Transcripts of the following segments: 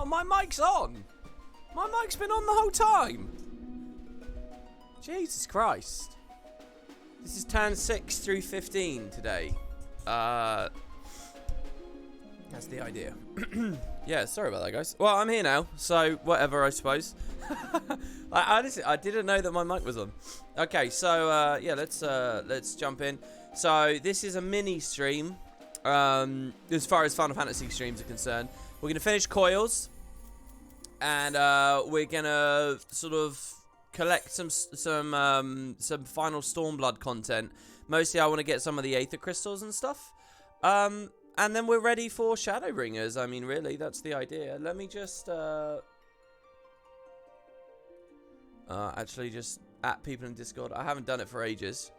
Oh, my mic's on. My mic's been on the whole time. Jesus Christ. This is turn 6 through 15 today. That's the idea. Yeah, sorry about that, guys. Well, I'm here now, so whatever, I suppose. I didn't know that my mic was on. Okay, so yeah, let's jump in. So this is a mini stream. As far as Final Fantasy streams are concerned, we're gonna finish Coils, and we're gonna sort of collect some final Stormblood content. Mostly, I want to get some of the Aether crystals and stuff. And then we're ready for Shadowbringers. I mean, really, that's the idea. Let me just actually just at people in Discord. I haven't done it for ages.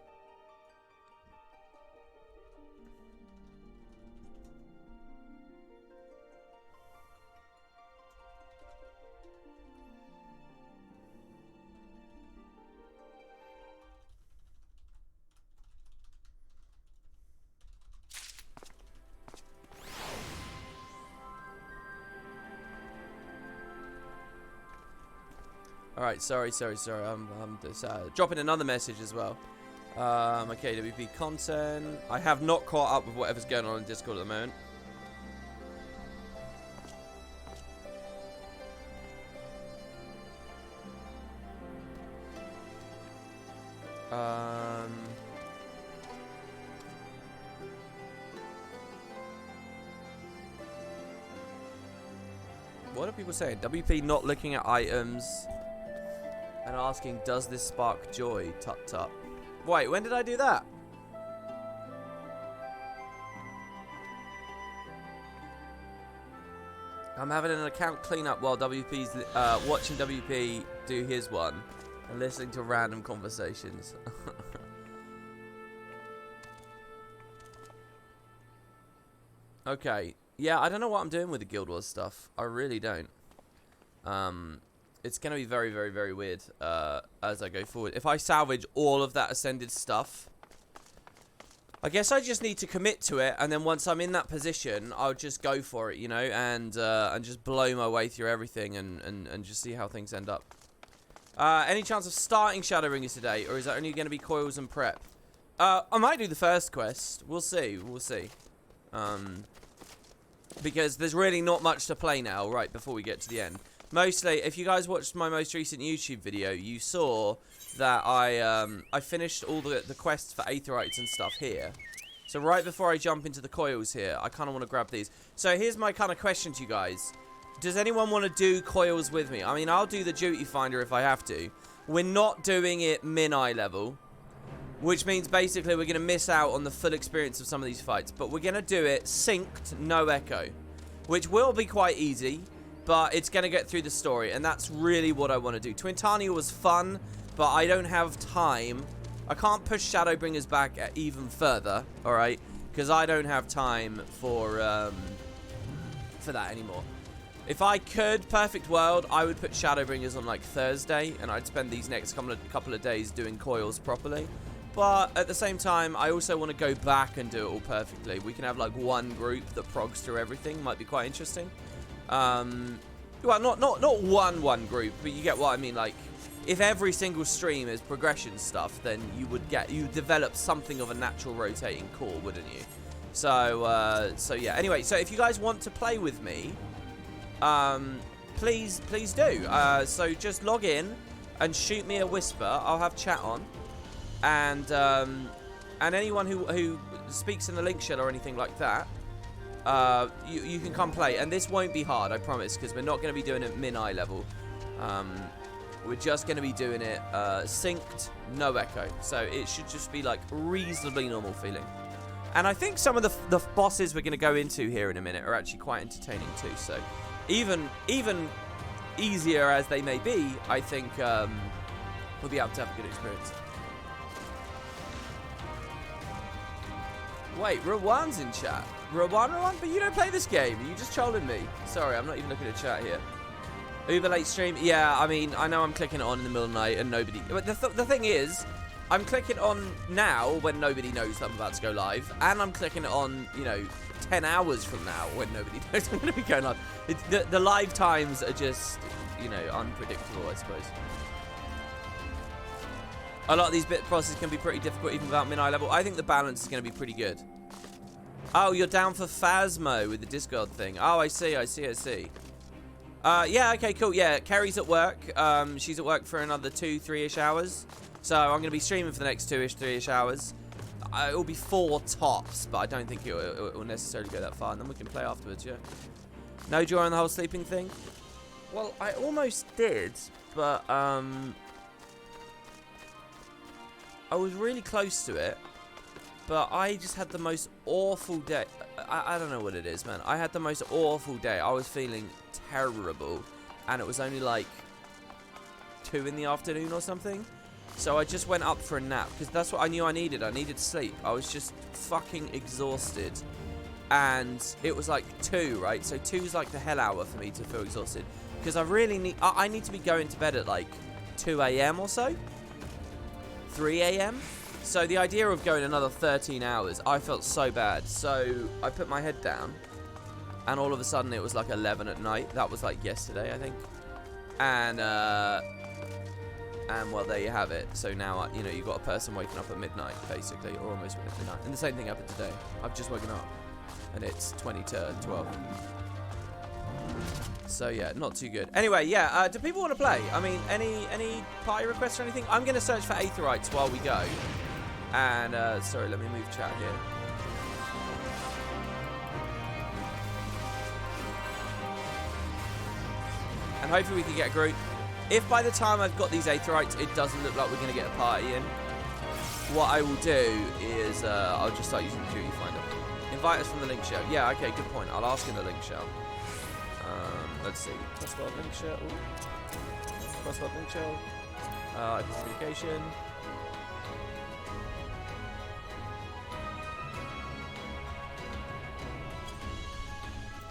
Alright, sorry. I'm just, dropping another message as well. Okay, WP content. I have not caught up with whatever's going on in Discord at the moment. What are people saying? WP not looking at items and asking, does this spark joy? Tut tut. Wait, when did I do that? I'm having an account cleanup while WP's watching WP do his one and listening to random conversations. Okay. Yeah, I don't know what I'm doing with the Guild Wars stuff. I really don't. It's going to be very, very, very weird as I go forward. If I salvage all of that Ascended stuff, I guess I just need to commit to it, and then once I'm in that position, I'll just go for it, you know, and just blow my way through everything and just see how things end up. Any chance of starting Shadowbringers today, or is that only going to be Coils and Prep? I might do the first quest. We'll see. We'll see. Because there's really not much to play now, right before we get to the end. Mostly, if you guys watched my most recent YouTube video, you saw that I finished all the quests for Aetherites and stuff here. So right before I jump into the Coils here, I kind of want to grab these. So here's my kind of question to you guys. Does anyone want to do Coils with me? I mean, I'll do the Duty Finder if I have to. We're not doing it min-eye level, which means basically we're going to miss out on the full experience of some of these fights. But we're going to do it synced, no echo, which will be quite easy. But it's going to get through the story, and that's really what I want to do. Twintania was fun, but I don't have time. I can't push Shadowbringers back even further, alright? Because I don't have time for that anymore. If I could, perfect world, I would put Shadowbringers on, like, Thursday, and I'd spend these next couple of days doing Coils properly. But at the same time, I also want to go back and do it all perfectly. We can have, like, one group that progs through everything. Might be quite interesting. Well, not one group, but you get what I mean. Like, if every single stream is progression stuff, then you develop something of a natural rotating core, wouldn't you? So yeah. Anyway, so if you guys want to play with me, please do. So just log in and shoot me a whisper. I'll have chat on, and anyone who speaks in the link shell or anything like that. You can come play, and this won't be hard, I promise, because we're not going to be doing it min-eye level. We're just going to be doing it synced, no echo, so it should just be like reasonably normal feeling. And I think some of the bosses we're going to go into here in a minute are actually quite entertaining too, so even easier as they may be, I think we'll be able to have a good experience. Wait, Rowan's in chat. Rowan? But you don't play this game. Are you just trolling me? Sorry, I'm not even looking at chat here. Uber late stream? Yeah, I mean, I know I'm clicking it on in the middle of the night and nobody... But the thing is, I'm clicking on now when nobody knows that I'm about to go live. And I'm clicking it on, you know, 10 hours from now when nobody knows I'm going to be going live. The live times are just, you know, unpredictable, I suppose. A lot of these bit processes can be pretty difficult even without min-eye level. I think the balance is going to be pretty good. Oh, you're down for Phasmo with the Discord thing. Oh, I see. Yeah, okay, cool. Yeah, Kerry's at work. She's at work for another 2-3-ish hours. So I'm going to be streaming for the next 2-ish, 3-ish hours. It will be 4 tops, but I don't think it will necessarily go that far. And then we can play afterwards, yeah. No joy on the whole sleeping thing? Well, I almost did, but I was really close to it. But I just had the most awful day. I don't know what it is, man. I had the most awful day. I was feeling terrible. And it was only like 2 in the afternoon or something. So I just went up for a nap. Because that's what I knew I needed. I needed sleep. I was just fucking exhausted. And it was like 2, right? So 2 is like the hell hour for me to feel exhausted. Because I really need... I need to be going to bed at like 2 a.m. or so. 3 a.m. So the idea of going another 13 hours, I felt so bad. So I put my head down, and all of a sudden it was like 11 at night. That was like yesterday, I think. And well, there you have it. So now, you know, you've got a person waking up at midnight, basically, or almost midnight. And the same thing happened today. I've just woken up, and it's 20 to 12. So yeah, not too good. Anyway, yeah, do people want to play? I mean, any party requests or anything? I'm going to search for Aetherites while we go. And, sorry, let me move chat here. And hopefully we can get a group. If by the time I've got these Aetherites, it doesn't look like we're going to get a party in, what I will do is, I'll just start using Duty Finder. Invite us from the link shell. Yeah, okay, good point. I'll ask in the link shell. Let's see. Crossword link shell. Crossword link shell. Communication.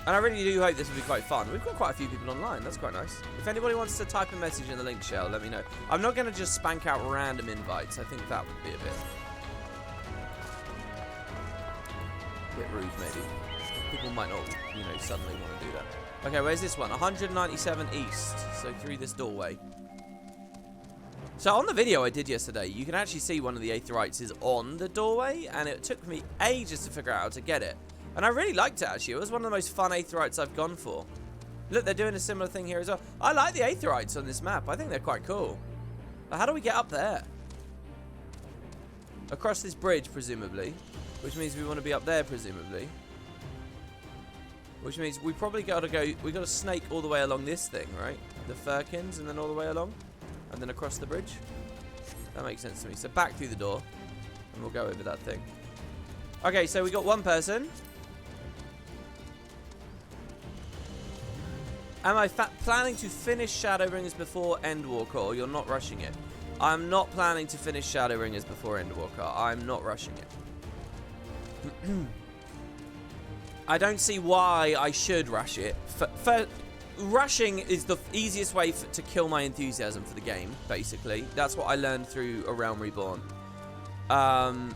And I really do hope this will be quite fun. We've got quite a few people online. That's quite nice. If anybody wants to type a message in the link shell, let me know. I'm not going to just spank out random invites. I think that would be a bit rude, maybe. People might not, you know, suddenly want to do that. Okay, where's this one? 197 east. So through this doorway. So on the video I did yesterday, you can actually see one of the Aetherites is on the doorway, and it took me ages to figure out how to get it. And I really liked it, actually. It was one of the most fun Aetherites I've gone for. Look, they're doing a similar thing here as well. I like the Aetherites on this map. I think they're quite cool. But how do we get up there? Across this bridge, presumably. Which means we want to be up there, presumably. Which means we probably got to go... we got to snake all the way along this thing, right? The Firkins, and then all the way along. And then across the bridge. That makes sense to me. So back through the door. And we'll go over that thing. Okay, so we got one person. Am I planning to finish Shadowbringers before Endwalker, or you're not rushing it? I'm not planning to finish Shadowbringers before Endwalker. I'm not rushing it. I don't see why I should rush it. Rushing is the easiest way to kill my enthusiasm for the game, basically. That's what I learned through A Realm Reborn. I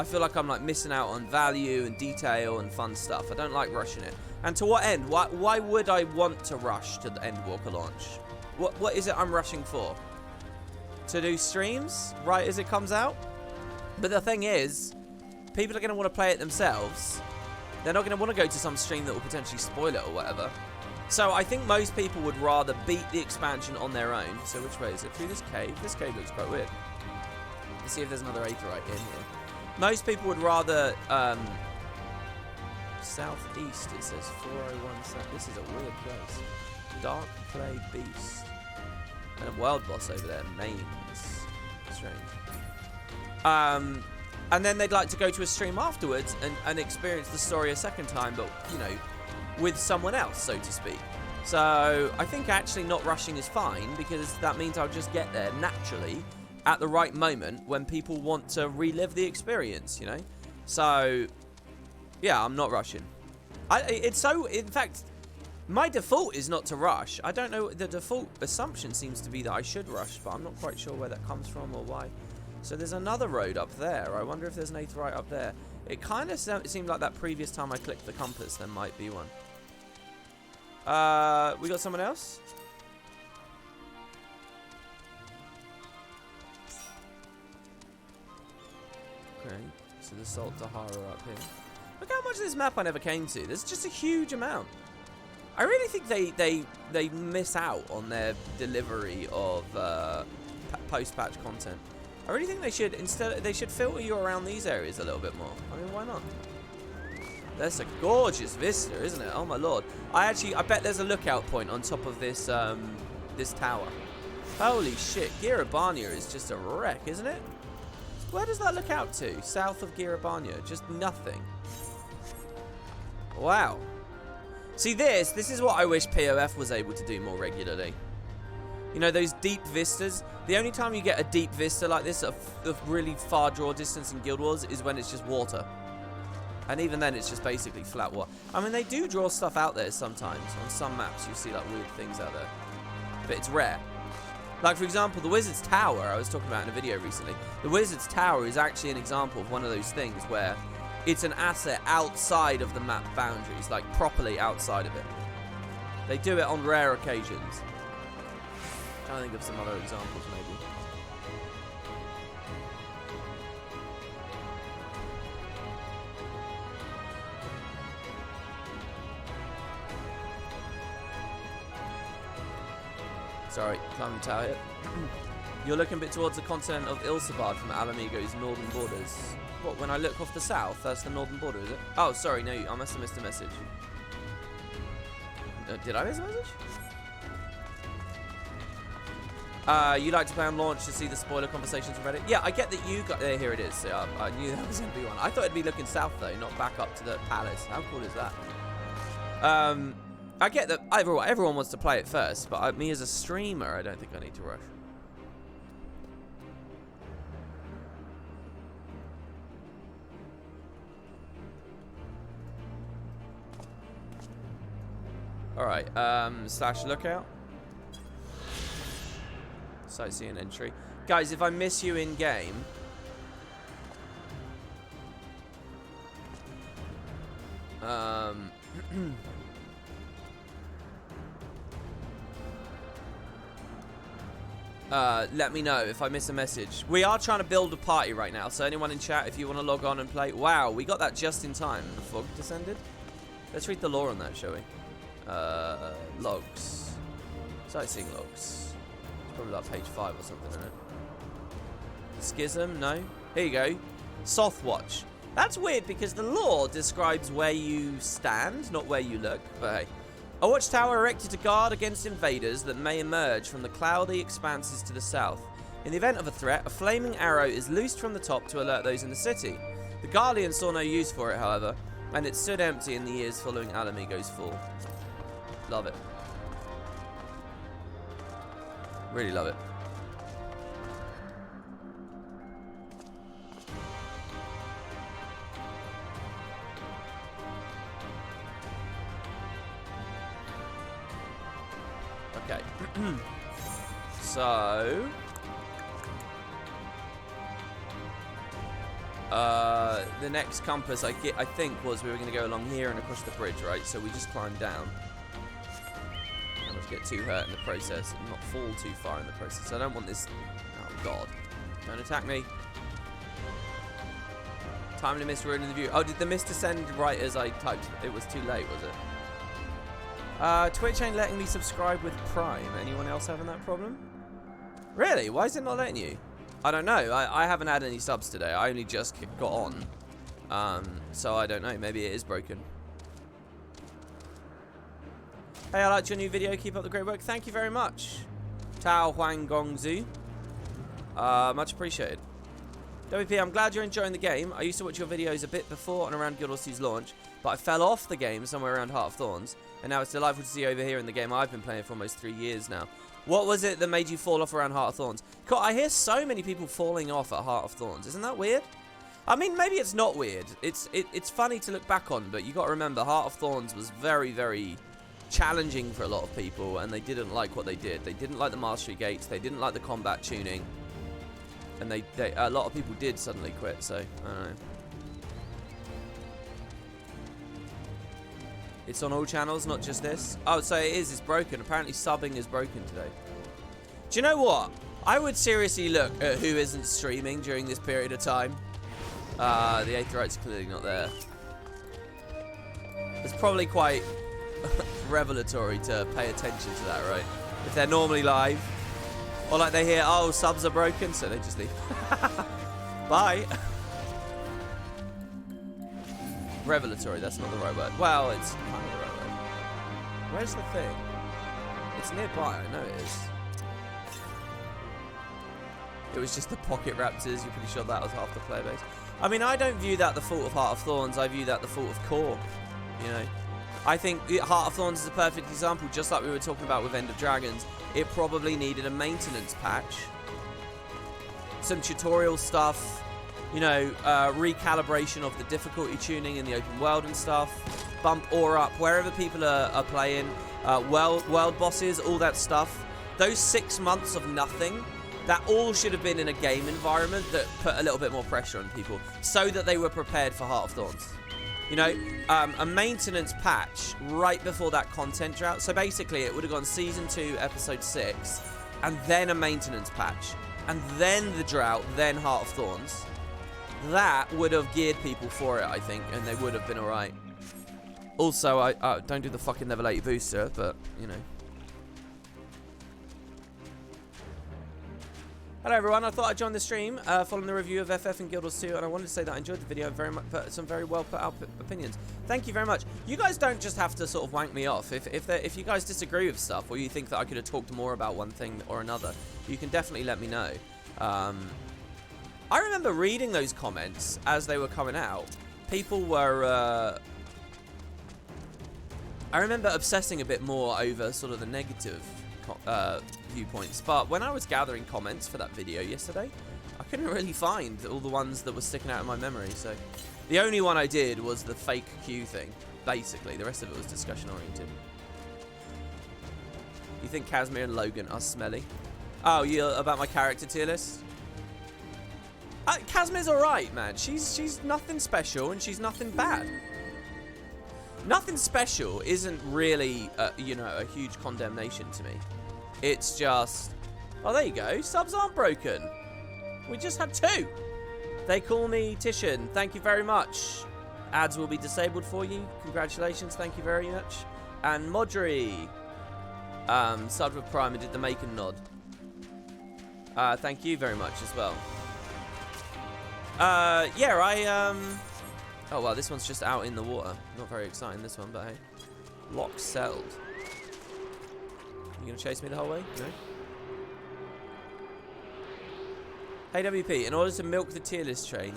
feel like I'm like missing out on value and detail and fun stuff. I don't like rushing it. And to what end? Why would I want to rush to the Endwalker launch? What is it I'm rushing for? To do streams right as it comes out? But the thing is, people are going to want to play it themselves. They're not going to want to go to some stream that will potentially spoil it or whatever. So I think most people would rather beat the expansion on their own. So which way is it? Through this cave? This cave looks quite weird. Let's see if there's another Aetherite in here. Most people would rather... southeast, it says 401 south. This is a weird place. Dark Clay Beast. And a wild boss over there, Mains. Strange. And then they'd like to go to a stream afterwards and experience the story a second time, but, you know, with someone else, so to speak. So I think actually not rushing is fine, because that means I'll just get there naturally at the right moment when people want to relive the experience, you know? So... yeah, I'm not rushing. In fact, my default is not to rush. I don't know, the default assumption seems to be that I should rush, but I'm not quite sure where that comes from or why. So there's another road up there. I wonder if there's an aetheryte up there. It kind of seemed like that previous time I clicked the compass, there might be one. We got someone else? Okay, so the Salt Sahara up here. Look how much of this map I never came to. There's just a huge amount. I really think they miss out on their delivery of post-patch content. I really think they should filter you around these areas a little bit more. I mean, why not? That's a gorgeous vista, isn't it? Oh my lord! I bet there's a lookout point on top of this this tower. Holy shit! Girabania is just a wreck, isn't it? Where does that look out to? South of Girabania, just nothing. Wow. See, this is what I wish POF was able to do more regularly. You know, those deep vistas. The only time you get a deep vista like this of really far draw distance in Guild Wars is when it's just water. And even then, it's just basically flat water. I mean, they do draw stuff out there sometimes. On some maps, you see like weird things out there. But it's rare. Like, for example, the Wizard's Tower, I was talking about in a video recently. The Wizard's Tower is actually an example of one of those things where it's an asset outside of the map boundaries, like properly outside of it. They do it on rare occasions. I'm trying to think of some other examples, maybe. Sorry, climbing the tower here. You're looking a bit towards the continent of Ilsabard from Alamigo's northern borders. What, when I look off the south, that's the northern border, is it? Oh, sorry, no, I must have missed a message. Did I miss a message? You like to play on launch to see the spoiler conversations from Reddit? Yeah, I get that you got... here it is. Yeah, I knew that was going to be one. I thought it'd be looking south, though, not back up to the palace. How cool is that? I get that everyone wants to play it first, but me as a streamer, I don't think I need to rush. Alright, slash lookout. Sightseeing entry. Guys, if I miss you in game... let me know if I miss a message. We are trying to build a party right now, so anyone in chat, if you want to log on and play... Wow, we got that just in time. The fog descended. Let's read the lore on that, shall we? Logs. Sightseeing logs. It's probably like page 5 or something, isn't it? Schism? No. Here you go. Sothwatch. That's weird because the lore describes where you stand, not where you look, but hey. A watchtower erected to guard against invaders that may emerge from the cloudy expanses to the south. In the event of a threat, a flaming arrow is loosed from the top to alert those in the city. The Guardian saw no use for it, however, and it stood empty in the years following Alamigo's fall. Love it. Really love it. Okay. So... the next compass I think was we were going to go along here and across the bridge, right? So we just climbed down. And not get too hurt in the process and not fall too far in the process. I don't want this... Oh, God. Don't attack me. Time to miss ruining the view. Oh, did the mist descend right as I typed? It was too late, was it? Twitch ain't letting me subscribe with Prime. Anyone else having that problem? Really? Why is it not letting you? I don't know. I haven't had any subs today. I only just got on. So I don't know. Maybe it is broken. Hey, I liked your new video. Keep up the great work. Thank you very much. Tao Huang Gongzu. Much appreciated. WP, I'm glad you're enjoying the game. I used to watch your videos a bit before and around Guild Wars 2's launch, but I fell off the game somewhere around Heart of Thorns, and now it's delightful to see you over here in the game I've been playing for almost 3 years now. What was it that made you fall off around Heart of Thorns? God, I hear so many people falling off at Heart of Thorns. Isn't that weird? I mean, maybe it's not weird. It's funny to look back on, but you got to remember, Heart of Thorns was very, very challenging for a lot of people, and they didn't like what they did. They didn't like the mastery gates. They didn't like the combat tuning. And a lot of people did suddenly quit, so I don't know. It's on all channels, not just this. Oh, so it is. It's broken. Apparently subbing is broken today. Do you know what? I would seriously look at who isn't streaming during this period of time. The Aetheryte's clearly not there. It's probably quite revelatory to pay attention to that, right? If they're normally live. Or like they hear, oh, subs are broken, so they just leave. Bye. Revelatory, that's not the right word. Well, it's kind of the right word. Where's the thing? It's nearby, I know it is. It was just the Pocket Raptors. You're pretty sure that was half the player base. I mean, I don't view that the fault of Heart of Thorns. I view that the fault of core. You know, I think Heart of Thorns is a perfect example. Just like we were talking about with End of Dragons, it probably needed a maintenance patch, some tutorial stuff. You know, recalibration of the difficulty tuning in the open world and stuff. Bump ore up wherever people are playing. World bosses, all that stuff. Those 6 months of nothing. That all should have been in a game environment that put a little bit more pressure on people so that they were prepared for Heart of Thorns. You know, a maintenance patch right before that content drought. So basically, it would have gone Season 2, Episode 6, and then a maintenance patch. And then the drought, then Heart of Thorns. That would have geared people for it, I think, and they would have been alright. Also, I don't do the fucking Never Let You booster, but, you know. Hello everyone, I thought I'd join the stream following the review of FF and Guild Wars 2, and I wanted to say that I enjoyed the video very much, some very well put out opinions. Thank you very much. You guys don't just have to sort of wank me off. If you guys disagree with stuff, or you think that I could have talked more about one thing or another, you can definitely let me know. I remember reading those comments as they were coming out. People were... I remember obsessing a bit more over sort of the negative viewpoints, but when I was gathering comments for that video yesterday, I couldn't really find all the ones that were sticking out in my memory, so the only one I did was the fake Q thing, basically. The rest of it was discussion oriented. You think Casimir and Logan are smelly? Oh, you about my character tier list? Casimir's alright, man. She's nothing special and she's nothing bad. Nothing special isn't really, you know, a huge condemnation to me. It's just... Oh, there you go. Subs aren't broken. We just had 2. They call me Titian. Thank you very much. Ads will be disabled for you. Congratulations. Thank you very much. And Modri. Subbed with Prime and did the Macon nod. Thank you very much as well. Yeah, Oh, well, this one's just out in the water. Not very exciting, this one, but hey. Lock selled. You gonna chase me the whole way? No? Hey, WP, in order to milk the tier list train,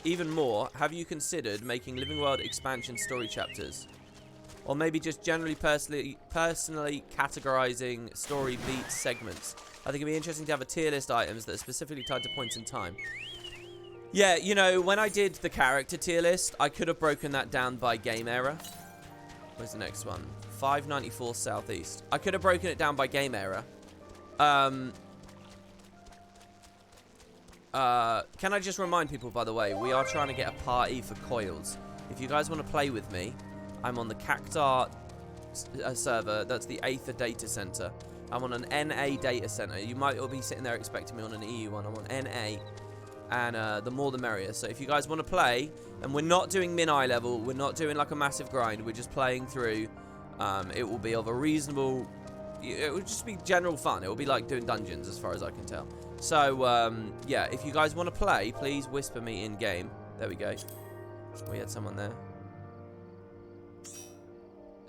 even more, have you considered making Living World expansion story chapters? Or maybe just generally personally categorizing story beat segments? I think it'd be interesting to have a tier list items that are specifically tied to points in time. Yeah, you know, when I did the character tier list, I could have broken that down by game era. Where's the next one? 594 Southeast. I could have broken it down by game era. Can I just remind people, by the way, we are trying to get a party for Coils. If you guys want to play with me, I'm on the Cactar server. That's the Aether data center. I'm on an NA data center. You might all be sitting there expecting me on an EU one. I'm on NA. And the more the merrier. So if you guys want to play, and we're not doing min-eye level, we're not doing like a massive grind, we're just playing through, it will be of a reasonable, it will just be general fun. It will be like doing dungeons as far as I can tell. So, yeah, if you guys want to play, please whisper me in game. There we go. We had someone there.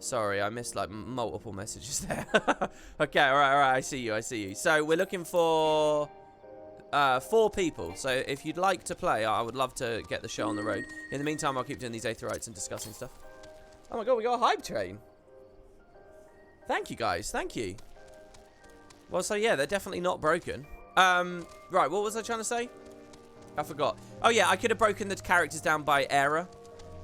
Sorry, I missed like multiple messages there. Okay, alright, I see you. So we're looking for... 4 people, so if you'd like to play, I would love to get the show on the road. In the meantime, I'll keep doing these Aetherites and discussing stuff. Oh my god, we got a hype train. Thank you, guys. Thank you. Well, so yeah, they're definitely not broken. Right, what was I trying to say? I forgot. Oh yeah, I could have broken the characters down by era.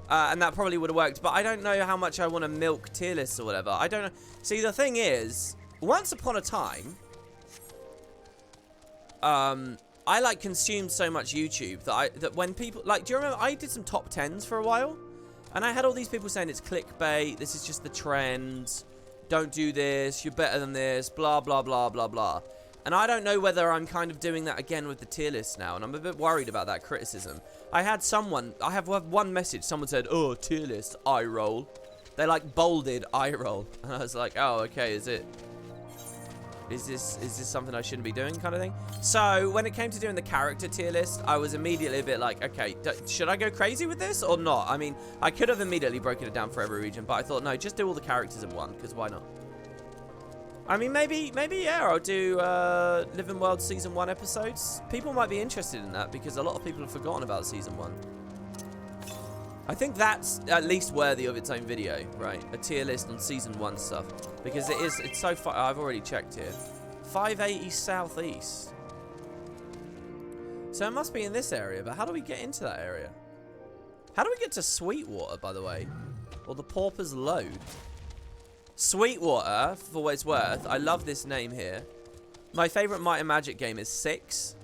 And that probably would have worked, but I don't know how much I want to milk tier lists or whatever. I don't know. See, the thing is, once upon a time... I like consumed so much YouTube that when people like, do you remember I did some top 10s for a while, and I had all these people saying it's clickbait, this is just the trend, don't do this, you're better than this, blah blah blah blah blah. And I don't know whether I'm kind of doing that again with the tier list now, and I'm a bit worried about that criticism. I have one message, someone said, oh, tier list, eye roll. They like bolded eye roll, and I was like, oh, okay, is this something I shouldn't be doing, kind of thing? So when it came to doing the character tier list, I was immediately a bit like, okay, should I go crazy with this or not? I mean, I could have immediately broken it down for every region, but I thought, no, just do all the characters in one, because why not? I mean, maybe, yeah, I'll do Living World Season 1 episodes. People might be interested in that, because a lot of people have forgotten about Season 1. I think that's at least worthy of its own video, right? A tier list on Season 1 stuff. Because it's so far. I've already checked here. 580 southeast. So it must be in this area, but how do we get into that area? How do we get to Sweetwater, by the way? Or the Pauper's Load? Sweetwater, for what it's worth. I love this name here. My favorite Might and Magic game is 6.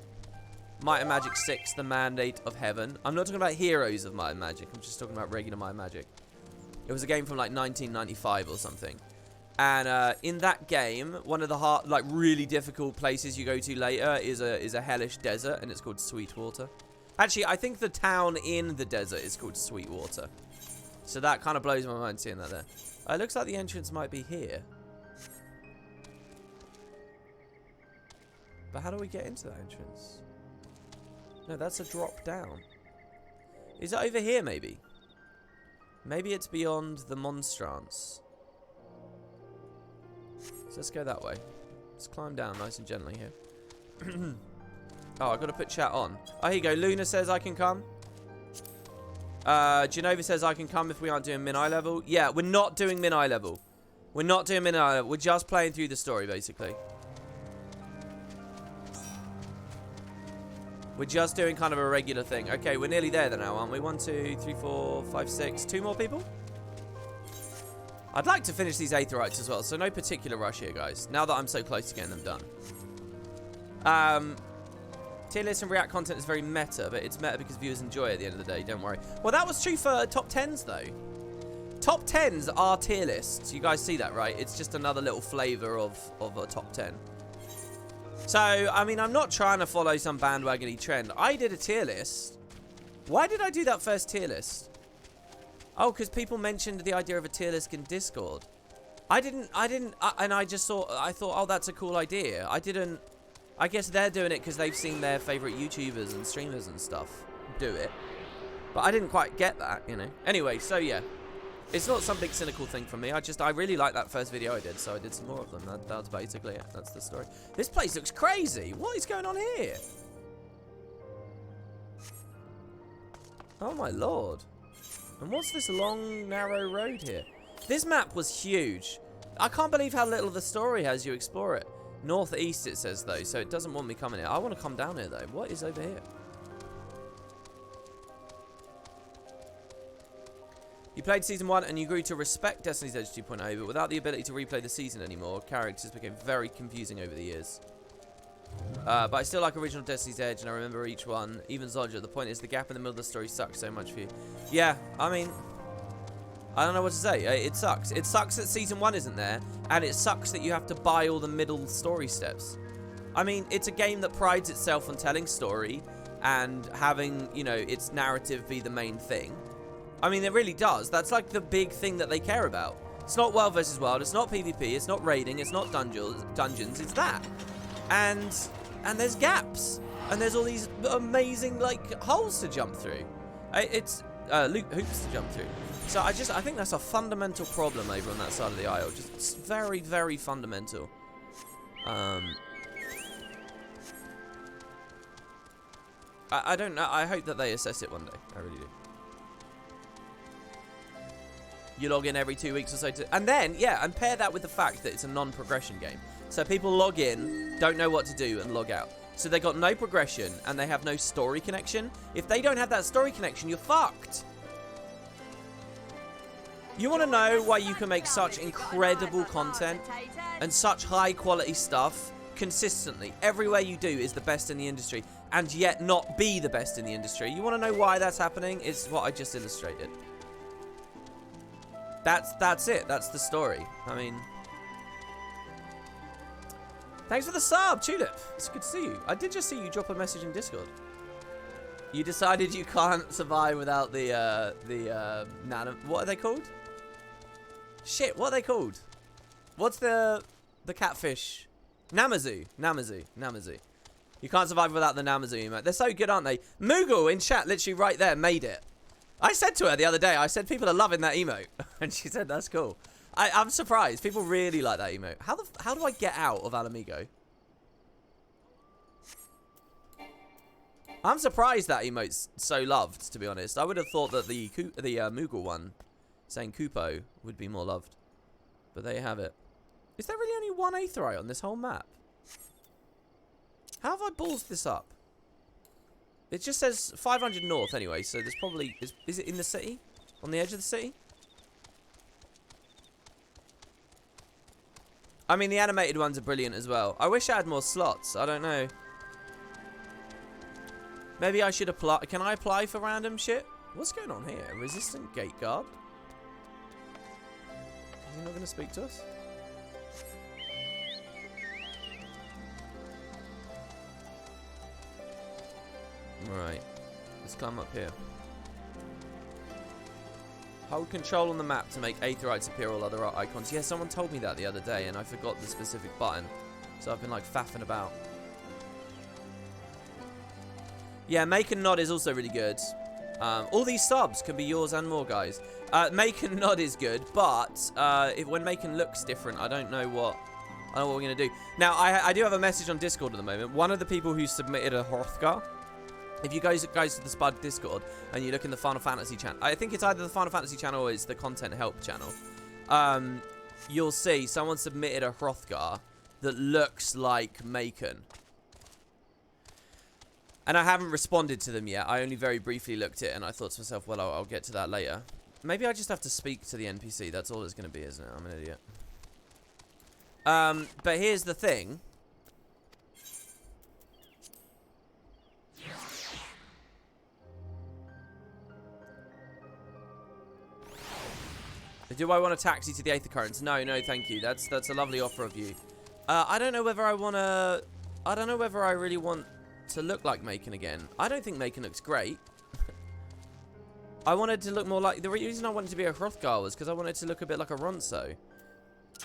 Might and Magic 6, The Mandate of Heaven. I'm not talking about Heroes of Might and Magic. I'm just talking about regular Might and Magic. It was a game from like 1995 or something. And in that game, one of the really difficult places you go to later is a hellish desert, and it's called Sweetwater. Actually, I think the town in the desert is called Sweetwater. So that kind of blows my mind seeing that there. It looks like the entrance might be here. But how do we get into that entrance? No, that's a drop down. Is it over here, maybe? Maybe it's beyond the monstrance. So let's go that way. Let's climb down nice and gently here. Oh, I've got to put chat on. Oh, here you go. Luna says I can come. Genova says I can come if we aren't doing min-eye level. Yeah, we're not doing min-eye level. We're not doing min-eye level. We're just playing through the story, basically. We're just doing kind of a regular thing. Okay, we're nearly there now, aren't we? 1, 2, 3, 4, 5, 6. 2 more people? I'd like to finish these Aetherites as well, so no particular rush here, guys. Now that I'm so close to getting them done. Tier list and React content is very meta, but it's meta because viewers enjoy it at the end of the day, don't worry. Well, that was true for top 10s, though. Top 10s are tier lists. You guys see that, right? It's just another little flavor of a top 10. So, I mean, I'm not trying to follow some bandwagony trend. I did a tier list. Why did I do that first tier list? Oh, because people mentioned the idea of a tier list in Discord. And I thought, oh, that's a cool idea. I guess they're doing it because they've seen their favorite YouTubers and streamers and stuff do it. But I didn't quite get that, you know. Anyway, so yeah. It's not some big cynical thing from me. I really liked that first video I did, so I did some more of them. That's basically it. That's the story. This place looks crazy. What is going on here? Oh my lord. And what's this long, narrow road here? This map was huge. I can't believe how little the story has you explore it. Northeast it says though, so it doesn't want me coming here. I want to come down here though. What is over here? You played Season 1 and you grew to respect Destiny's Edge 2.0, but without the ability to replay the season anymore, characters became very confusing over the years. But I still like original Destiny's Edge and I remember each one. Even Zodger, the point is the gap in the middle of the story sucks so much for you. Yeah, I mean, I don't know what to say. It sucks. It sucks that Season 1 isn't there, and it sucks that you have to buy all the middle story steps. I mean, it's a game that prides itself on telling story and having, you know, its narrative be the main thing. I mean, it really does. That's like the big thing that they care about. It's not World versus World. It's not PvP. It's not raiding. It's not dungeons. It's that. And there's gaps. And there's all these amazing, like, holes to jump through. It's hoops to jump through. So I think that's a fundamental problem over on that side of the aisle. Just very, very fundamental. I don't know. I hope that they assess it one day. I really do. You log in every 2 weeks or so and then, yeah, and pair that with the fact that it's a non-progression game. So people log in, don't know what to do, and log out. So they got no progression, and they have no story connection. If they don't have that story connection, you're fucked. You want to know why you can make such incredible content and such high-quality stuff consistently. Everywhere you do is the best in the industry, and yet not be the best in the industry. You want to know why that's happening? It's what I just illustrated. That's it. That's the story. I mean, thanks for the sub, Tulip. It's good to see you. I did just see you drop a message in Discord. You decided you can't survive without the nano. What are they called? Shit, what are they called? What's the catfish? Namazu. You can't survive without the Namazu emote. They're so good, aren't they? Moogle in chat, literally right there, made it. I said to her the other day, I said people are loving that emote, and she said that's cool. I'm surprised. People really like that emote. How do I get out of Alamigo? I'm surprised that emote's so loved, to be honest. I would have thought that the Moogle one, saying Kupo, would be more loved. But there you have it. Is there really only one Aetheryte on this whole map? How have I ballsed this up? It just says 500 north anyway, so there's probably... Is it in the city? On the edge of the city? I mean, the animated ones are brilliant as well. I wish I had more slots. I don't know. Maybe I should apply. Can I apply for random shit? What's going on here? Resistant gate guard? Is he not going to speak to us? Right. Let's climb up here. Hold control on the map to make Aetherites appear all other icons. Yeah, someone told me that the other day and I forgot the specific button. So I've been like faffing about. Yeah, Make and Nod is also really good. All these subs can be yours and more, guys. Make and Nod is good, but when Make and looks different, I don't know what we're going to do. Now, I do have a message on Discord at the moment. One of the people who submitted a Hrothgar, if you guys to the Spud Discord and you look in the Final Fantasy channel, I think it's either the Final Fantasy channel or it's the Content Help channel, you'll see someone submitted a Hrothgar that looks like Macon. And I haven't responded to them yet. I only very briefly looked at it and I thought to myself, well, I'll get to that later. Maybe I just have to speak to the NPC. That's all it's going to be, isn't it? I'm an idiot. But here's the thing. Do I want a taxi to the Aether Currents? No, thank you. That's a lovely offer of you. I don't know whether I want to... I don't know whether I really want to look like Macon again. I don't think Macon looks great. I wanted to look more like... The reason I wanted to be a Hrothgar was because I wanted to look a bit like a Ronso.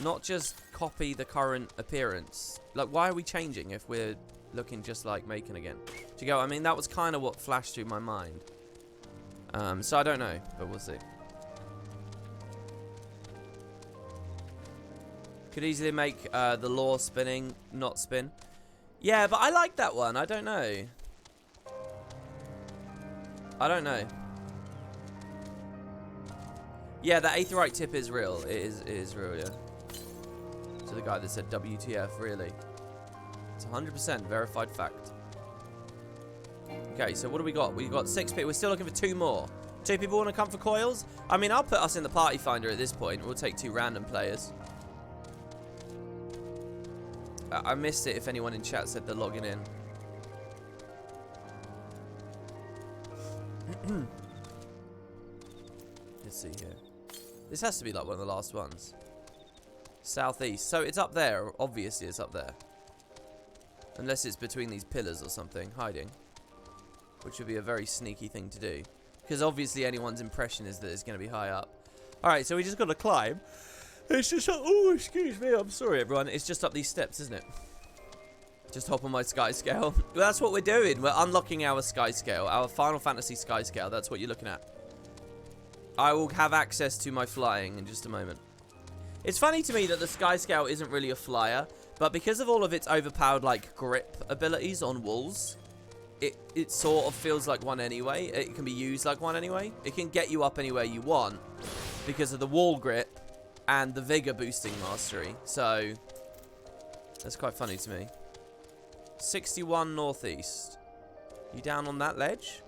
Not just copy the current appearance. Like, why are we changing if we're looking just like Macon again? Do you go? I mean, that was kind of what flashed through my mind. So I don't know, but we'll see. Could easily make the lore spinning not spin. Yeah, but I like that one. I don't know. Yeah, the Aetherite tip is real. It is real, yeah. To the guy that said WTF, really. It's 100% verified fact. Okay, so what do we got? We've got 6 people. We're still looking for 2 more. 2 people want to come for Coils? I mean, I'll put us in the party finder at this point. We'll take 2 random players. I missed it if anyone in chat said they're logging in. Let's see here. This has to be like one of the last ones. Southeast. So it's up there. Obviously it's up there. Unless it's between these pillars or something, hiding. Which would be a very sneaky thing to do. Because obviously anyone's impression is that it's going to be high up. Alright, so we just got to climb. It's just up, oh, excuse me, I'm sorry everyone. It's just up these steps, isn't it? Just hop on my sky scale. Well, that's what we're doing. We're unlocking our sky scale, our Final Fantasy sky scale. That's what you're looking at. I will have access to my flying in just a moment. It's funny to me that the sky scale isn't really a flyer, but because of all of its overpowered like grip abilities on walls, it sort of feels like one anyway. It can be used like one anyway. It can get you up anywhere you want because of the wall grip and the vigor boosting mastery. So that's quite funny to me. 61 northeast. You down on that ledge?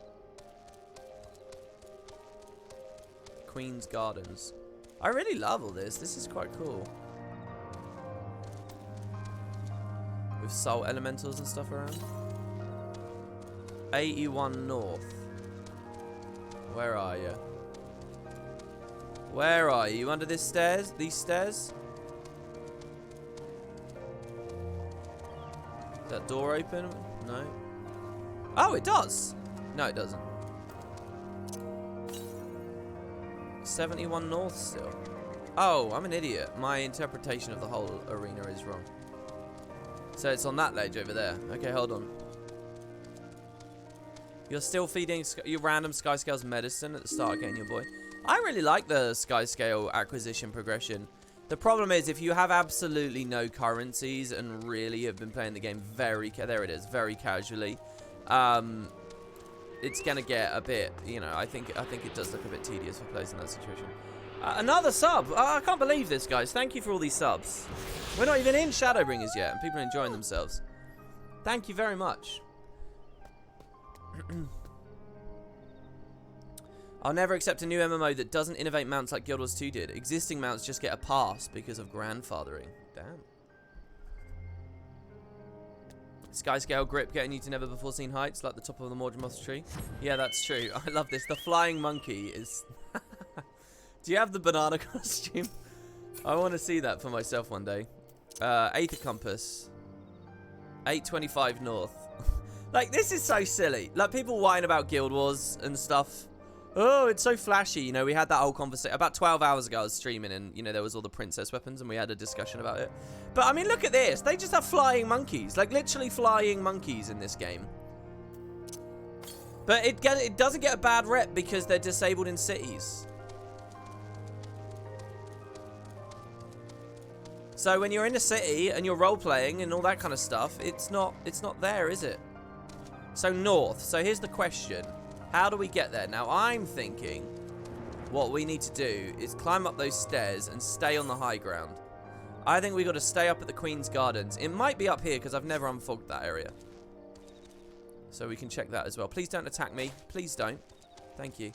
Queen's Gardens. I really love all this. This is quite cool. We're with salt elementals and stuff around. 81 north. Where are you? Where are you? Under this stairs? These stairs? Is that door open? No. Oh, it does. No, it doesn't. 71 north still. Oh, I'm an idiot. My interpretation of the whole arena is wrong. So it's on that ledge over there. Okay, hold on. You're still feeding your random sky scales medicine at the start of getting your boy. I really like the sky scale acquisition progression. The problem is if you have absolutely no currencies and really have been playing the game very casually, it's gonna get a bit, you know, I think it does look a bit tedious for players in that situation. Another sub. I can't believe this, guys. Thank you for all these subs. We're not even in Shadowbringers yet, and people are enjoying themselves. Thank you very much. I'll never accept a new MMO that doesn't innovate mounts like Guild Wars 2 did. Existing mounts just get a pass because of grandfathering. Damn. Sky scale grip getting you to never before seen heights like the top of the Morgemoth tree. Yeah, that's true. I love this. The flying monkey is... Do you have the banana costume? I want to see that for myself one day. Aether compass. 825 north. Like, this is so silly. Like, people whine about Guild Wars and stuff. Oh, it's so flashy. You know, we had that whole conversation. About 12 hours ago, I was streaming and, you know, there was all the princess weapons and we had a discussion about it. But, I mean, look at this. They just have flying monkeys. Like, literally flying monkeys in this game. But it doesn't get a bad rep because they're disabled in cities. So, when you're in a city and you're role-playing and all that kind of stuff, it's not there, is it? So, north. So, here's the question. How do we get there? Now, I'm thinking what we need to do is climb up those stairs and stay on the high ground. I think we got to stay up at the Queen's Gardens. It might be up here because I've never unfogged that area. So we can check that as well. Please don't attack me. Please don't. Thank you.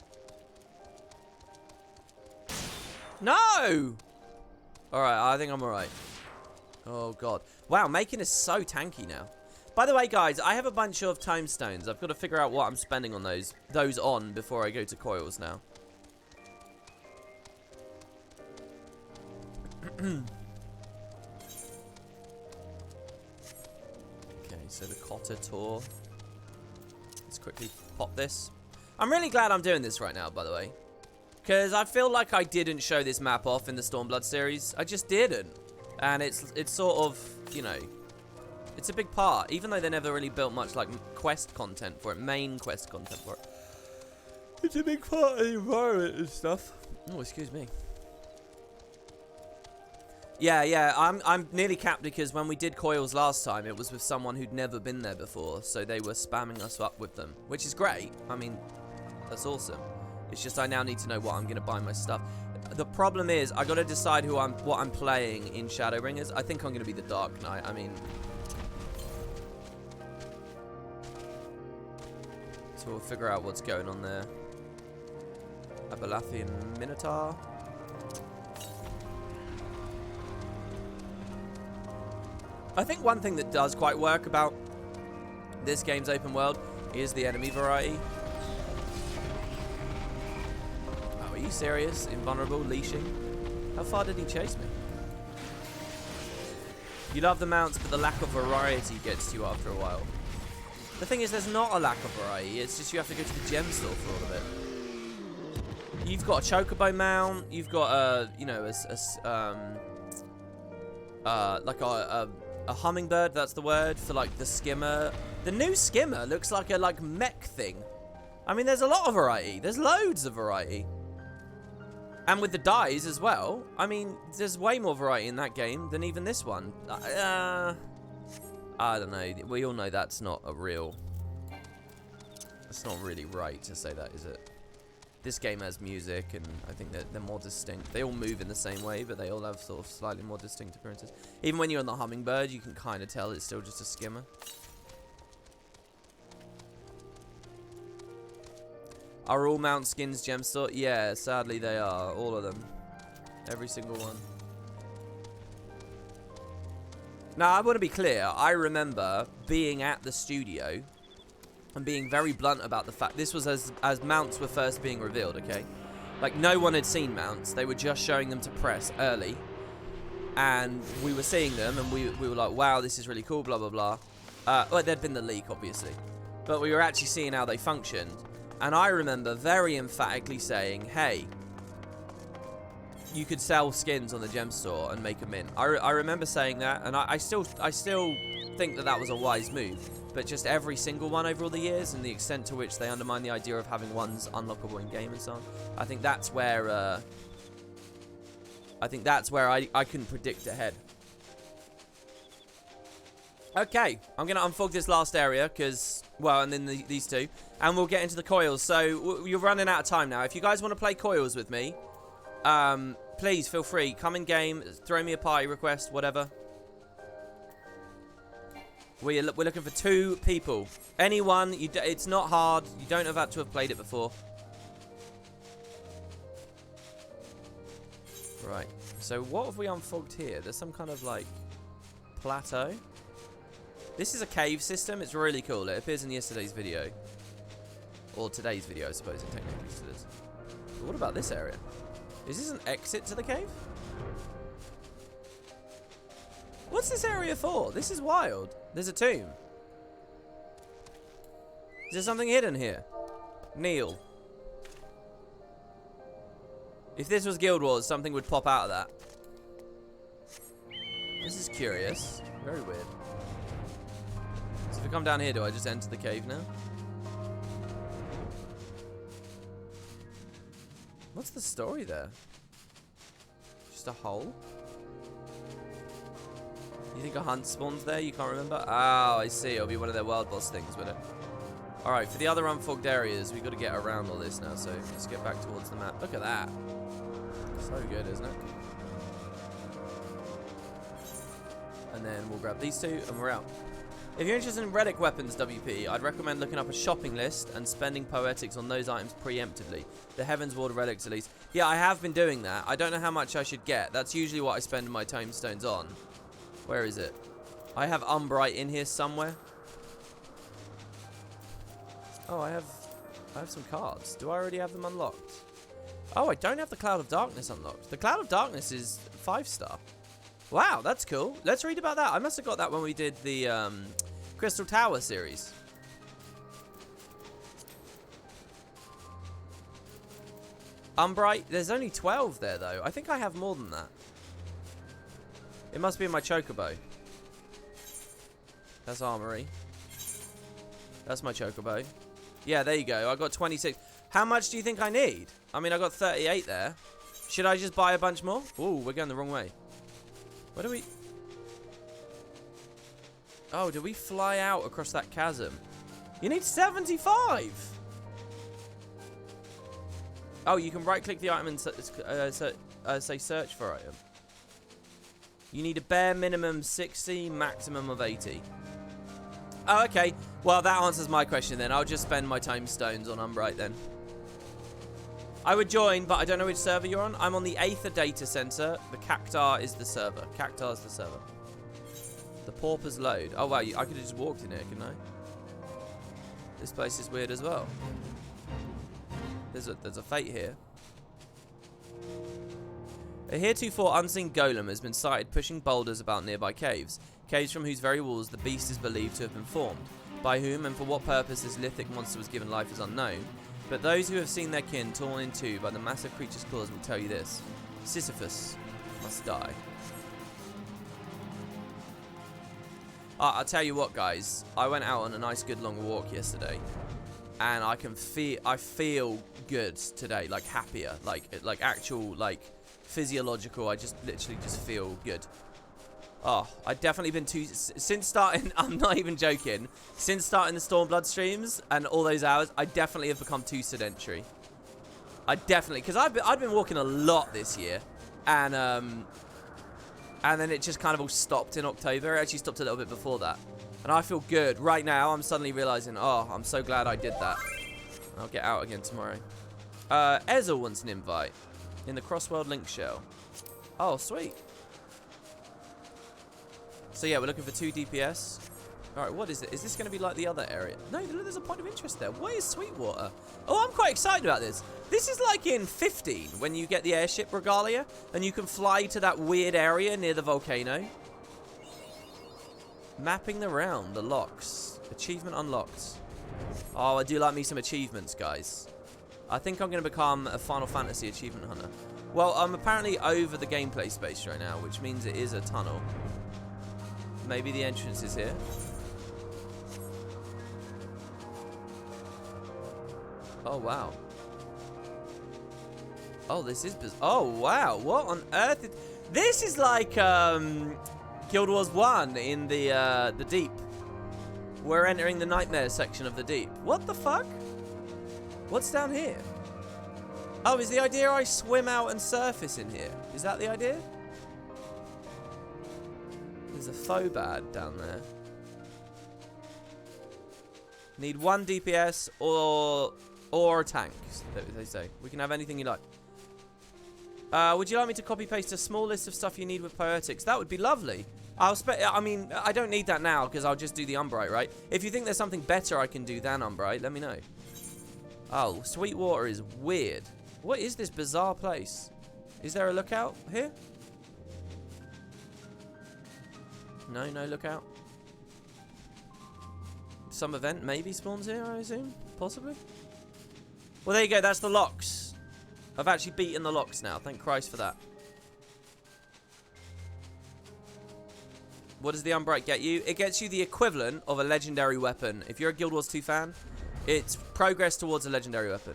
No! Alright, I think I'm alright. Oh, God. Wow, making is so tanky now. By the way, guys, I have a bunch of tomestones. I've got to figure out what I'm spending on those on before I go to Coils now. Okay, so the Cotter tour. Let's quickly pop this. I'm really glad I'm doing this right now, by the way. Because I feel like I didn't show this map off in the Stormblood series. I just didn't. And it's sort of, you know... It's a big part, even though they never really built much like quest content for it, main quest content for it. It's a big part of the environment and stuff. Oh, excuse me. Yeah, I'm nearly capped because when we did Coils last time, it was with someone who'd never been there before, so they were spamming us up with them, which is great. I mean, that's awesome. It's just I now need to know what I'm going to buy my stuff. The problem is, I got to decide what I'm playing in Shadowbringers. I think I'm going to be the Dark Knight. I mean... So we'll figure out what's going on there. Abalathian Minotaur. I think one thing that does quite work about this game's open world is the enemy variety. Oh, are you serious? Invulnerable, leashing. How far did he chase me? You love the mounts, but the lack of variety gets to you after a while. The thing is, there's not a lack of variety. It's just you have to go to the gem store for all of it. You've got a chocobo mount. You've got a, you know, like a hummingbird. That's the word for like the skimmer. The new skimmer looks like a mech thing. I mean, there's a lot of variety. There's loads of variety. And with the dyes as well. I mean, there's way more variety in that game than even this one. I don't know. We all know that's not a real... It's not really right to say that, is it? This game has music, and I think that they're more distinct. They all move in the same way, but they all have sort of slightly more distinct appearances. Even when you're on the hummingbird, you can kind of tell it's still just a skimmer. Are all mount skins gem store? Yeah, sadly they are. All of them. Every single one. Now, I want to be clear. I remember being at the studio and being very blunt about the fact this was as mounts were first being revealed, okay? Like, no one had seen mounts. They were just showing them to press early. And we were seeing them, and we were like, wow, this is really cool, blah, blah, blah. Well, there'd been the leak, obviously. But we were actually seeing how they functioned. And I remember very emphatically saying, hey, you could sell skins on the gem store and make them in. I remember saying that, and I still think that was a wise move. But just every single one over all the years, and the extent to which they undermine the idea of having ones unlockable in game and so on, I think that's where I couldn't predict ahead. Okay, I'm going to unfog this last area, because, well, and then these two, and we'll get into the coils. So, you're running out of time now. If you guys want to play coils with me, please feel free. Come in game, throw me a party request, whatever. We're looking for 2 people. Anyone, it's not hard. You don't have to have played it before. Right, so what have we unfogged here? There's some kind of, like, plateau. This is a cave system. It's really cool. It appears in yesterday's video. Or today's video, I suppose, in technically still is. But what about this area? Is this an exit to the cave? What's this area for? This is wild. There's a tomb. Is there something hidden here? Kneel. If this was Guild Wars, something would pop out of that. This is curious. Very weird. So if I come down here, do I just enter the cave now? What's the story there? Just a hole? You think a hunt spawns there? You can't remember? Oh, I see. It'll be one of their wild boss things, won't it? Alright, for the other unfogged areas, we've got to get around all this now, so let's get back towards the map. Look at that. So good, isn't it? And then we'll grab these 2, and we're out. If you're interested in relic weapons, WP, I'd recommend looking up a shopping list and spending poetics on those items preemptively. The Heaven's Ward relics, at least. Yeah, I have been doing that. I don't know how much I should get. That's usually what I spend my tomestones on. Where is it? I have Umbrite in here somewhere. Oh, I have some cards. Do I already have them unlocked? Oh, I don't have the Cloud of Darkness unlocked. The Cloud of Darkness is 5-star. Wow, that's cool. Let's read about that. I must have got that when we did the Crystal Tower series. Umbrite, there's only 12 there, though. I think I have more than that. It must be in my Chocobo. That's Armory. That's my Chocobo. Yeah, there you go. I got 26. How much do you think I need? I mean, I got 38 there. Should I just buy a bunch more? Ooh, we're going the wrong way. Where do we... Oh, do we fly out across that chasm? You need 75! Oh, you can right-click the item and say search for item. You need a bare minimum 60, maximum of 80. Oh, okay. Well, that answers my question then. I'll just spend my tomestones on Umbrite then. I would join, but I don't know which server you're on. I'm on the Aether data center. The Cactar is the server. Cactar is the server. The Pauper's Load. Oh, wow. I could have just walked in here, couldn't I? This place is weird as well. There's a fate here. A heretofore unseen golem has been sighted pushing boulders about nearby caves. Caves from whose very walls the beast is believed to have been formed. By whom and for what purpose this lithic monster was given life is unknown. But those who have seen their kin torn in two by the massive creature's claws will tell you this. Sisyphus must die. I'll tell you what, guys. I went out on a nice good long walk yesterday. And I feel good today. Like happier. Like actual, like physiological. I just literally just feel good. Oh, I've definitely been since starting, I'm not even joking, since starting the Stormblood streams and all those hours, I definitely have become too sedentary. Because I've been walking a lot this year, and then it just kind of all stopped in October. It actually stopped a little bit before that. And I feel good. Right now, I'm suddenly realizing, oh, I'm so glad I did that. I'll get out again tomorrow. Ezel wants an invite in the Crossworld Link shell. Oh, sweet. So yeah, we're looking for 2 DPS. Alright, what is it? Is this going to be like the other area? No, there's a point of interest there. What is Sweetwater? Oh, I'm quite excited about this. This is like in 15, when you get the airship regalia, and you can fly to that weird area near the volcano. Mapping the round, the locks. Achievement unlocked. Oh, I do like me some achievements, guys. I think I'm going to become a Final Fantasy achievement hunter. Well, I'm apparently over the gameplay space right now, which means it is a tunnel. Maybe the entrance is here. Oh, wow. Oh, this is bizarre. Oh, wow. What on earth? This is like Guild Wars 1 in the deep. We're entering the nightmare section of the deep. What the fuck? What's down here? Oh, is the idea I swim out and surface in here? Is that the idea? There's a Phobad down there. Need 1 DPS or a tank, they say. We can have anything you like. Would you like me to copy paste a small list of stuff you need with Poetics? That would be lovely. I mean, I don't need that now because I'll just do the Umbrite, right? If you think there's something better I can do than Umbrite, let me know. Oh, Sweetwater is weird. What is this bizarre place? Is there a lookout here? No lookout. Some event maybe spawns here, I assume? Possibly? Well, there you go. That's the locks. I've actually beaten the locks now. Thank Christ for that. What does the Umbrite get you? It gets you the equivalent of a legendary weapon. If you're a Guild Wars 2 fan, it's progress towards a legendary weapon.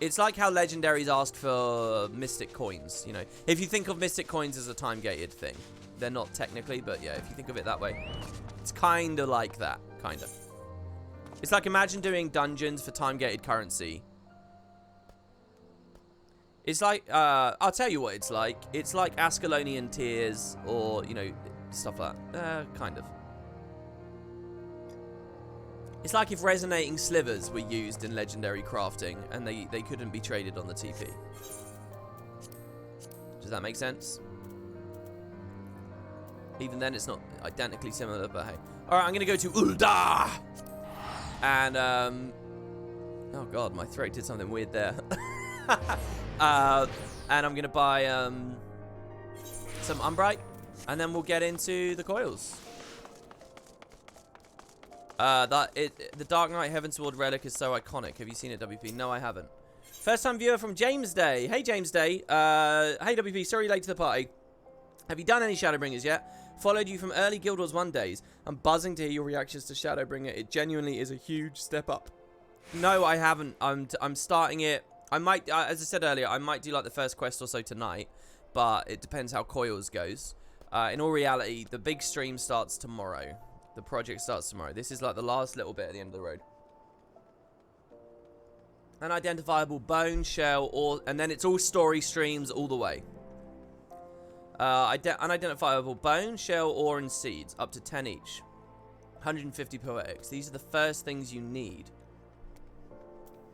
It's like how legendaries ask for mystic coins, you know. If you think of mystic coins as a time-gated thing. They're not technically, but yeah, if you think of it that way. It's kind of like that. Kind of. It's like, imagine doing dungeons for time-gated currency. It's like, I'll tell you what it's like. It's like Ascalonian tiers or, you know, stuff like that. Kind of. It's like if resonating slivers were used in legendary crafting and they couldn't be traded on the TP. Does that make sense? Even then, it's not identically similar, but hey. Alright, I'm going to go to Ul'dah! And, oh god, my throat did something weird there. And I'm going to buy, some Umbrite. And then we'll get into the Coils. The Dark Knight Heavensward relic is so iconic. Have you seen it, WP? No, I haven't. First time viewer from James Day. Hey, James Day. Hey, WP. Sorry late to the party. Have you done any Shadowbringers yet? Followed you from early Guild Wars 1 days. I'm buzzing to hear your reactions to Shadowbringer. It genuinely is a huge step up. No, I haven't. I'm starting it. I might, as I said earlier, I might do like the first quest or so tonight. But it depends how Coils goes. In all reality, the big stream starts tomorrow. The project starts tomorrow. This is like the last little bit at the end of the road. Unidentifiable bone, shell, or... And then it's all story streams all the way. Unidentifiable bone, shell, ore, and seeds. Up to 10 each. 150 poetics. These are the first things you need.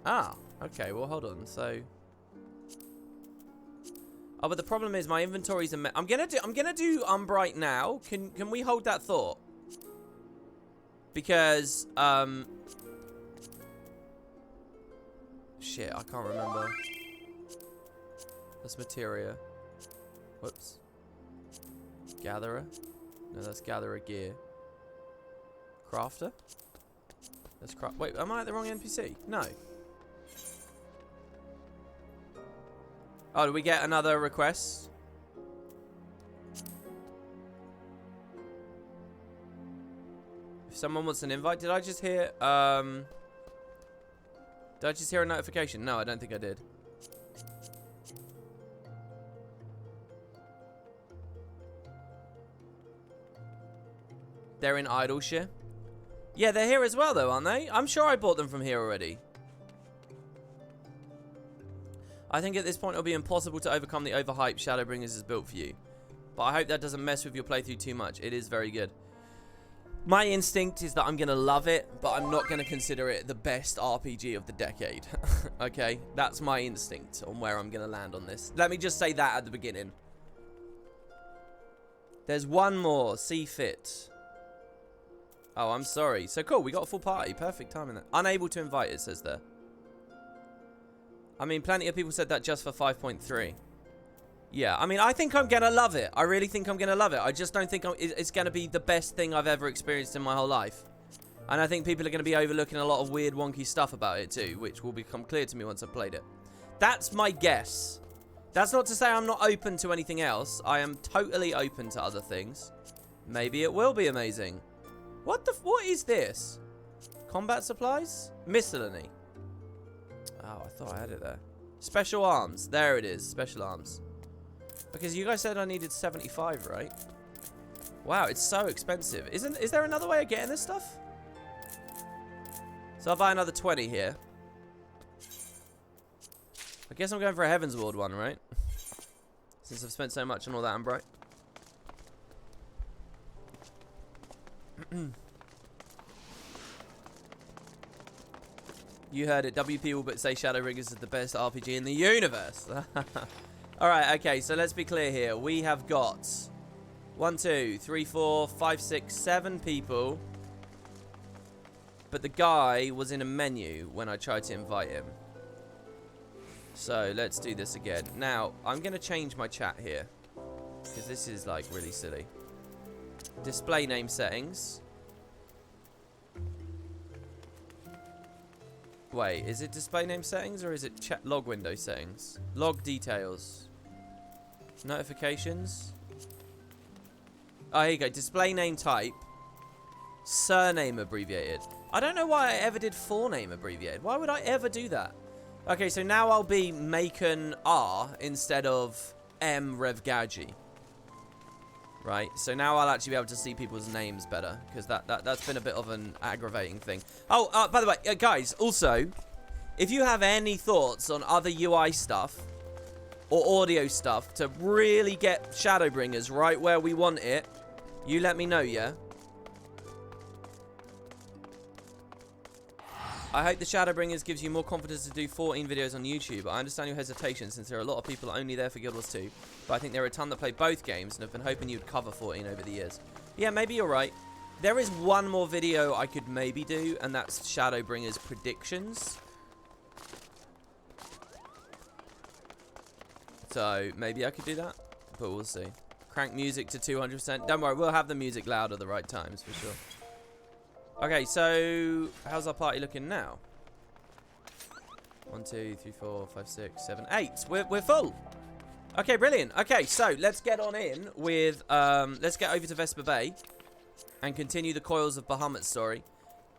Ah, okay. Well, hold on. So... Oh, but the problem is my inventory's a... I'm gonna do Umbrite now. Can we hold that thought? Because, shit, I can't remember. That's materia. Whoops. Gatherer? No, that's gatherer gear. Crafter? That's craft. Wait, am I at the wrong NPC? No. Oh, did we get another request? If someone wants an invite, did I just hear, did I just hear a notification? No, I don't think I did. They're in Idleshire? Yeah, they're here as well, though, aren't they? I'm sure I bought them from here already. I think at this point it'll be impossible to overcome the overhype Shadowbringers is built for you. But I hope that doesn't mess with your playthrough too much. It is very good. My instinct is that I'm going to love it, but I'm not going to consider it the best RPG of the decade. Okay? That's my instinct on where I'm going to land on this. Let me just say that at the beginning. There's one more. See fit. Oh, I'm sorry. So cool. We got a full party. Perfect timing. There. Unable to invite, it says there. I mean, plenty of people said that just for 5.3. Yeah, I mean, I think I'm going to love it. I really think I'm going to love it. I just don't think it's going to be the best thing I've ever experienced in my whole life. And I think people are going to be overlooking a lot of weird, wonky stuff about it too, which will become clear to me once I've played it. That's my guess. That's not to say I'm not open to anything else. I am totally open to other things. Maybe it will be amazing. What is this? Combat supplies? Miscellany. Oh, I thought I had it there. Special arms. There it is. Special arms. Because you guys said I needed 75, right? Wow, it's so expensive. Is there another way of getting this stuff? So I'll buy another 20 here. I guess I'm going for a Heaven's Ward one, right? Since I've spent so much on all that Ambrite. You heard it. WP will but say Shadowbringers is the best RPG in the universe. Alright, okay, so let's be clear here. We have got 1, 2, 3, 4, 5, 6, 7 people. But the guy was in a menu when I tried to invite him. So let's do this again. Now, I'm going to change my chat here. Because this is like really silly. Display name settings. Wait, is it display name settings or is it chat log window settings? Log details. Notifications. Oh, here you go. Display name type. Surname abbreviated. I don't know why I ever did forename abbreviated. Why would I ever do that? Okay, so now I'll be Macon R instead of M Revgaji. Right, so now I'll actually be able to see people's names better. Because that's been a bit of an aggravating thing. Oh, by the way, guys, also, if you have any thoughts on other UI stuff or audio stuff to really get Shadowbringers right where we want it, you let me know, yeah? I hope the Shadowbringers gives you more confidence to do 14 videos on YouTube. I understand your hesitation since there are a lot of people only there for Guild Wars 2. But I think there are a ton that play both games and have been hoping you'd cover 14 over the years. Yeah, maybe you're right. There is one more video I could maybe do, and that's Shadowbringers predictions. So maybe I could do that, but we'll see. Crank music to 200%. Don't worry, we'll have the music loud at the right times for sure. Okay, so how's our party looking now? 1, 2, 3, 4, 5, 6, 7, 8. We're full. Okay, brilliant. Okay, so let's get on in with let's get over to Vesper Bay and continue the Coils of Bahamut story.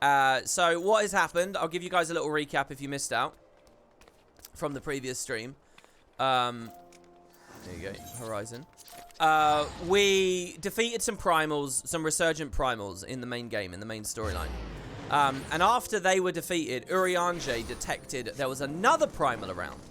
So what has happened? I'll give you guys a little recap if you missed out from the previous stream. There you go, Horizon. We defeated some primals, some resurgent primals in the main game, in the main storyline. And after they were defeated, Urianger detected there was another primal around.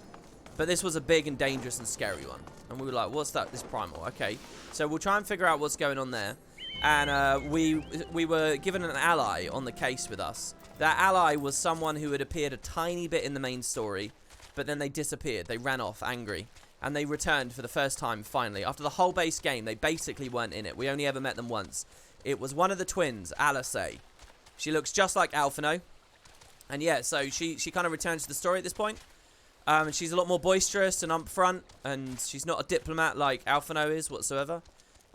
But this was a big and dangerous and scary one. And we were like, what's that, this primal? Okay, so we'll try and figure out what's going on there. And we were given an ally on the case with us. That ally was someone who had appeared a tiny bit in the main story, but then they disappeared. They ran off angry. And they returned for the first time, finally. After the whole base game, they basically weren't in it. We only ever met them once. It was one of the twins, Alice. She looks just like Alphino. And yeah, so she kind of returns to the story at this point. And she's a lot more boisterous and upfront. And she's not a diplomat like Alphino is whatsoever.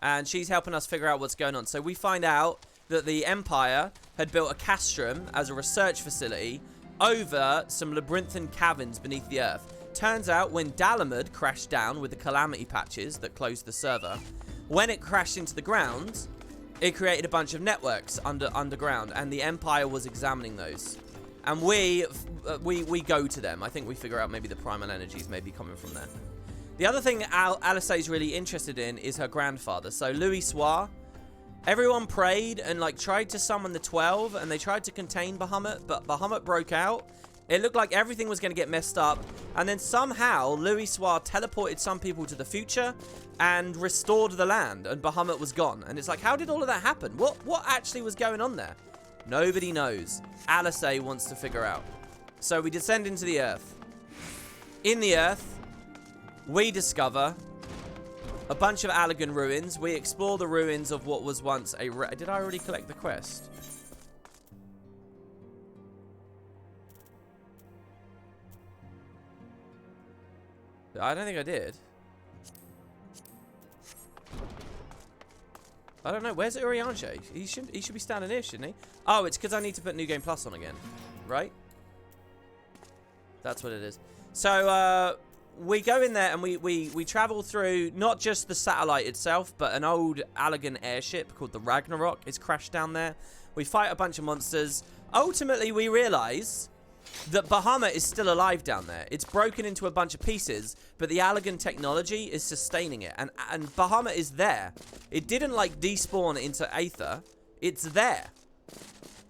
And she's helping us figure out what's going on. So we find out that the Empire had built a castrum as a research facility over some labyrinthine caverns beneath the earth. Turns out when Dalamud crashed down with the calamity patches that closed the server, when it crashed into the ground, it created a bunch of networks underground, and the Empire was examining those. And we go to them. I think we figure out maybe the primal energies may be coming from there. The other thing Alice is really interested in is her grandfather. So Louis Soir, everyone prayed and like tried to summon the 12, and they tried to contain Bahamut, but Bahamut broke out. It looked like everything was going to get messed up. And then somehow, Louis Soir teleported some people to the future and restored the land. And Bahamut was gone. And it's like, how did all of that happen? What actually was going on there? Nobody knows. Alice wants to figure out. So we descend into the earth. In the earth, we discover a bunch of Allegan ruins. We explore the ruins of what was once a... Did I already collect the quest? I don't think I did. I don't know. Where's Urianger? He should be standing here, shouldn't he? Oh, it's because I need to put New Game Plus on again. Right? That's what it is. So, we go in there and we travel through not just the satellite itself, but an old Allegan airship called the Ragnarok. It's crashed down there. We fight a bunch of monsters. Ultimately, we realize that Bahamut is still alive down there. It's broken into a bunch of pieces, but the Allegan technology is sustaining it. And Bahamut is there. It didn't, like, despawn into Aether. It's there.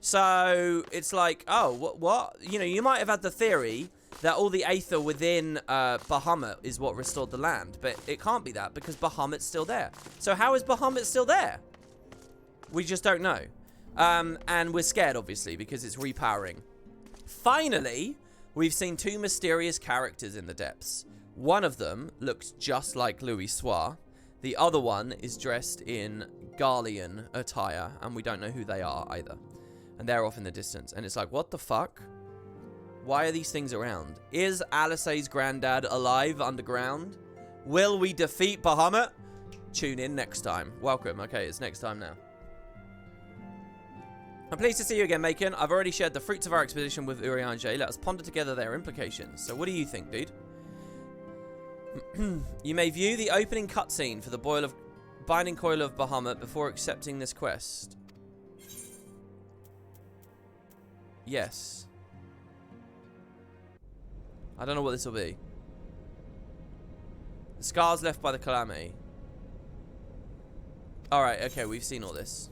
So, it's like, oh, what? You know, you might have had the theory that all the Aether within Bahamut is what restored the land. But it can't be that, because Bahamut's still there. So how is Bahamut still there? We just don't know. And we're scared, obviously, because it's repowering. Finally, we've seen two mysterious characters in the depths. One of them looks just like Louis Soir. The other one is dressed in Garlean attire, and we don't know who they are either. And they're off in the distance. And it's like, what the fuck? Why are these things around? Is Alisaie's granddad alive underground? Will we defeat Bahamut? Tune in next time. Welcome. Okay, it's next time now. I'm pleased to see you again, Macon. I've already shared the fruits of our expedition with Urianger. Let us ponder together their implications. So what do you think, dude? You may view the opening cutscene for the Binding Coil of Bahamut before accepting this quest. Yes. I don't know what this will be. The scars left by the calamity. Alright, okay, we've seen all this.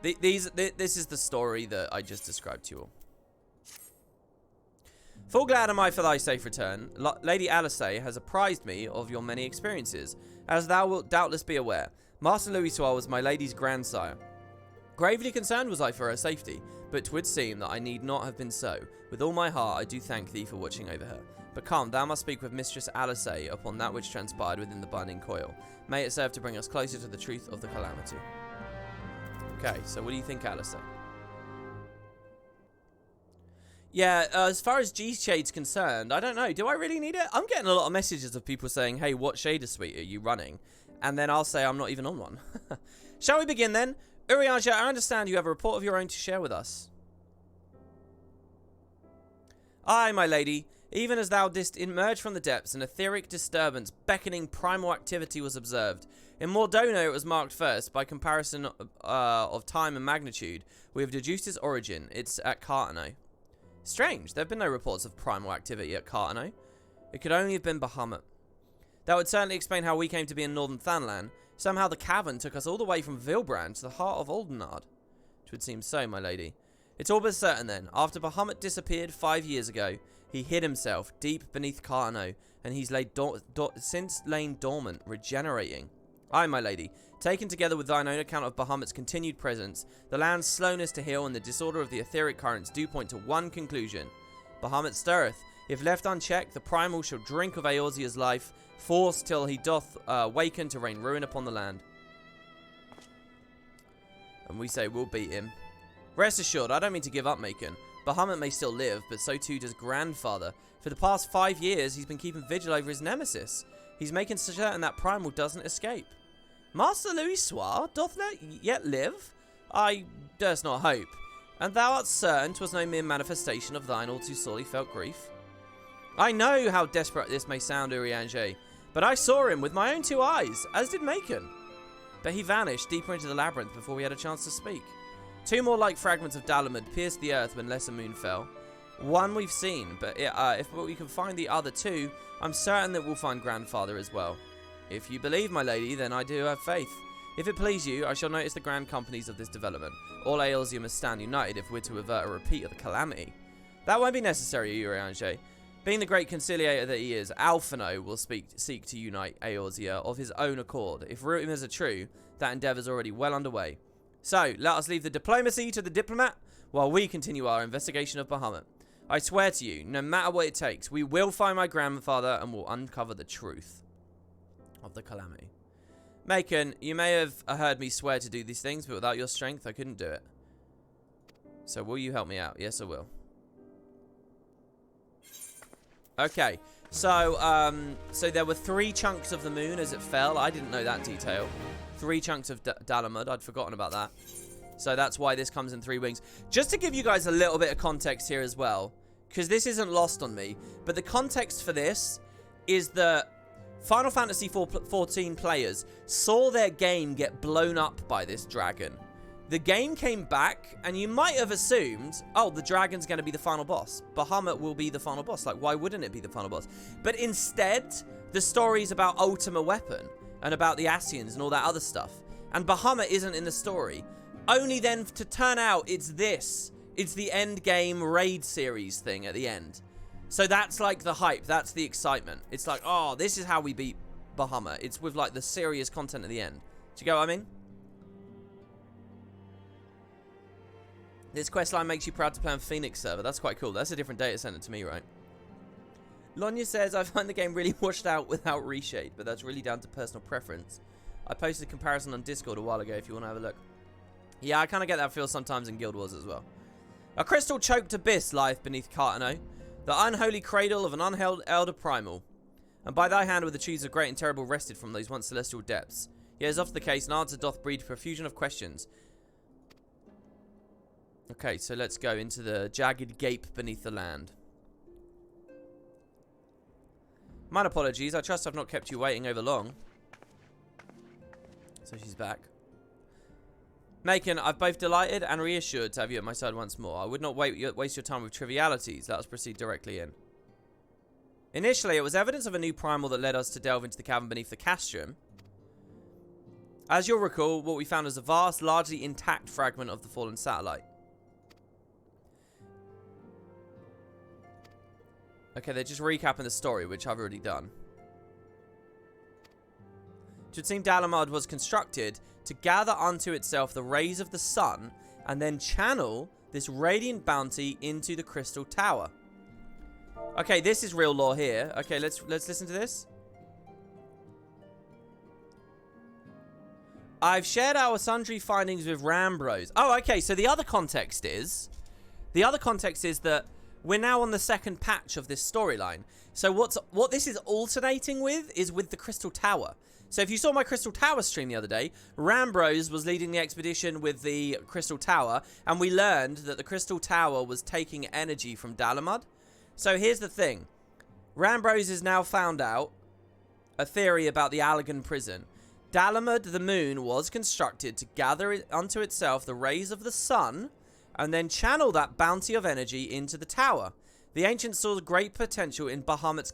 This is the story that I just described to you all. Full glad am I for thy safe return. Lady Alisaie has apprised me of your many experiences, as thou wilt doubtless be aware. Master Louis Soir was my lady's grandsire. Gravely concerned was I for her safety, but 'twould seem that I need not have been so. With all my heart I do thank thee for watching over her. But come, thou must speak with Mistress Alisaie upon that which transpired within the Binding Coil. May it serve to bring us closer to the truth of the calamity. Okay, so what do you think, Alisaie? Yeah, as far as G-Shade's concerned, I don't know. Do I really need it? I'm getting a lot of messages of people saying, hey, what shader suite are you running? And then I'll say I'm not even on one. Shall we begin then? Urianger, I understand you have a report of your own to share with us. Aye, my lady. Even as thou didst emerge from the depths, an etheric disturbance beckoning primal activity was observed. In Mordona, it was marked first. By comparison of time and magnitude, we have deduced its origin. It's at Cartano. Strange, there have been no reports of primal activity at Cartano. It could only have been Bahamut. That would certainly explain how we came to be in northern Thanlan. Somehow the cavern took us all the way from Vilbrand to the heart of Oldenard. It would seem so, my lady. It's all but certain then. After Bahamut disappeared 5 years ago, he hid himself deep beneath Cartano, and he's since lain dormant, regenerating. Aye, my lady. Taken together with thine own account of Bahamut's continued presence, the land's slowness to heal and the disorder of the etheric currents do point to one conclusion. Bahamut stirreth. If left unchecked, the primal shall drink of Eorzea's life, forced till he doth waken to rain ruin upon the land. And we say we'll beat him. Rest assured, I don't mean to give up, Macon. Bahamut may still live, but so too does Grandfather. For the past 5 years, he's been keeping vigil over his nemesis. He's making certain that primal doesn't escape. Master Louis Soir doth yet live? I durst not hope. And thou art certain 'twas no mere manifestation of thine all too sorely felt grief? I know how desperate this may sound, Urianger, but I saw him with my own 2 eyes, as did Macon. But he vanished deeper into the labyrinth before we had a chance to speak. 2 more like fragments of Dalamud pierced the earth when Lesser Moon fell. One we've seen, but if we can find the other 2, I'm certain that we'll find Grandfather as well. If you believe, my lady, then I do have faith. If it please you, I shall notice the grand companies of this development. All Eorzea must stand united if we're to avert a repeat of the calamity. That won't be necessary, Urianger. Being the great conciliator that he is, Alphino will seek to unite Eorzea of his own accord. If rumours are true, that endeavour's already well underway. So, let us leave the diplomacy to the diplomat, while we continue our investigation of Bahamut. I swear to you, no matter what it takes, we will find my grandfather and will uncover the truth. of the calamity. Macon, you may have heard me swear to do these things, but without your strength, I couldn't do it. So will you help me out? Yes, I will. Okay. So, so there were 3 chunks of the moon as it fell. I didn't know that detail. 3 chunks of Dalamud. I'd forgotten about that. So that's why this comes in 3 wings. Just to give you guys a little bit of context here as well, because this isn't lost on me, but the context for this is that Final Fantasy XIV players saw their game get blown up by this dragon. The game came back, and you might have assumed, oh, the dragon's going to be the final boss. Bahamut will be the final boss. Like, why wouldn't it be the final boss? But instead, the story's about Ultima Weapon and about the Ascians and all that other stuff. And Bahamut isn't in the story. Only then to turn out it's this. It's the end game raid series thing at the end. So that's like the hype. That's the excitement. It's like, oh, this is how we beat Bahamut. It's with like the serious content at the end. Do you get what I mean? This questline makes you proud to play on Phoenix server. That's quite cool. That's a different data center to me, right? Lonya says, I find the game really washed out without reshade, but that's really down to personal preference. I posted a comparison on Discord a while ago if you want to have a look. Yeah, I kind of get that feel sometimes in Guild Wars as well. A crystal choked abyss lieth beneath Cartano, the unholy cradle of an unheld elder primal. And by thy hand were the trees of great and terrible wrested from those once celestial depths. Yet as often the case, an answer doth breed profusion of questions. Okay, so let's go into the jagged gape beneath the land. My apologies, I trust I've not kept you waiting over long. So she's back. Macon, I've both delighted and reassured to have you at my side once more. I would not waste your time with trivialities. Let us proceed directly in. Initially, it was evidence of a new primal that led us to delve into the cavern beneath the castrum. As you'll recall, what we found was a vast, largely intact fragment of the fallen satellite. Okay, they're just recapping the story, which I've already done. It would seem Dalamud was constructed to gather unto itself the rays of the sun and then channel this radiant bounty into the crystal tower. Okay, this is real lore here. Okay, let's listen to this. I've shared our sundry findings with Rambros. Oh, okay, so the other context is that we're now on the second patch of this storyline. So what this is alternating with is with the Crystal Tower. So if you saw my Crystal Tower stream the other day, Rambros was leading the expedition with the Crystal Tower, and we learned that the Crystal Tower was taking energy from Dalamud. So here's the thing. Rambros has now found out a theory about the Allagan prison. Dalamud, the moon, was constructed to gather unto itself the rays of the sun and then channel that bounty of energy into the tower. The ancients saw great potential in Bahamut's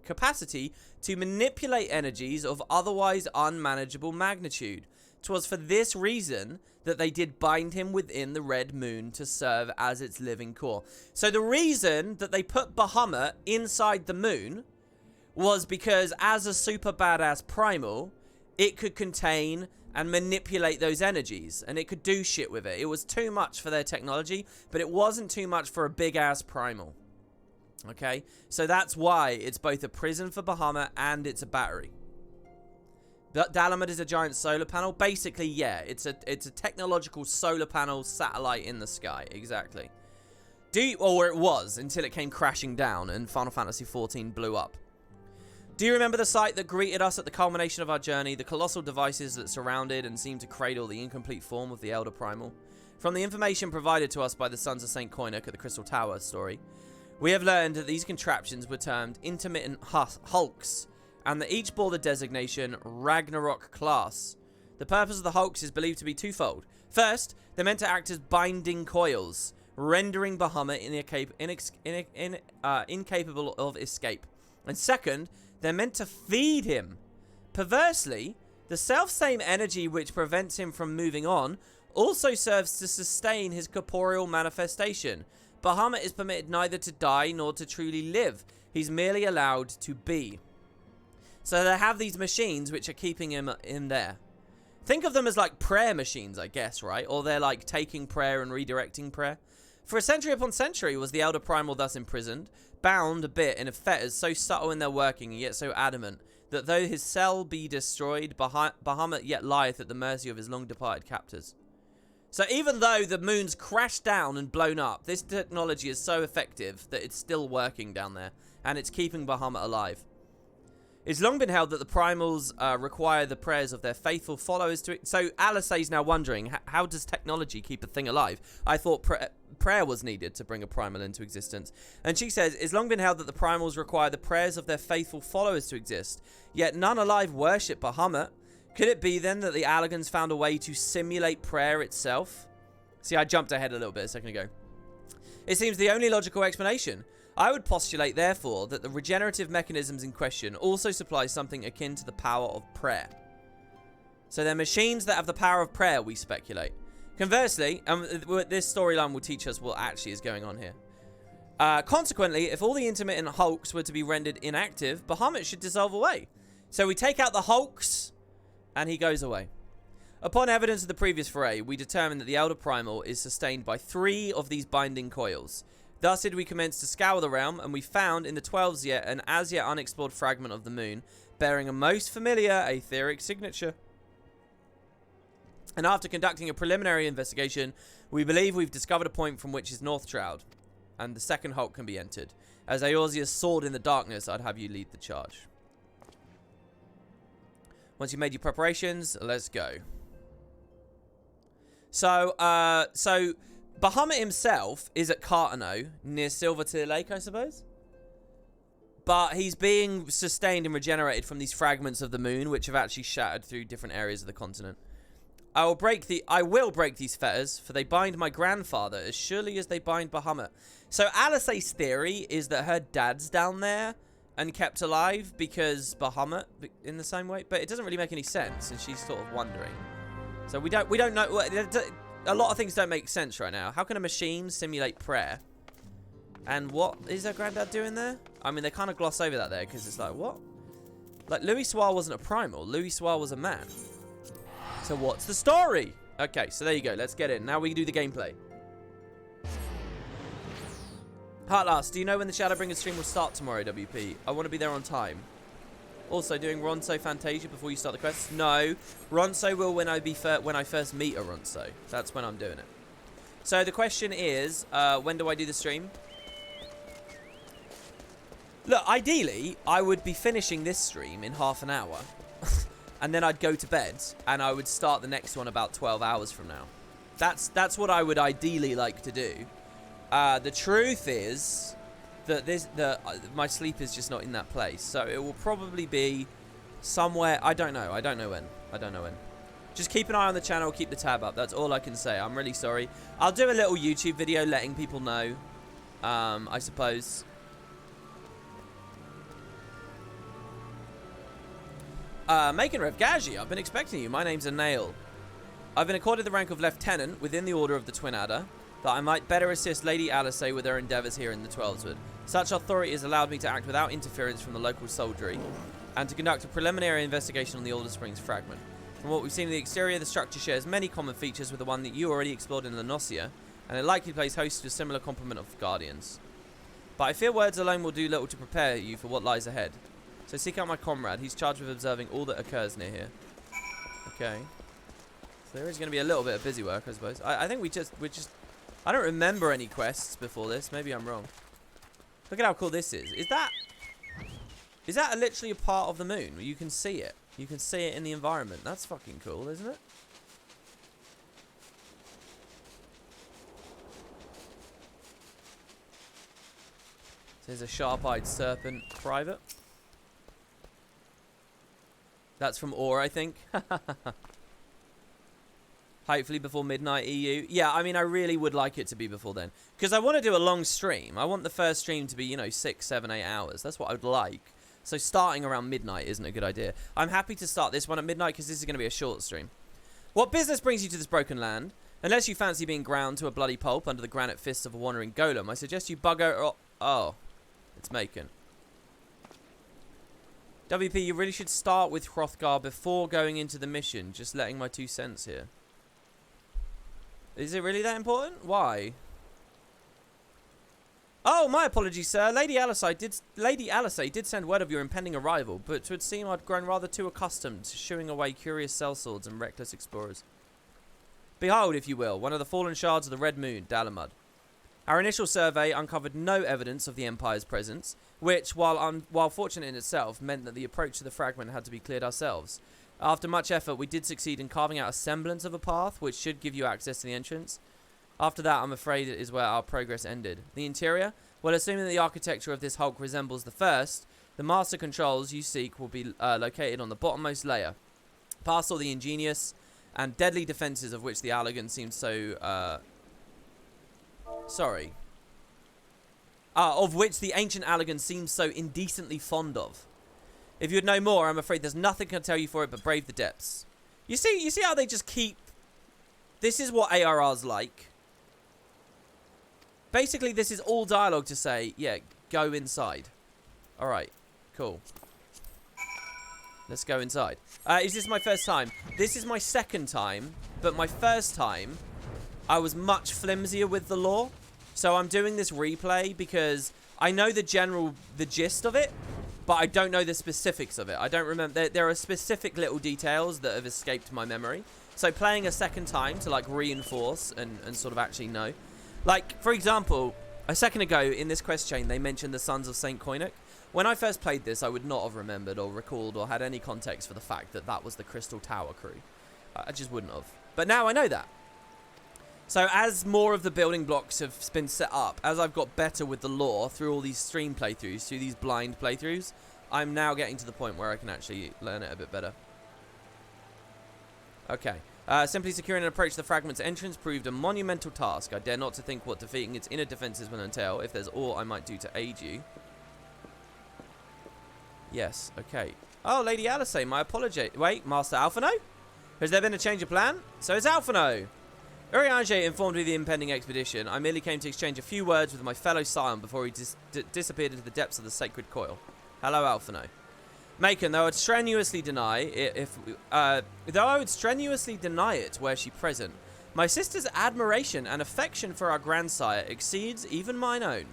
capacity to manipulate energies of otherwise unmanageable magnitude. 'Twas for this reason that they did bind him within the red moon to serve as its living core. So the reason that they put Bahamut inside the moon was because as a super badass primal, it could contain and manipulate those energies, and it could do shit with it. It was too much for their technology, but it wasn't too much for a big-ass primal. Okay? So that's why it's both a prison for Bahamut and it's a battery. Dalamud is a giant solar panel. Basically, yeah, it's a technological solar panel satellite in the sky. Exactly. Or it was, until it came crashing down and Final Fantasy XIV blew up. Do you remember the sight that greeted us at the culmination of our journey, the colossal devices that surrounded and seemed to cradle the incomplete form of the Elder Primal? From the information provided to us by the Sons of St. Koinuk at the Crystal Tower story, we have learned that these contraptions were termed intermittent hulks, and that each bore the designation Ragnarok class. The purpose of the hulks is believed to be twofold. First, they're meant to act as binding coils, rendering Bahamut incapable of escape. And second, they're meant to feed him. Perversely, the self-same energy which prevents him from moving on also serves to sustain his corporeal manifestation. Bahamut is permitted neither to die nor to truly live. He's merely allowed to be. So they have these machines which are keeping him in there. Think of them as like prayer machines, I guess, right? Or they're like taking prayer and redirecting prayer. For a century upon century was the Elder Primal thus imprisoned, bound a bit in fetters so subtle in their working and yet so adamant that though his cell be destroyed, Bahamut yet lieth at the mercy of his long-departed captors. So even though the moon's crashed down and blown up, this technology is so effective that it's still working down there, and it's keeping Bahamut alive. It's long been held that the primals require the prayers of their faithful followers to... So Alisay's now wondering, how does technology keep a thing alive? I thought prayer was needed to bring a primal into existence. And she says, it's long been held that the primals require the prayers of their faithful followers to exist, yet none alive worship Bahamut. Could it be then that the Allagans found a way to simulate prayer itself? See, I jumped ahead a little bit a second ago. It seems the only logical explanation. I would postulate, therefore, that the regenerative mechanisms in question also supply something akin to the power of prayer. So they're machines that have the power of prayer, we speculate. Conversely, this storyline will teach us what actually is going on here. Consequently, if all the intermittent hulks were to be rendered inactive, Bahamut should dissolve away. So we take out the hulks, and he goes away. Upon evidence of the previous foray, we determined that the Elder Primal is sustained by 3 of these binding coils. Thus did we commence to scour the realm, and we found in the 12s yet an as yet unexplored fragment of the moon, bearing a most familiar etheric signature. And after conducting a preliminary investigation, we believe we've discovered a point from which is North Shroud, and the second hulk can be entered. As Eorzea's sword in the darkness, I'd have you lead the charge. Once you've made your preparations, let's go. So Bahamut himself is at Cartano, near Silvertear Lake, I suppose. But he's being sustained and regenerated from these fragments of the moon, which have actually shattered through different areas of the continent. I will break these fetters, for they bind my grandfather as surely as they bind Bahamut. So Alisay's theory is that her dad's down there and kept alive because Bahamut in the same way, but it doesn't really make any sense, and she's sort of wondering. So we don't know. A lot of things don't make sense right now. How can a machine simulate prayer? And what is her granddad doing there? I mean, they kind of gloss over that there because it's like, what? Like, Louis Soir wasn't a primal. Louis Soir was a man. So what's the story? Okay, so there you go. Let's get in. Now we can do the gameplay. Heartlast, do you know when the Shadowbringers stream will start tomorrow, WP? I want to be there on time. Also, doing Ronso Fantasia before you start the quest? No. Ronso will when I first meet a Ronso. That's when I'm doing it. So the question is, when do I do the stream? Look, ideally, I would be finishing this stream in half an hour. And then I'd go to bed, and I would start the next one about 12 hours from now. That's what I would ideally like to do. The truth is that my sleep is just not in that place, so it will probably be somewhere. I don't know when. Just keep an eye on the channel, keep the tab up. That's all I can say. I'm really sorry. I'll do a little YouTube video letting people know, I suppose. Macon Rev Gaji, I've been expecting you. My name's Anail. I've been accorded the rank of Lieutenant within the Order of the Twin Adder, that I might better assist Lady Alisay with her endeavours here in the Twelveswood. Such authority has allowed me to act without interference from the local soldiery, and to conduct a preliminary investigation on the Alder Springs fragment. From what we've seen in the exterior, the structure shares many common features with the one that you already explored in Lenosia, and it likely plays host to a similar complement of Guardians. But I fear words alone will do little to prepare you for what lies ahead. So seek out my comrade. He's charged with observing all that occurs near here. Okay. So there is going to be a little bit of busy work, I suppose. I think we're just... I don't remember any quests before this. Maybe I'm wrong. Look at how cool this is. Is that literally a part of the moon? You can see it. You can see it in the environment. That's fucking cool, isn't it? There's a sharp-eyed serpent private. That's from Ore, I think. Hopefully before midnight EU. Yeah, I mean, I really would like it to be before then. Because I want to do a long stream. I want the first stream to be, you know, 6, 7, 8 hours. That's what I would like. So starting around midnight isn't a good idea. I'm happy to start this one at midnight because this is going to be a short stream. What business brings you to this broken land? Unless you fancy being ground to a bloody pulp under the granite fists of a wandering golem, I suggest you bugger... Oh, it's Macon. WP, you really should start with Hrothgar before going into the mission. Just letting my 2 cents here. Is it really that important? Why? Oh, my apologies, sir. Lady Alisay did send word of your impending arrival, but it would seem I'd grown rather too accustomed to shooing away curious sellswords and reckless explorers. Behold, if you will, one of the fallen shards of the Red Moon, Dalamud. Our initial survey uncovered no evidence of the Empire's presence, which, while fortunate in itself, meant that the approach to the fragment had to be cleared ourselves. After much effort, we did succeed in carving out a semblance of a path, which should give you access to the entrance. After that, I'm afraid it is where our progress ended. The interior? Well, assuming that the architecture of this hulk resembles the first, the master controls you seek will be located on the bottommost layer. Past all the ingenious and deadly defenses of which the Allagan seems so, of which the ancient Allagan seems so indecently fond of. If you'd know more, I'm afraid there's nothing I can tell you for it but brave the depths. You see how they just keep... This is what ARR's like. Basically, this is all dialogue to say, yeah, go inside. Alright, cool. Let's go inside. Is this my first time? This is my second time, but my first time, I was much flimsier with the lore. So I'm doing this replay because I know the gist of it, but I don't know the specifics of it. I don't remember. There are specific little details that have escaped my memory. So playing a second time to, like, reinforce and sort of actually know. Like, for example, a second ago in this quest chain, they mentioned the Sons of St. Koinek. When I first played this, I would not have remembered or recalled or had any context for the fact that that was the Crystal Tower crew. I just wouldn't have. But now I know that. So as more of the building blocks have been set up, as I've got better with the lore through all these stream playthroughs, through these blind playthroughs, I'm now getting to the point where I can actually learn it a bit better. Okay. Simply securing an approach to the fragment's entrance proved a monumental task. I dare not to think what defeating its inner defenses will entail, if there's aught I might do to aid you. Yes, okay. Oh, Lady Alisay, my apology. Wait, Master Alphino? Has there been a change of plan? So it's Alphino! Urianger informed me of the impending expedition. I merely came to exchange a few words with my fellow scion before he disappeared into the depths of the sacred coil. Hello, Alphino. Macon, though I'd strenuously deny it were she present, my sister's admiration and affection for our grandsire exceeds even mine own.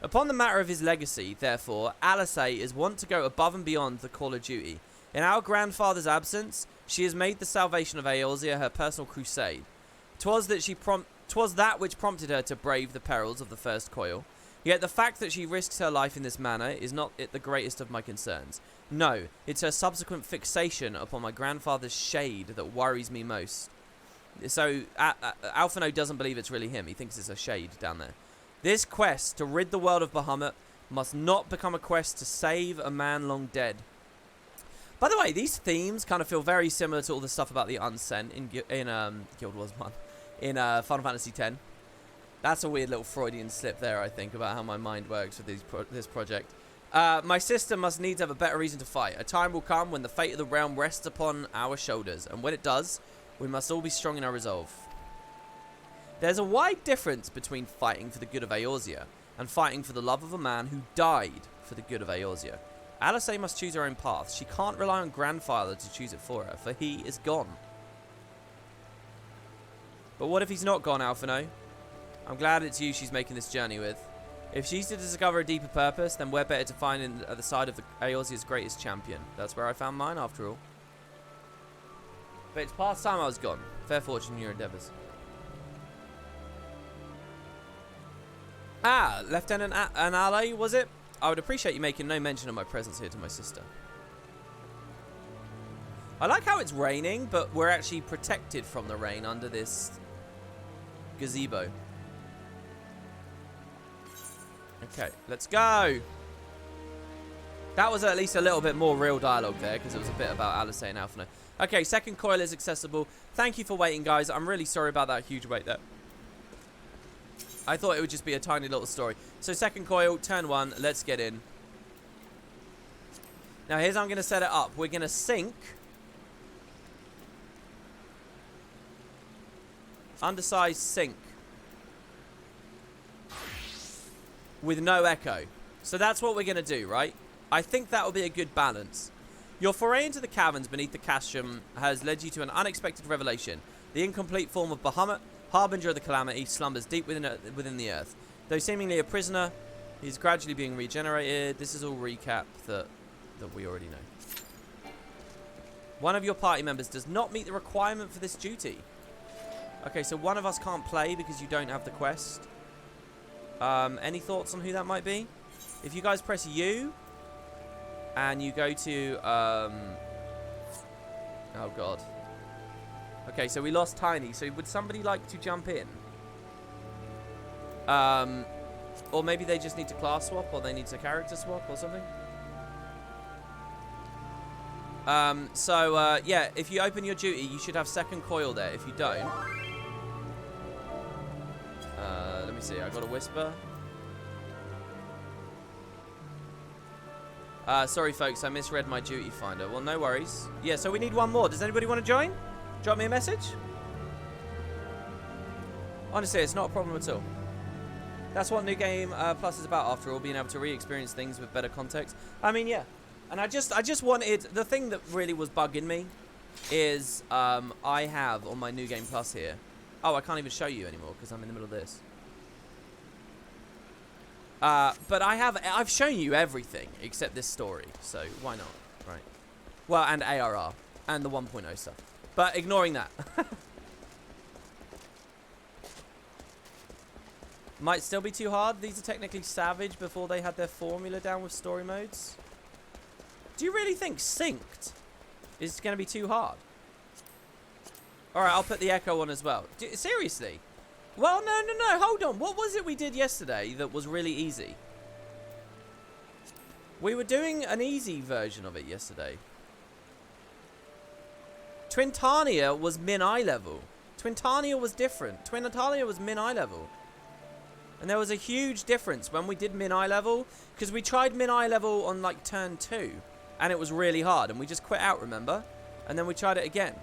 Upon the matter of his legacy, therefore, Alisay is wont to go above and beyond the call of duty. In our grandfather's absence, she has made the salvation of Eorzea her personal crusade. 'Twas that which prompted her to brave the perils of the first coil. Yet the fact that she risks her life in this manner is not the greatest of my concerns. No, it's her subsequent fixation upon my grandfather's shade that worries me most. So, Alphino doesn't believe it's really him. He thinks it's a shade down there. This quest to rid the world of Bahamut must not become a quest to save a man long dead. By the way, these themes kind of feel very similar to all the stuff about the Unsent in Guild Wars 1. In Final Fantasy X. That's a weird little Freudian slip there, I think, about how my mind works with this project. My sister must needs have a better reason to fight. A time will come when the fate of the realm rests upon our shoulders, and when it does, we must all be strong in our resolve. There's a wide difference between fighting for the good of Eorzea and fighting for the love of a man who died for the good of Eorzea. Alisay must choose her own path. She can't rely on grandfather to choose it for her, for he is gone. But what if he's not gone, Alphino? I'm glad it's you she's making this journey with. If she's to discover a deeper purpose, then we're better to find at the side of Eorzea's greatest champion. That's where I found mine, after all. But it's past time I was gone. Fair fortune in your endeavours. Ah, Lieutenant Anale, was it? I would appreciate you making no mention of my presence here to my sister. I like how it's raining, but we're actually protected from the rain under this gazebo. Okay, let's go. That was at least a little bit more real dialogue there, because it was a bit about Alisay and Alphino. Okay, second coil is accessible. Thank you for waiting, guys. I'm really sorry about that huge wait there. I thought it would just be a tiny little story. So second coil, turn 1, let's get in. Now here's how I'm going to set it up. We're going to sync. Undersized sync. With no echo. So that's what we're going to do, right? I think that will be a good balance. Your foray into the caverns beneath the Castrum has led you to an unexpected revelation. The incomplete form of Bahamut, harbinger of the calamity, slumbers deep within the earth. Though seemingly a prisoner, he's gradually being regenerated. This is all recap that we already know. One of your party members does not meet the requirement for this duty. Okay, so one of us can't play because you don't have the quest. Any thoughts on who that might be? If you guys press U and you go to oh god. Okay, so we lost Tiny. So would somebody like to jump in? Or maybe they just need to class swap, or they need to character swap or something. Yeah, if you open your duty, you should have second coil there. If you don't, let me see. I got a whisper. Sorry, folks, I misread my duty finder. Well, no worries. Yeah, so we need one more. Does anybody want to join? Drop me a message. Honestly, it's not a problem at all. That's what New Game Plus is about, after all, being able to re-experience things with better context. I mean, yeah. And I just wanted... The thing that really was bugging me is I have on my New Game Plus here... Oh, I can't even show you anymore because I'm in the middle of this. But I've shown you everything except this story, so why not, right? Well, and ARR, and the 1.0 stuff. But ignoring that. Might still be too hard. These are technically Savage before they had their formula down with story modes. Do you really think Synced is going to be too hard? Alright, I'll put the echo on as well. Seriously? Well, no, hold on. What was it we did yesterday that was really easy? We were doing an easy version of it yesterday. Twintania was min-eye level. Twintania was different. Twintania was min-eye level. And there was a huge difference when we did min-eye level, because we tried min-eye level on like turn 2, and it was really hard, and we just quit out, remember? And then we tried it again.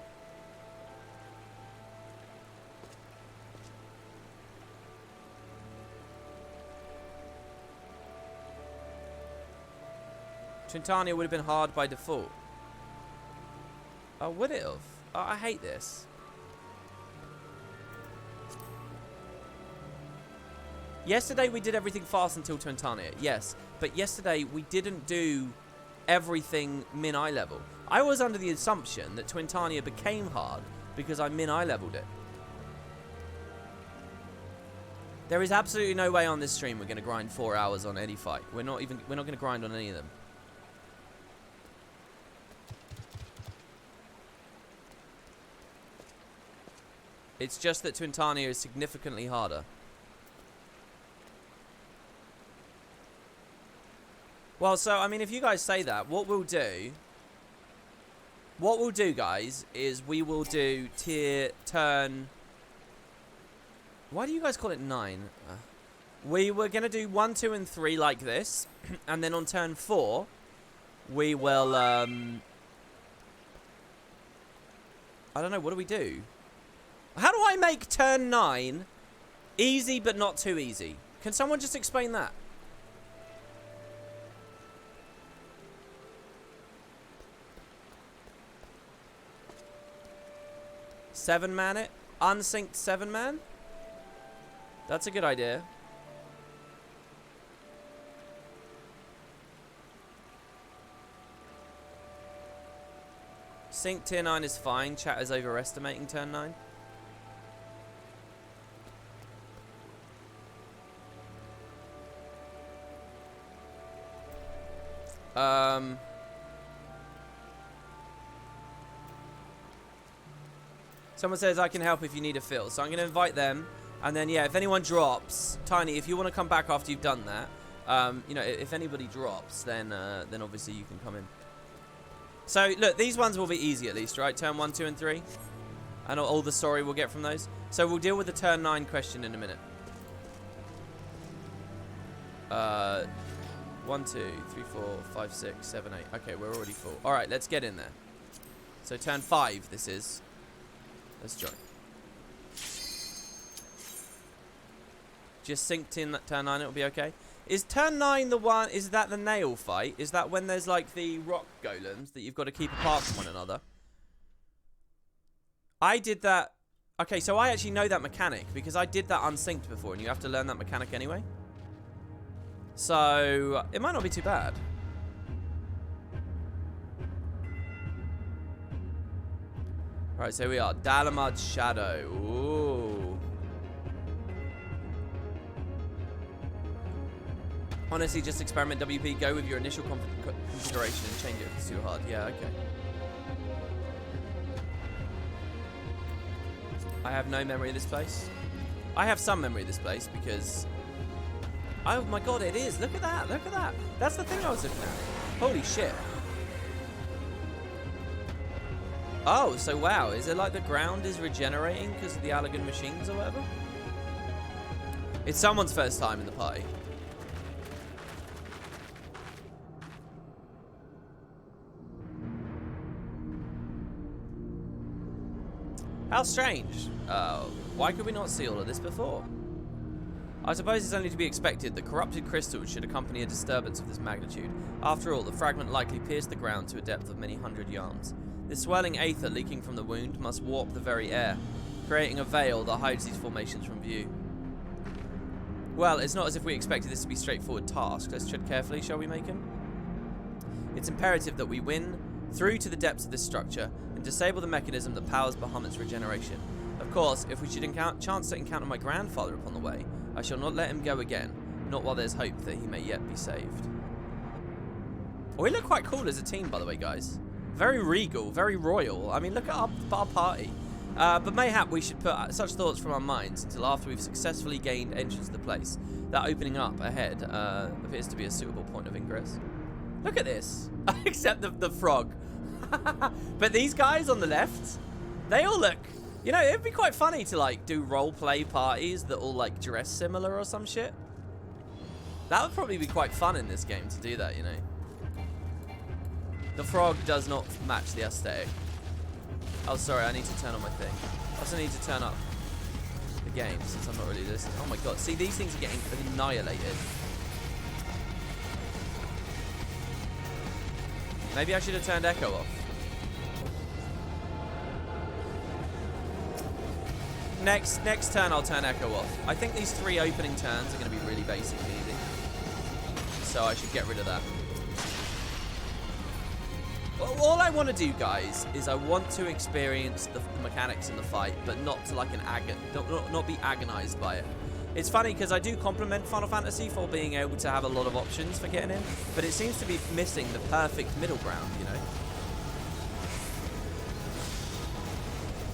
Twintania would have been hard by default. Oh, would it have? Oh, I hate this. Yesterday we did everything fast until Twintania, yes. But yesterday we didn't do everything min-eye level. I was under the assumption that Twintania became hard because I min-eye leveled it. There is absolutely no way on this stream we're going to grind 4 hours on any fight. We're not going to grind on any of them. It's just that Twintania is significantly harder. Well, so, I mean, if you guys say that, what we'll do, guys, is we will do turn... Why do you guys call it 9? We were going to do 1, 2, and 3 like this, and then on turn 4, we will, I don't know, what do we do? How do I make turn 9 easy but not too easy? Can someone just explain that? Seven-man it? Unsynced 7-man? That's a good idea. Sync tier 9 is fine. Chat is overestimating turn 9. Someone says I can help if you need a fill. So I'm going to invite them. And then, yeah, if anyone drops, Tiny, if you want to come back after you've done that, you know, if anybody drops, then obviously you can come in. So, look, these ones will be easy at least, right? Turn 1, 2, and 3. And all the story we'll get from those. So we'll deal with the turn 9 question in a minute. 1, 2, 3, 4, 5, 6, 7, 8. Okay, we're already full. All right, let's get in there. So turn 5, this is. Let's join. Just synced in that turn 9, it'll be okay. Is turn 9 the one, is that the nail fight? Is that when there's like the rock golems that you've got to keep apart from one another? I did that. Okay, so I actually know that mechanic because I did that unsynced before, and you have to learn that mechanic anyway. So it might not be too bad. Right, so we are Dalamud's Shadow. Ooh. Honestly, just experiment WP. Go with your initial configuration and change it if it's too hard. Yeah, okay. I have no memory of this place. I have some memory of this place because... Oh my god, it is. Look at that. Look at that. That's the thing I was looking at. Holy shit. Oh, so wow. Is it like the ground is regenerating because of the Allergan machines or whatever? It's someone's first time in the party. How strange. Why could we not see all of this before? I suppose it's only to be expected that corrupted crystals should accompany a disturbance of this magnitude. After all, the fragment likely pierced the ground to a depth of many hundred yards. This swirling aether leaking from the wound must warp the very air, creating a veil that hides these formations from view. Well, it's not as if we expected this to be a straightforward task. Let's tread carefully, shall we, Macon? It's imperative that we win through to the depths of this structure and disable the mechanism that powers Bahamut's regeneration. Of course, if we should chance to encounter my grandfather upon the way, I shall not let him go again, not while there's hope that he may yet be saved. We look quite cool as a team, by the way, guys. Very regal, very royal. I mean, look at our party. But mayhap we should put such thoughts from our minds until after we've successfully gained entrance to the place. That opening up ahead appears to be a suitable point of ingress. Look at this. Except the frog. But these guys on the left, they all look... You know, it'd be quite funny to, like, do role-play parties that all, like, dress similar or some shit. That would probably be quite fun in this game to do that, you know. The frog does not match the aesthetic. Oh, sorry, I need to turn on my thing. I also need to turn up the game since I'm not really listening. Oh my god, see, these things are getting annihilated. Maybe I should have turned Echo off. Next turn I'll turn Echo off. I think these 3 opening turns are going to be really basic and easy. So I should get rid of that. All I want to do, guys, is I want to experience the mechanics in the fight, but not to like not be agonized by it. It's funny because I do compliment Final Fantasy for being able to have a lot of options for getting in, but it seems to be missing the perfect middle ground, you know.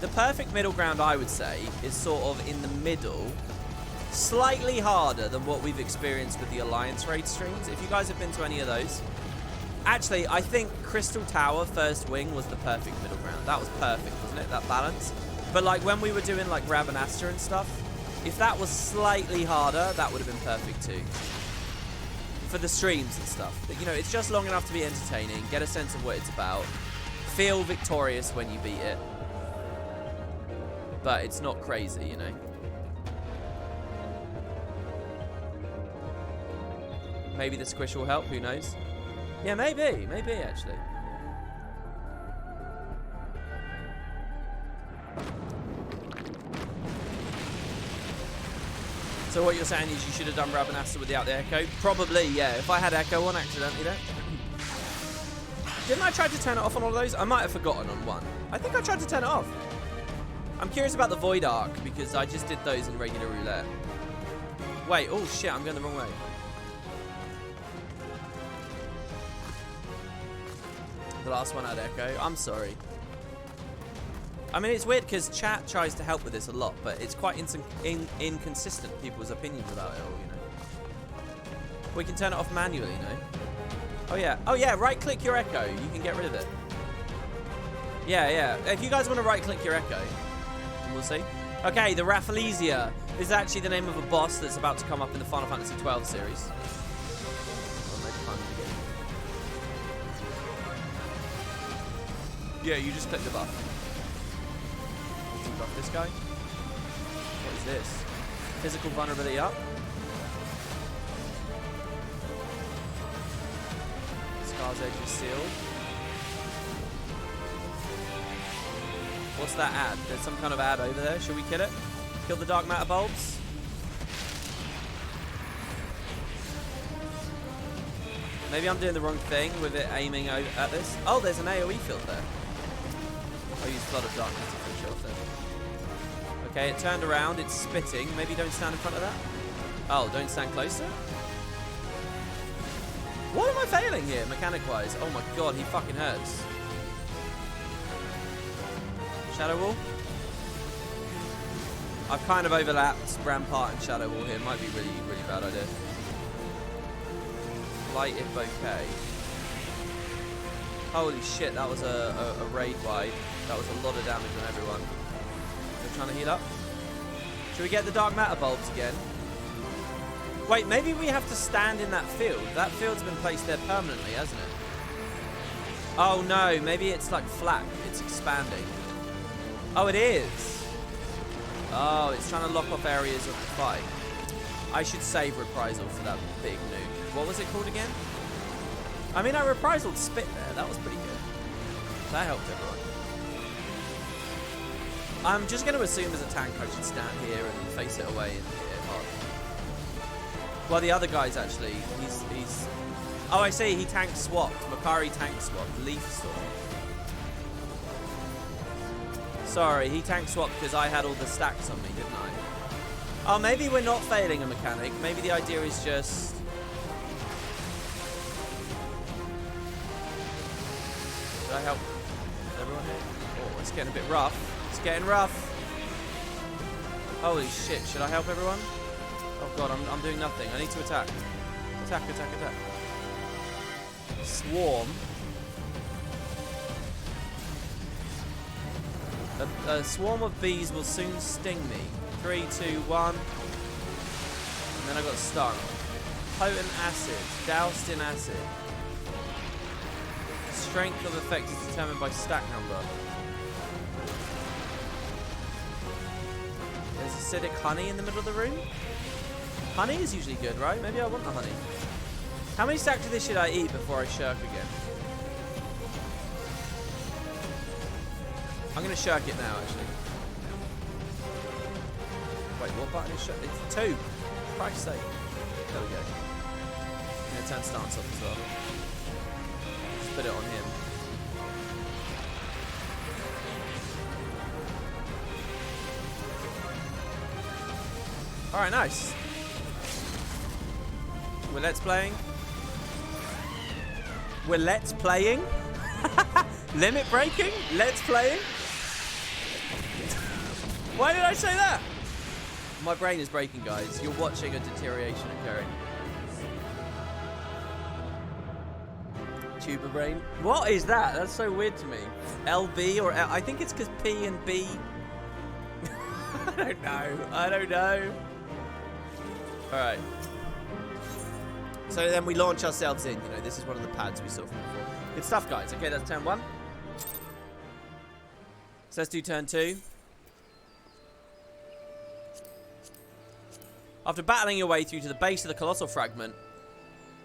The perfect middle ground, I would say, is sort of in the middle, slightly harder than what we've experienced with the Alliance raid streams. If you guys have been to any of those, actually, I think Crystal Tower First Wing was the perfect middle ground. That was perfect, wasn't it? That balance. But like when we were doing like Rabanastre and stuff, if that was slightly harder, that would have been perfect too. For the streams and stuff. But, you know, it's just long enough to be entertaining, get a sense of what it's about, feel victorious when you beat it. But it's not crazy, you know. Maybe the squish will help, who knows? Yeah, maybe actually. So what you're saying is you should have done Rabanastre without the Echo? Probably, yeah. If I had Echo on accidentally there. Didn't I try to turn it off on all of those? I might have forgotten on one. I think I tried to turn it off. I'm curious about the Void Arc because I just did those in regular roulette. Wait, oh shit, I'm going the wrong way. The last one had Echo. I'm sorry. I mean, it's weird because chat tries to help with this a lot, but it's quite inconsistent, people's opinions about it all, you know. We can turn it off manually, you know. Oh yeah, right-click your Echo. You can get rid of it. Yeah. If you guys want to right-click your Echo, we'll see. Okay, the Rafflesia is actually the name of a boss that's about to come up in the Final Fantasy XII series. Yeah, you just click the buff. Did you buff this guy? What is this? Physical vulnerability up. Scar's edge is sealed. What's that ad? There's some kind of ad over there. Should we kill it? Kill the dark matter bulbs? Maybe I'm doing the wrong thing with it aiming at this. Oh, there's an AoE field there. I'll use Flood of Darkness to finish it off then. Okay, it turned around. It's spitting. Maybe don't stand in front of that. Oh, don't stand closer? What am I failing here, mechanic-wise? Oh my god, he fucking hurts. Shadow Wall? I've kind of overlapped Rampart and Shadow Wall here. Might be really, really bad idea. Light if okay. Holy shit, that was a raid wide. That was a lot of damage on everyone. We're trying to heal up. Should we get the dark matter bulbs again? Wait, maybe we have to stand in that field. That field's been placed there permanently, hasn't it? Oh no, maybe it's like flak. It's expanding. Oh, it is. Oh, it's trying to lock off areas of the fight. I should save reprisal for that big nuke. What was it called again? I mean, I reprisaled spit there. That was pretty good. That helped everyone. I'm just going to assume as a tank I should stand here and face it away and hit it hard. Well, the other guy's actually, he's... Oh, I see, he tank swapped. Makari tank swapped. Leaf Storm. Sorry, he tank swapped because I had all the stacks on me, didn't I? Oh, maybe we're not failing a mechanic. Maybe the idea is just... Should I help everyone here? Oh, it's getting a bit rough. It's getting rough. Holy shit, should I help everyone? Oh god, I'm doing nothing. I need to attack. Attack, attack, attack. Swarm. A swarm of bees will soon sting me. 3, 2, 1. And then I got stung. Potent acid. Doused in acid. Strength of effect is determined by stack number. There's acidic honey in the middle of the room. Honey is usually good, right? Maybe I want the honey. How many stacks of this should I eat before I shirk again? I'm going to shirk it now, actually. Wait, what button is shirk? It's 2. For Christ's sake. There we go. I'm going to turn stance off as well. Just put it on him. Alright, nice. We're let's playing. We're let's playing. Limit breaking. Let's playing. Why did I say that? My brain is breaking, guys. You're watching a deterioration occurring. Tuber brain. What is that? That's so weird to me. LB or L I think it's because P and B. I don't know. I don't know. Alright. So then we launch ourselves in. You know, this is one of the pads we saw from before. Good stuff, guys. Okay, that's turn 1. So let's do turn 2. After battling your way through to the base of the colossal fragment,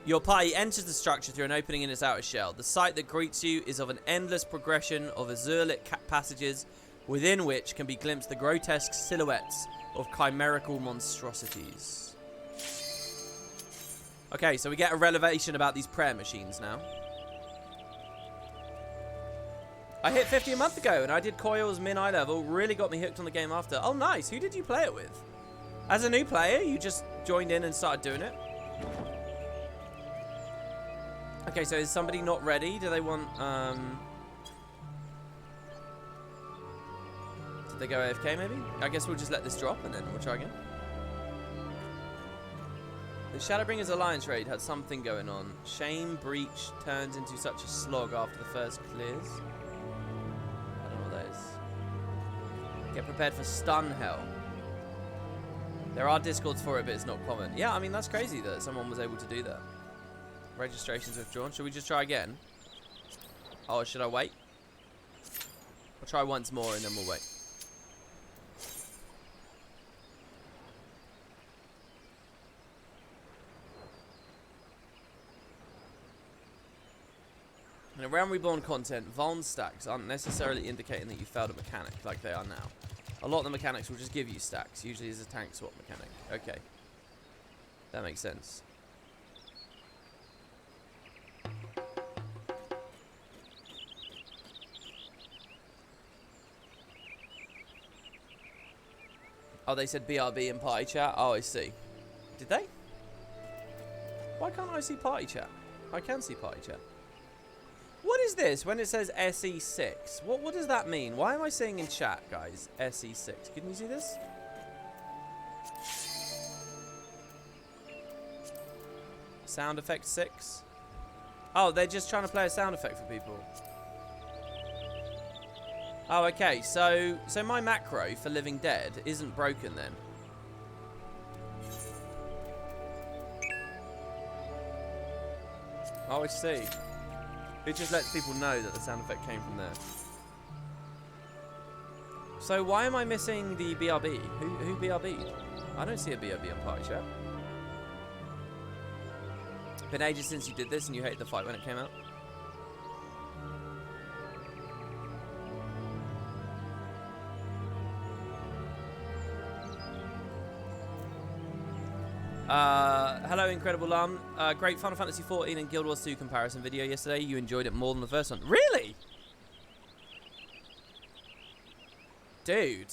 your party enters the structure through an opening in its outer shell. The sight that greets you is of an endless progression of azure-lit passages within which can be glimpsed the grotesque silhouettes of chimerical monstrosities. Okay, so we get a revelation about these prayer machines now. I hit 50 a month ago, and I did Coils min-eye level. Really got me hooked on the game after. Oh, nice. Who did you play it with? As a new player, you just joined in and started doing it? Okay, so is somebody not ready? Do they want, Did they go AFK, maybe? I guess we'll just let this drop, and then we'll try again. The Shadowbringers Alliance raid had something going on. Shame Breach turns into such a slog after the first clears. I don't know what that is. Get prepared for stun hell. There are discords for it, but it's not common. Yeah, I mean, that's crazy that someone was able to do that. Registrations withdrawn. Should we just try again? Oh, should I wait? I'll try once more and then we'll wait. And Realm Reborn content, Vuln stacks aren't necessarily indicating that you failed a mechanic like they are now. A lot of the mechanics will just give you stacks, usually as a tank swap mechanic. Okay. That makes sense. Oh, they said BRB in party chat? Oh, I see. Did they? Why can't I see party chat? I can see party chat. What is this when it says SE6? What does that mean? Why am I saying in chat, guys? SE6. Can you see this? Sound effect 6? Oh, they're just trying to play a sound effect for people. Oh, okay. So my macro for Living Dead isn't broken then. Oh, I see. It just lets people know that the sound effect came from there. So why am I missing the BRB? Who BRB'd? I don't see a BRB on party chat. Been ages since you did this and you hated the fight when it came out. Hello, Incredible Lum. Great Final Fantasy 14 and Guild Wars 2 comparison video yesterday. You enjoyed it more than the first one. Really? Dude.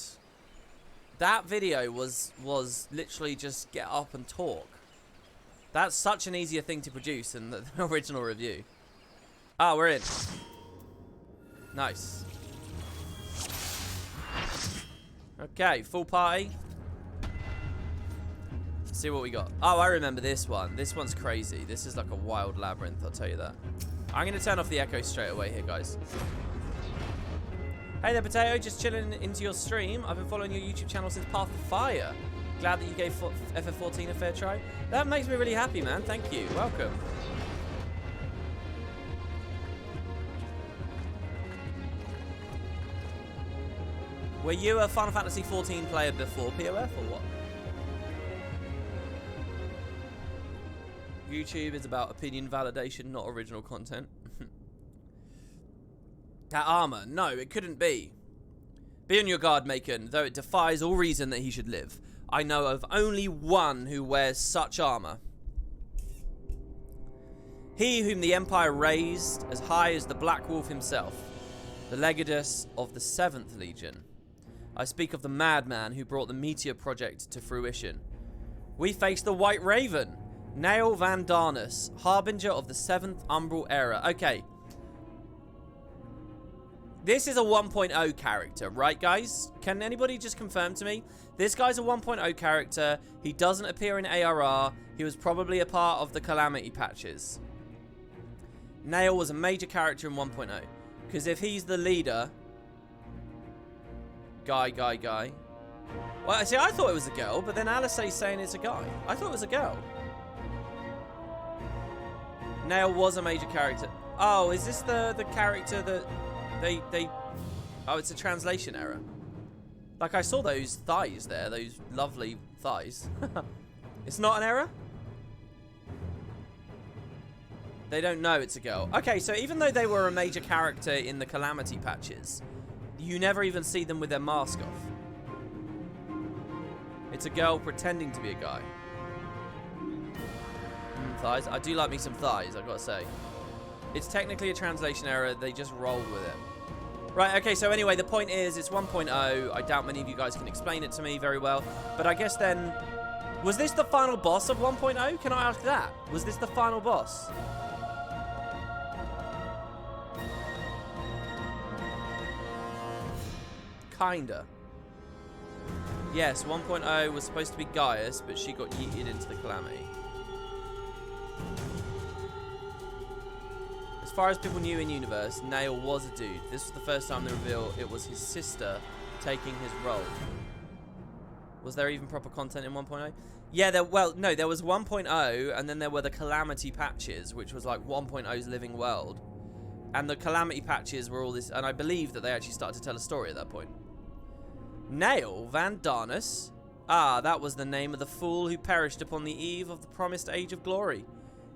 That video was literally just get up and talk. That's such an easier thing to produce than the original review. Ah, we're in. Nice. Okay, full party. See what we got. Oh, I remember this one. This one's crazy. This is like a wild labyrinth, I'll tell you that. I'm going to turn off the echo straight away here, guys. Hey there, Potato. Just chilling into your stream. I've been following your YouTube channel since Path of Fire. Glad that you gave FF14 a fair try. That makes me really happy, man. Thank you. Welcome. Were you a Final Fantasy 14 player before POF or what? YouTube is about opinion validation, not original content. That armor. No, it couldn't be. Be on your guard, Macon, though it defies all reason that he should live. I know of only one who wears such armor. He whom the Empire raised as high as the Black Wolf himself, the Legatus of the 7th Legion. I speak of the madman who brought the Meteor Project to fruition. We face the White Raven, Nail Van Darnus, harbinger of the 7th Umbral Era. Okay. This is a 1.0 character, right, guys? Can anybody just confirm to me? This guy's a 1.0 character. He doesn't appear in ARR. He was probably a part of the Calamity patches. Nail was a major character in 1.0. Because if he's the leader... Guy. Well, see, I thought it was a girl, but then Alice's saying it's a guy. I thought it was a girl. Nail was a major character. Oh, is this the character that they... Oh, it's a translation error. Like, I saw those thighs there, those lovely thighs. It's not an error? They don't know it's a girl. Okay, so even though they were a major character in the Calamity patches, you never even see them with their mask off. It's a girl pretending to be a guy. Thighs. I do like me some thighs, I've got to say. It's technically a translation error. They just rolled with it. Right, okay, so anyway, the point is, it's 1.0. I doubt many of you guys can explain it to me very well. But I guess then... Was this the final boss of 1.0? Can I ask that? Was this the final boss? Kinda. Yes, 1.0 was supposed to be Gaius, but she got yeeted into the Calamity. As far as people knew in universe, Nail was a dude. This was the first time they revealed it was his sister taking his role. Was there even proper content in 1.0? Yeah, there was 1.0, and then there were the Calamity patches, which was like 1.0's living world. And the Calamity patches were all this, and I believe that they actually started to tell a story at that point. Nail Van Darnus. Ah, that was the name of the fool who perished upon the eve of the promised age of glory.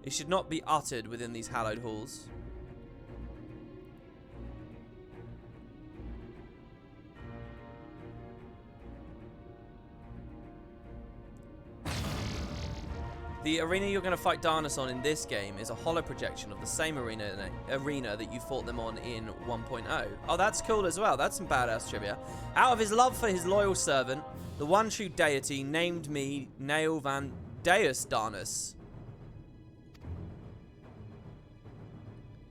It should not be uttered within these hallowed halls. The arena you're going to fight Darnus on in this game is a hollow projection of the same arena that you fought them on in 1.0. Oh, that's cool as well. That's some badass trivia. Out of his love for his loyal servant, the one true deity named me Nail Van Deus Darnus.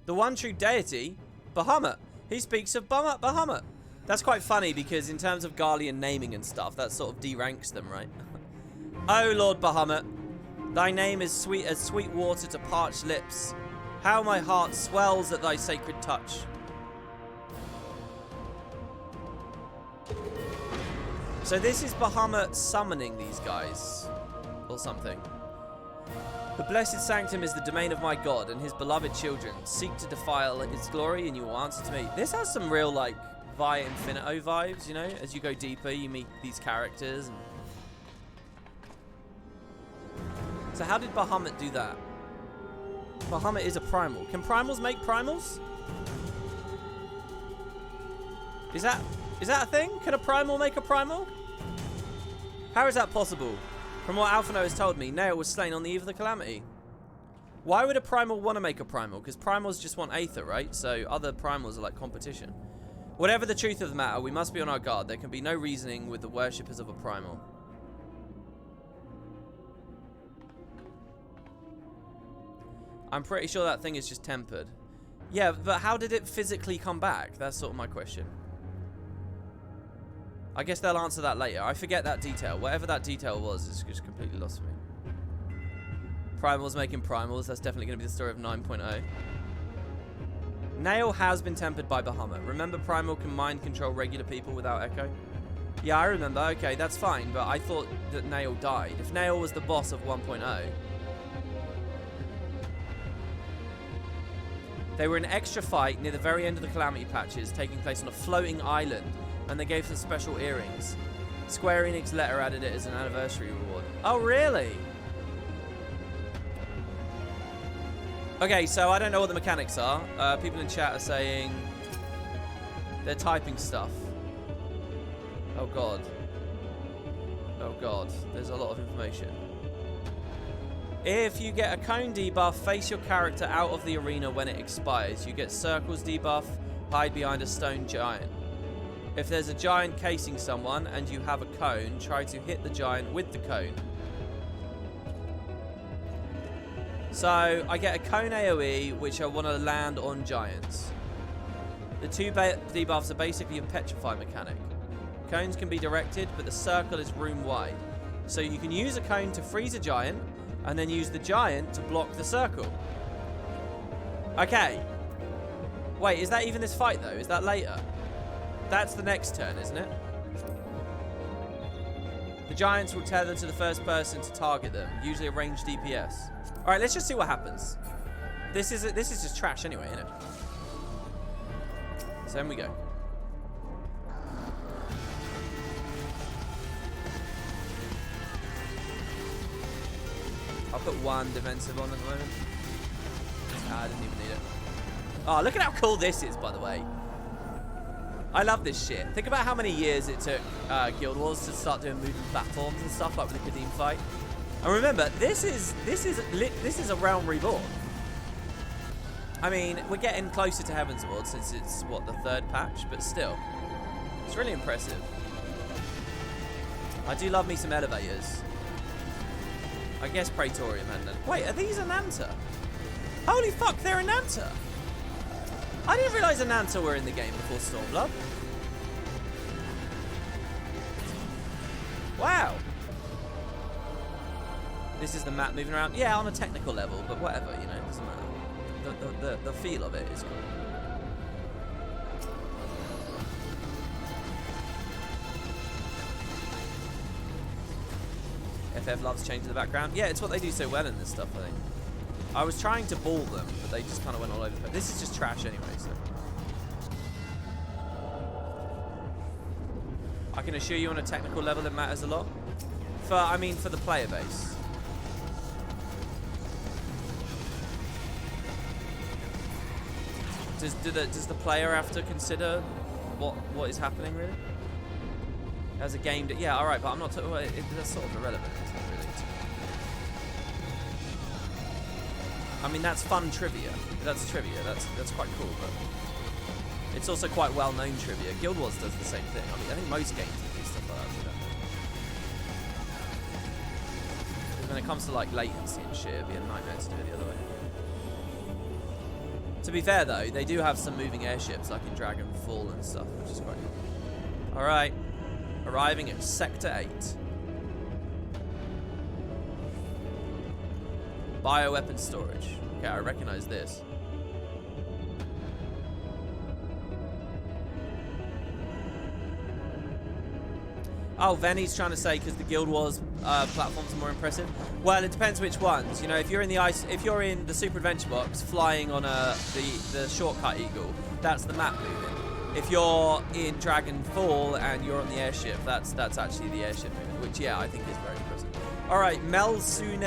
The one true deity, Bahamut. He speaks of Bahamut. That's quite funny because in terms of Garlean naming and stuff, that sort of deranks them, right? Oh, Lord Bahamut. Thy name is sweet as sweet water to parched lips. How my heart swells at thy sacred touch. So this is Bahamut summoning these guys. Or something. The blessed sanctum is the domain of my God, and his beloved children seek to defile its glory, and you will answer to me. This has some real, like, Via Infinito vibes, you know? As you go deeper, you meet these characters. And so how did Bahamut do that? Bahamut is a primal. Can primals make primals? Is that a thing? Can a primal make a primal? How is that possible? From what Alphino has told me, Nail was slain on the eve of the calamity. Why would a primal want to make a primal? Because primals just want Aether, right? So other primals are like competition. Whatever the truth of the matter, we must be on our guard. There can be no reasoning with the worshippers of a primal. I'm pretty sure that thing is just tempered. Yeah, but how did it physically come back? That's sort of my question. I guess they'll answer that later. I forget that detail. Whatever that detail was, it's just completely lost me. Primals making primals. That's definitely going to be the story of 9.0. Nail has been tempered by Bahamut. Remember Primal can mind control regular people without Echo? Yeah, I remember. Okay, that's fine. But I thought that Nail died. If Nail was the boss of 1.0... They were in an extra fight near the very end of the Calamity Patches, taking place on a floating island, and they gave some special earrings. Square Enix letter added it as an anniversary reward. Oh, really? Okay, so I don't know what the mechanics are. People in chat are saying they're typing stuff. Oh, God. Oh, God. There's a lot of information. If you get a cone debuff, face your character out of the arena when it expires. You get circles debuff, hide behind a stone giant. If there's a giant casing someone and you have a cone, try to hit the giant with the cone. So, I get a cone AoE, which I want to land on giants. The two debuffs are basically a petrify mechanic. Cones can be directed, but the circle is room wide. So you can use a cone to freeze a giant, and then use the giant to block the circle. Okay. Wait, is that even this fight, though? Is that later? That's the next turn, isn't it? The giants will tether to the first person to target them, usually a ranged DPS. All right, let's just see what happens. This is just trash anyway, isn't it? So in we go. I'll put one defensive on at the moment. I didn't even need it. Oh, look at how cool this is, by the way. I love this shit. Think about how many years it took Guild Wars to start doing moving platforms and stuff like with the Kadim fight. And remember, this is a realm reborn. I mean, we're getting closer to Heaven's Ward since it's what, the 3rd patch, but still, it's really impressive. I do love me some elevators. I guess Praetorium and then... Wait, are these Ananta? Holy fuck, they're Ananta! I didn't realise Ananta were in the game before Stormblood. Wow. This is the map moving around. Yeah, on a technical level, but whatever, you know, it doesn't matter. The feel of it is cool. FF loves changing the background. Yeah, it's what they do so well in this stuff, I think. I was trying to ball them, but they just kind of went all over the place. This is just trash anyway, so. I can assure you on a technical level it matters a lot. For the player base. Does the player have to consider what is happening, really? As a game, yeah, all right, but I'm not talking about it. That's sort of irrelevant, isn't it, really? I mean, that's fun trivia. That's trivia. That's quite cool, but it's also quite well-known trivia. Guild Wars does the same thing. I mean, I think most games do stuff like that. So when it comes to like latency and shit, it'd be a nightmare to do it the other way. To be fair though, they do have some moving airships like in Dragonfall and stuff, which is quite cool. All right, arriving at Sector 8. Bioweapon storage. Okay, I recognize this. Oh, Venny's trying to say because the Guild Wars platforms are more impressive. Well, it depends which ones. You know, if you're in the Super Adventure Box flying on the shortcut Eagle, that's the map moving. If you're in Dragonfall and you're on the airship, that's actually the airship moving, which yeah, I think is very impressive. All right, Melusine.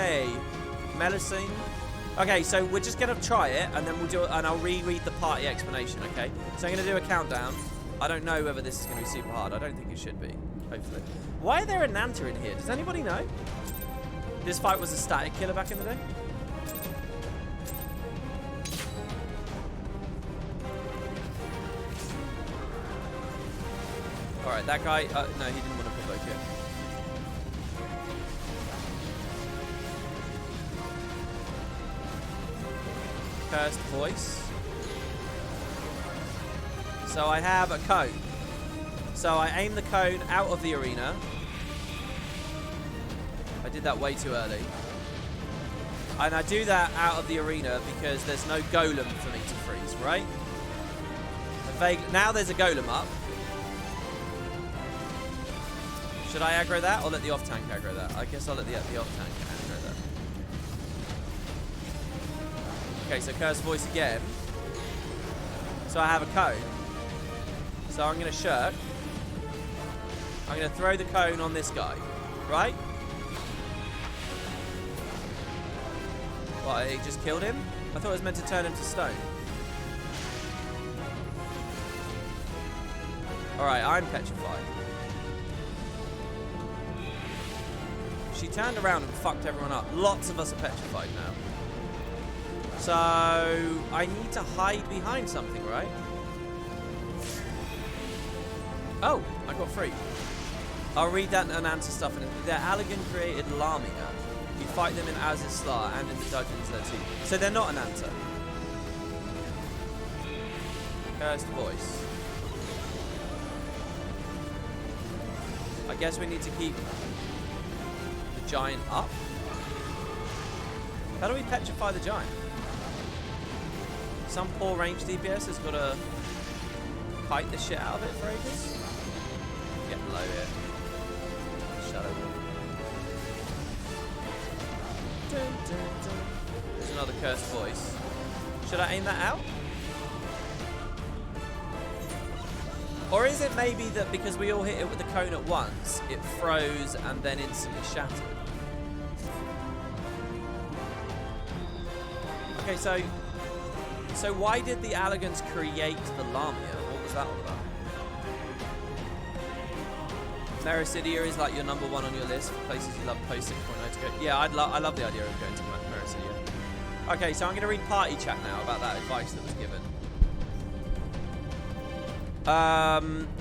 Okay, so we're just gonna try it, and then we'll do it, and I'll reread the party explanation. Okay, so I'm gonna do a countdown. I don't know whether this is gonna be super hard. I don't think it should be. Hopefully. Why are there a Nanta in here? Does anybody know? This fight was a static killer back in the day. All right, that guy. No, he didn't want to provoke it. Cursed voice. So I have a cone. So I aim the cone out of the arena. I did that way too early. And I do that out of the arena because there's no golem for me to freeze, right? Now there's a golem up. Should I aggro that or let the off-tank aggro that? I guess I'll let the off-tank aggro that. Okay, so Curse Voice again. So I have a cone. So I'm going to shirk. I'm going to throw the cone on this guy, right? What, it just killed him? I thought it was meant to turn him to stone. Alright, I'm petrified. She turned around and fucked everyone up. Lots of us are petrified now. So, I need to hide behind something, right? Oh, I got free. I'll read that and answer stuff. They're Allagan created Lamia. You fight them in Azizlar and in the dungeons there too. So they're not an Anta. Cursed voice. I guess we need to keep the giant up. How do we petrify the giant? Some poor range DPS has got to kite the shit out of it for ages. Get below here. Shadowbringers. There's another cursed voice. Should I aim that out? Or is it maybe that because we all hit it with the cone at once, it froze and then instantly shattered? Okay, so why did the Allagans create the Lamia? What was that all about? Mericidia is like your #1 on your list for places you love post 6.0 to go. Yeah, I love the idea of going to Mericidia. Okay, so I'm going to read party chat now about that advice that was given.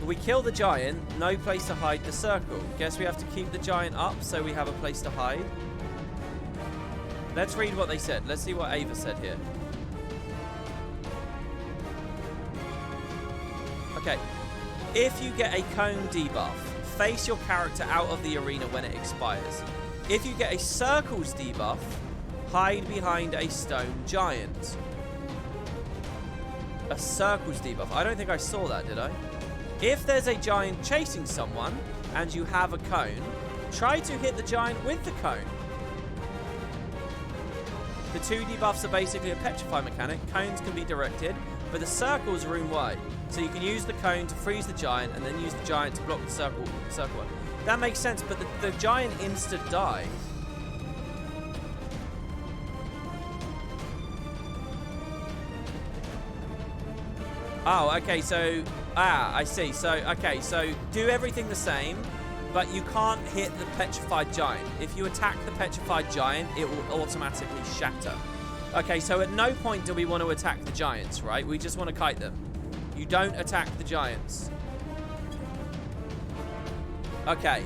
We kill the giant, no place to hide the circle. Guess we have to keep the giant up so we have a place to hide. Let's read what they said. Let's see what Ava said here. Okay. If you get a cone debuff, face your character out of the arena when it expires. If you get a circles debuff, hide behind a stone giant. A circles debuff. I don't think I saw that, did I? If there's a giant chasing someone and you have a cone, try to hit the giant with the cone. The 2 debuffs are basically a petrify mechanic. Cones can be directed, but the circle's room wide. So you can use the cone to freeze the giant and then use the giant to block the circle one. That makes sense, but the giant insta died. Oh, okay, so... I see. So, okay, so do everything the same, but you can't hit the petrified giant. If you attack the petrified giant, it will automatically shatter. Okay, so at no point do we want to attack the giants, right? We just want to kite them. You don't attack the giants. Okay.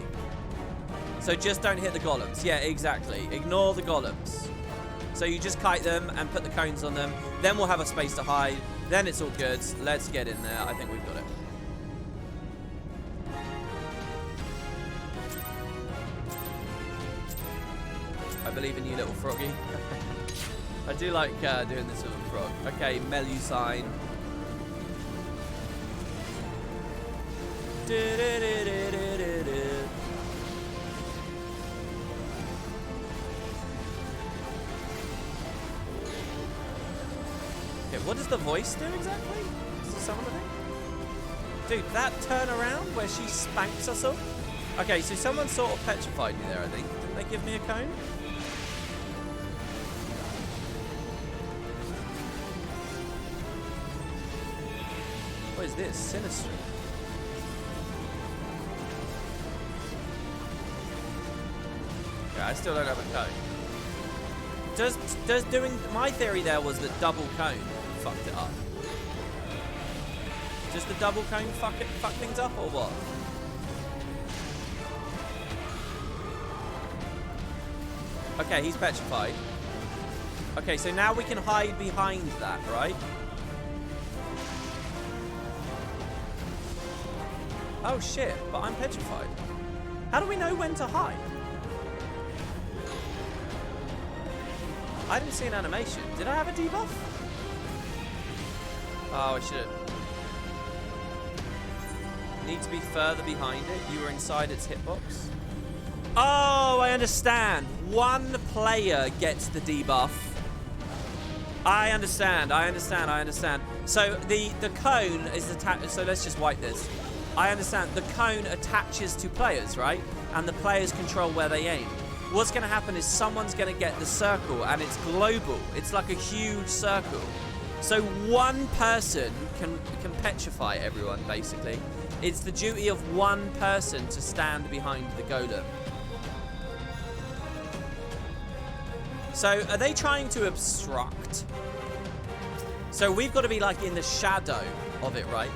So just don't hit the golems. Yeah, exactly. Ignore the golems. So you just kite them and put the cones on them. Then we'll have a space to hide. Then it's all good. Let's get in there. I think we've got it. I believe in you, little froggy. I do like doing this with a frog. Okay, Melusine. Okay, what does the voice do exactly? Is there some of it? Dude, that turn around where she spanks us all? Okay, so someone sort of petrified me there, I think. Didn't they give me a cone? What is this? Sinistry. Yeah, I still don't have a cone. Does doing... My theory there was that double cone fucked it up. Does the double cone fuck things up or what? Okay, he's petrified. Okay, so now we can hide behind that, right? Oh shit, but I'm petrified. How do we know when to hide? I didn't see an animation. Did I have a debuff? Oh, I should. Need to be further behind it. You were inside its hitbox. Oh, I understand. One player gets the debuff. I understand. So the cone is attached. So let's just wipe this. I understand. The cone attaches to players, right? And the players control where they aim. What's going to happen is someone's going to get the circle, and it's global. It's like a huge circle. So one person can petrify everyone, basically. It's the duty of one person to stand behind the golem. So are they trying to obstruct? So we've got to be like in the shadow of it, right?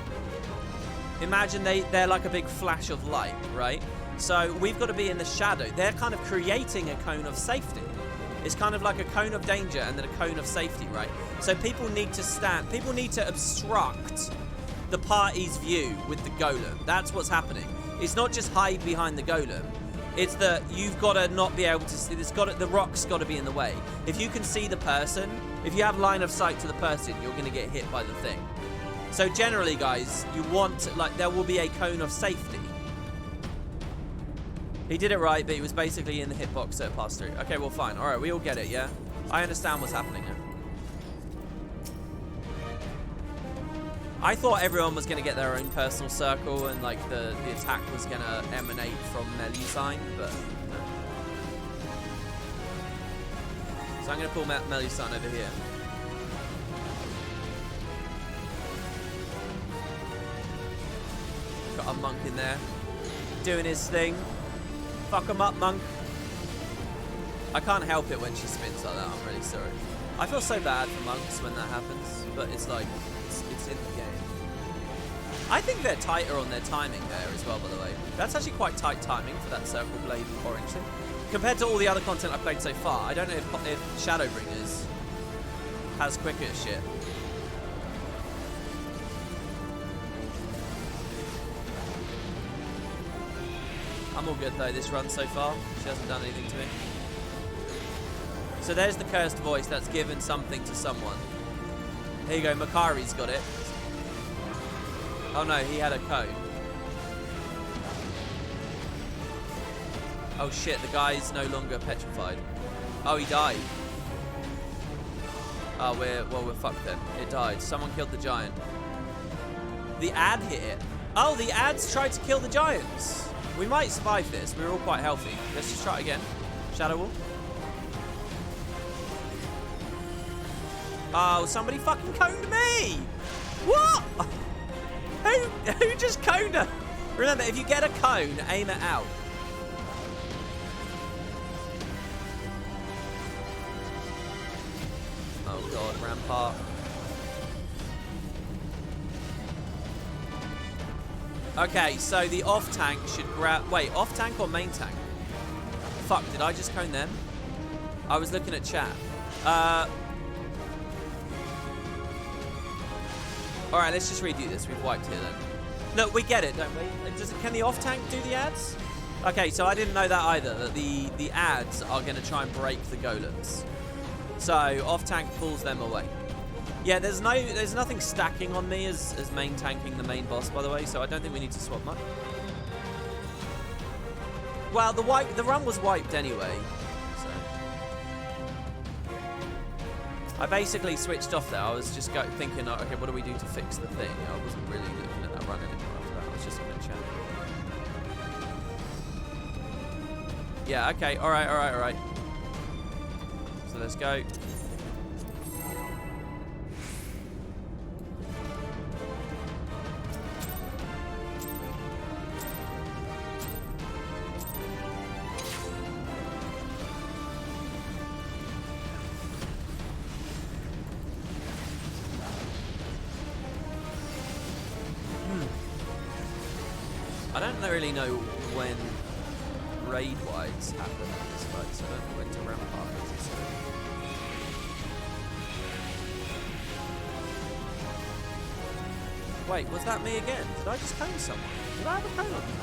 Imagine they're like a big flash of light, right? So we've got to be in the shadow. They're kind of creating a cone of safety. It's kind of like a cone of danger and then a cone of safety, right? So people need to stand. People need to obstruct the party's view with the golem. That's what's happening. It's not just hide behind the golem. It's that you've got to not be able to see. The rock's got to be in the way. If you can see the person, if you have line of sight to the person, you're going to get hit by the thing. So generally, guys, you want, like, there will be a cone of safety. He did it right, but he was basically in the hitbox, so it passed through. Okay, well, fine. All right, we all get it, yeah? I understand what's happening now. I thought everyone was going to get their own personal circle and, like, the attack was going to emanate from Melusine, but no. So I'm going to pull Melusine over here. Got a monk in there, doing his thing. Fuck him up, monk. I can't help it when she spins like that. I'm really sorry. I feel so bad for monks when that happens, but it's like, it's in the game. I think they're tighter on their timing there as well, by the way. That's actually quite tight timing for that circle blade orange thing. Compared to all the other content I've played so far, I don't know if Shadowbringers has quicker shit. I'm all good though, this run so far. She hasn't done anything to me. So there's the cursed voice that's given something to someone. Here you go, Makari's got it. Oh no, he had a code. Oh shit, the guy's no longer petrified. Oh, he died. Oh, we're fucked then. It died. Someone killed the giant. The ad hit it. Oh, the ads tried to kill the giants. We might survive this. We're all quite healthy. Let's just try it again. Shadow Wall. Oh, somebody fucking coned me! What? Who just coned her? Remember, if you get a cone, aim it out. Oh god, Rampart. Okay, so the off tank should grab... Wait, off tank or main tank? Fuck, did I just cone them? I was looking at chat. Alright, let's just redo this. We've wiped here then. Look, we get it, don't we? Can the off tank do the ads? Okay, so I didn't know that either, that the ads are going to try and break the golems. So, off tank pulls them away. Yeah, there's nothing stacking on me as main tanking the main boss, by the way, so I don't think we need to swap much. Well, the run was wiped anyway, so. I basically switched off there. I was just thinking, okay, what do we do to fix the thing? I wasn't really looking at that run anymore after that. I was just going to chat. Yeah, okay, alright. So let's go. I don't really know when raid-wise happen in this fight, so I don't know when to Rampart necessarily. Wait, was that me again? Did I just cone someone? Did I have a cone on me?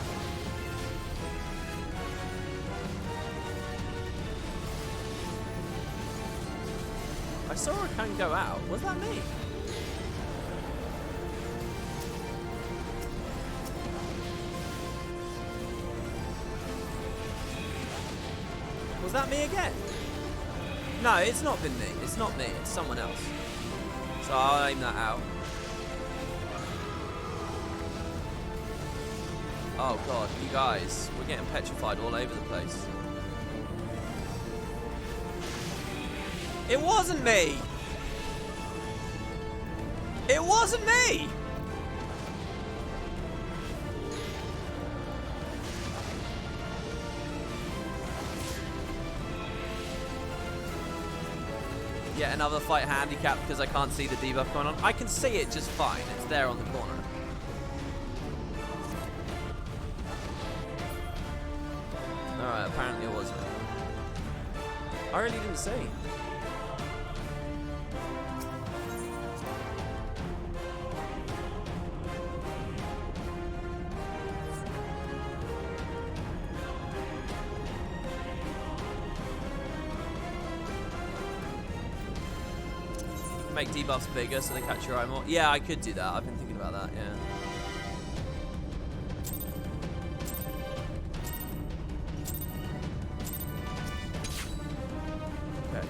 I saw a cone go out. Was that me? Was that me again? No, it's not been me. It's not me. It's someone else. So I'll aim that out. Oh god, you guys. We're getting petrified all over the place. It wasn't me! It wasn't me! Yeah, another fight handicap because I can't see the debuff going on. I can see it just fine. It's there on the corner. Alright, apparently it was me. I really didn't see. Make debuffs bigger so they catch your eye more. Yeah, I could do that. I've been thinking about that, yeah. Okay.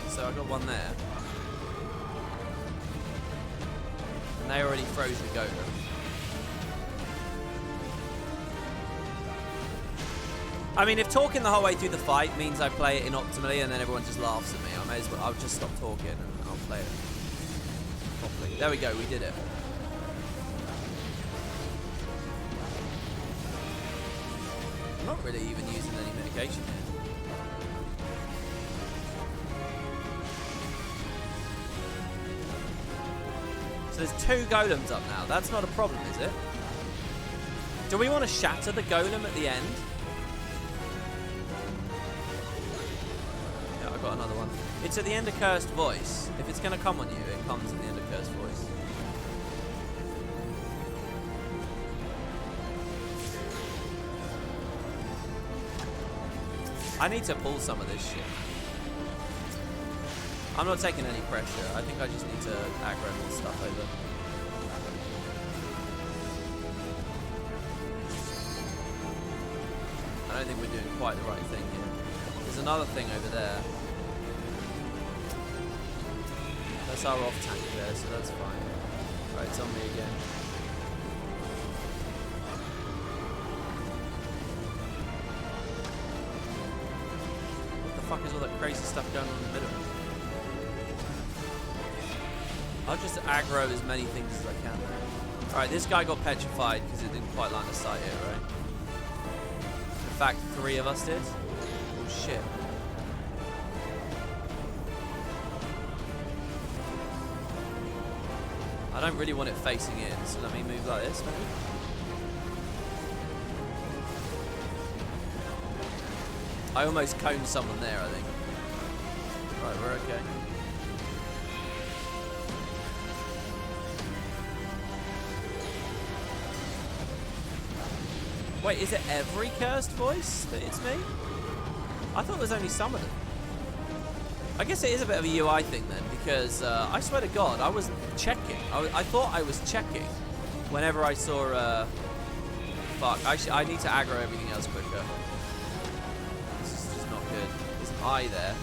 So I got one there. And they already froze the golem. I mean, if talking the whole way through the fight means I play it inoptimally and then everyone just laughs at me, I may as well, I'll just stop talking and I'll play it properly. There we go, we did it. I'm not really even using any mitigation here. So there's 2 golems up now. That's not a problem, is it? Do we want to shatter the golem at the end? Yeah, I got another one. It's at the end of Cursed Voice. If it's going to come on you, it comes at the end of Cursed Voice. I need to pull some of this shit. I'm not taking any pressure. I think I just need to aggro more stuff over. I don't think we're doing quite the right thing here. There's another thing over there. That's our off tank there, so that's fine. Right, it's on me again. What the fuck is all that crazy stuff going on in the middle? I'll just aggro as many things as I can. Alright, this guy got petrified because it didn't quite line of sight here, right? In fact, 3 of us did. Oh shit. I don't really want it facing in, so let me move like this, maybe. I almost coned someone there, I think. Right, we're okay. Wait, is it every cursed voice that it's me? I thought there was only some of them. I guess it is a bit of a UI thing then, because I swear to God, I was checking. I thought I was checking whenever I saw. Fuck, I need to aggro everything else quicker. This is just not good. There's an eye there.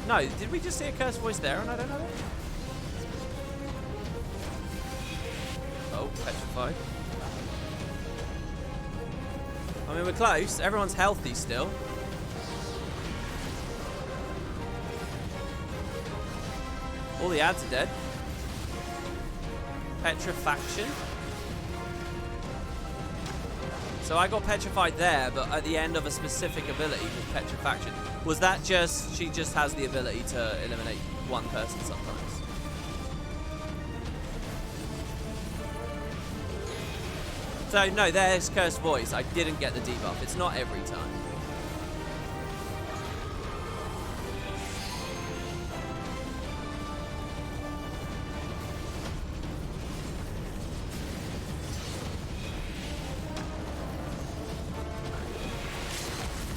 No, did we just see a cursed voice there and I don't know it? Oh, petrified. I mean, we're close. Everyone's healthy still. All the ads are dead. Petrifaction. So I got petrified there, but at the end of a specific ability with petrifaction. Was that just, she just has the ability to eliminate one person sometimes? So, no, there's Cursed Voice. I didn't get the debuff. It's not every time.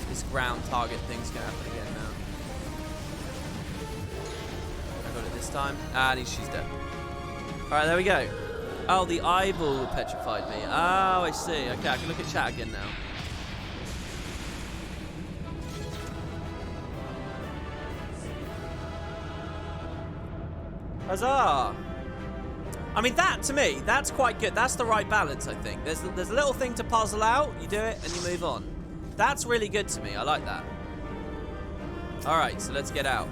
This ground target thing's going to happen again now. I got it this time. And she's dead. Alright, there we go. Oh, the eyeball petrified me. Oh, I see. Okay, I can look at chat again now. Huzzah! I mean, that, to me, that's quite good. That's the right balance, I think. There's a little thing to puzzle out. You do it, and you move on. That's really good to me. I like that. Alright, so let's get out.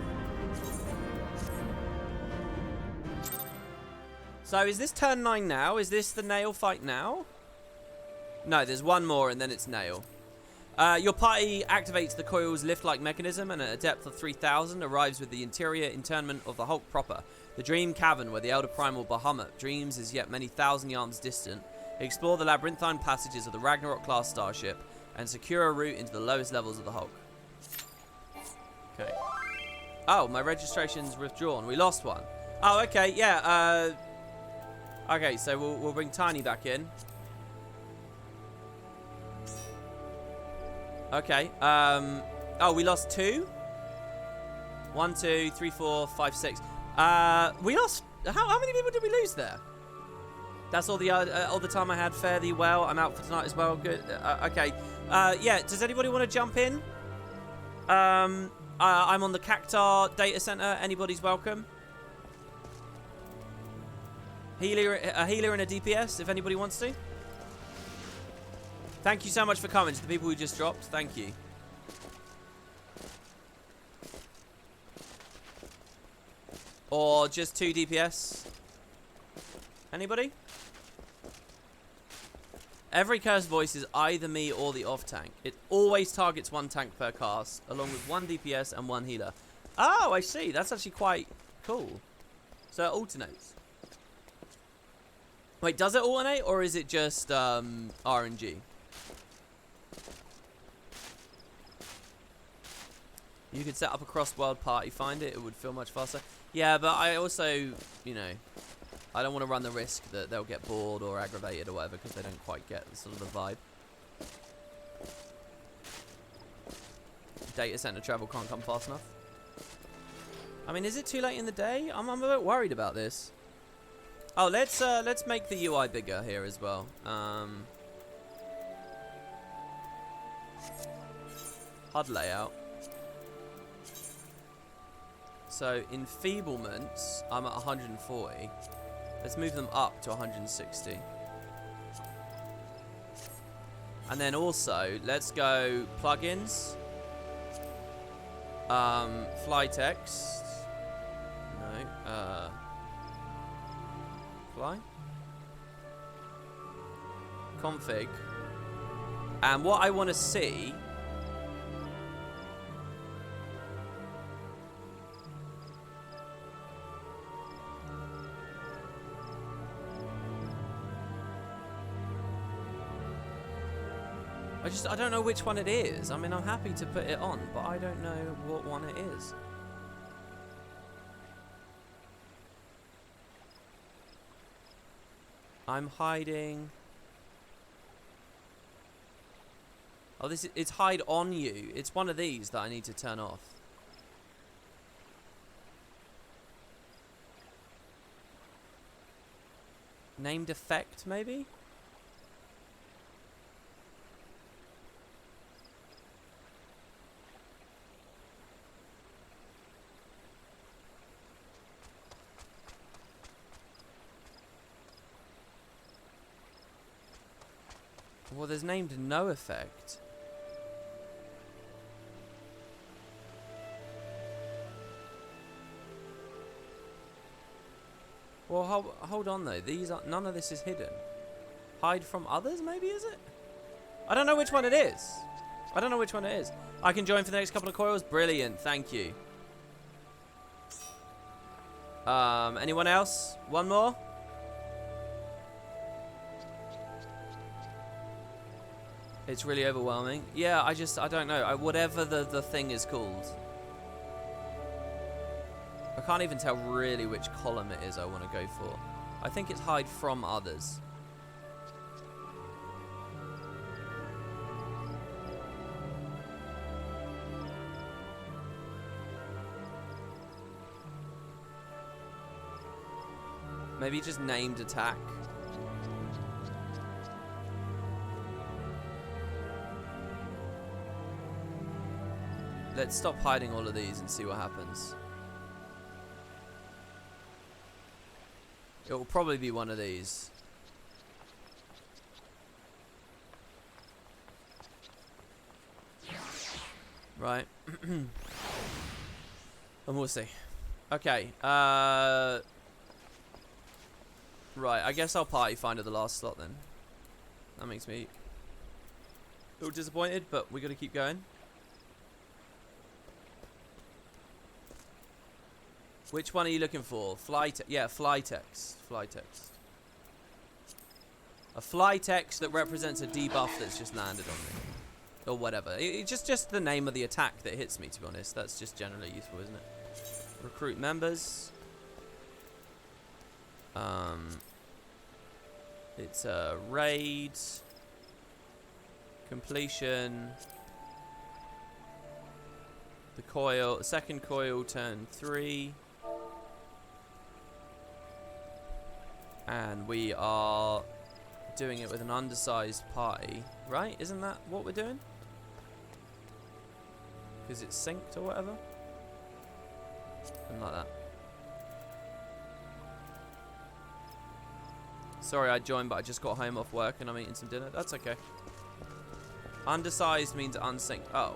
So is this turn 9 now? Is this the nail fight now? No, there's one more and then it's nail. Your party activates the Coils lift-like mechanism and at a depth of 3,000 arrives with the interior internment of the Hulk proper. The dream cavern where the elder primal Bahamut dreams is yet many thousand yards distant. Explore the labyrinthine passages of the Ragnarok-class starship and secure a route into the lowest levels of the Hulk. Okay. Oh, my registration's withdrawn. We lost one. Oh, okay, yeah, okay, so we'll bring Tiny back in. Okay. Oh, we lost 2. 1, 2, 3, 4, 5, 6. We lost. How many people did we lose there? That's all the time I had. Fairly well. I'm out for tonight as well. Good. Okay. Yeah. Does anybody want to jump in? I'm on the Cactar data center. Anybody's welcome. A healer and a DPS, if anybody wants to. Thank you so much for coming to the people who just dropped. Thank you. Or just 2 DPS. Anybody? Every cursed voice is either me or the off tank. It always targets 1 tank per cast, along with 1 DPS and 1 healer. Oh, I see. That's actually quite cool. So it alternates. Wait, does it alternate, or is it just RNG? You could set up a cross-world party finder. It would feel much faster. Yeah, but I also, you know, I don't want to run the risk that they'll get bored or aggravated or whatever because they don't quite get sort of the vibe. data center travel can't come fast enough. I mean, is it too late in the day? I'm a bit worried about this. Oh, let's make the UI bigger here as well. HUD layout. So enfeeblements, I'm at 140. Let's move them up to 160. And then also, let's go plugins. Fly text. No. Fly. Config. And what I want to see. I don't know which one it is. I mean, I'm happy to put it on, but I don't know what one it is. I'm hiding. Oh, it's hide on you. It's one of these that I need to turn off. Named effect, maybe? Well, there's named no effect. Well, hold on though. None of this is hidden. Hide from others, maybe, is it? I don't know which one it is. I don't know which one it is. I can join for the next couple of coils. Brilliant, thank you. Anyone else? One more? It's really overwhelming. Yeah, I don't know. Whatever the thing is called. I can't even tell really which column it is I want to go for. I think it's hide from others. Maybe just named attack. Let's stop hiding all of these and see what happens. It will probably be one of these. Right. And we'll see. Okay. Right, I guess I'll party find at the last slot then. That makes me a little disappointed, but we got to keep going. Which one are you looking for? Yeah, fly text. Fly text. A fly text that represents a debuff that's just landed on me. Or whatever. It's just the name of the attack that hits me, to be honest. That's just generally useful, isn't it? Recruit members. It's a raid. Completion. The coil. Second coil, turn 3. And we are doing it with an undersized party, right? Isn't that what we're doing? Because it's synced or whatever? Something like that. Sorry I joined, but I just got home off work and I'm eating some dinner. That's okay. Undersized means unsynced. Oh.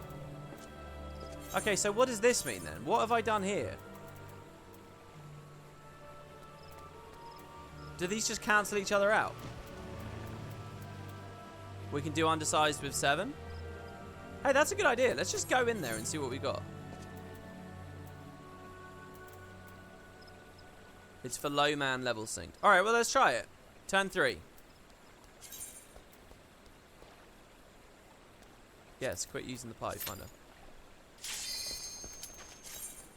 Okay, so what does this mean then? What have I done here? Do these just cancel each other out? We can do undersized with 7. Hey, that's a good idea. Let's just go in there and see what we got. It's for low man level synced. Alright, well, let's try it. Turn 3. Yes, quit using the party finder.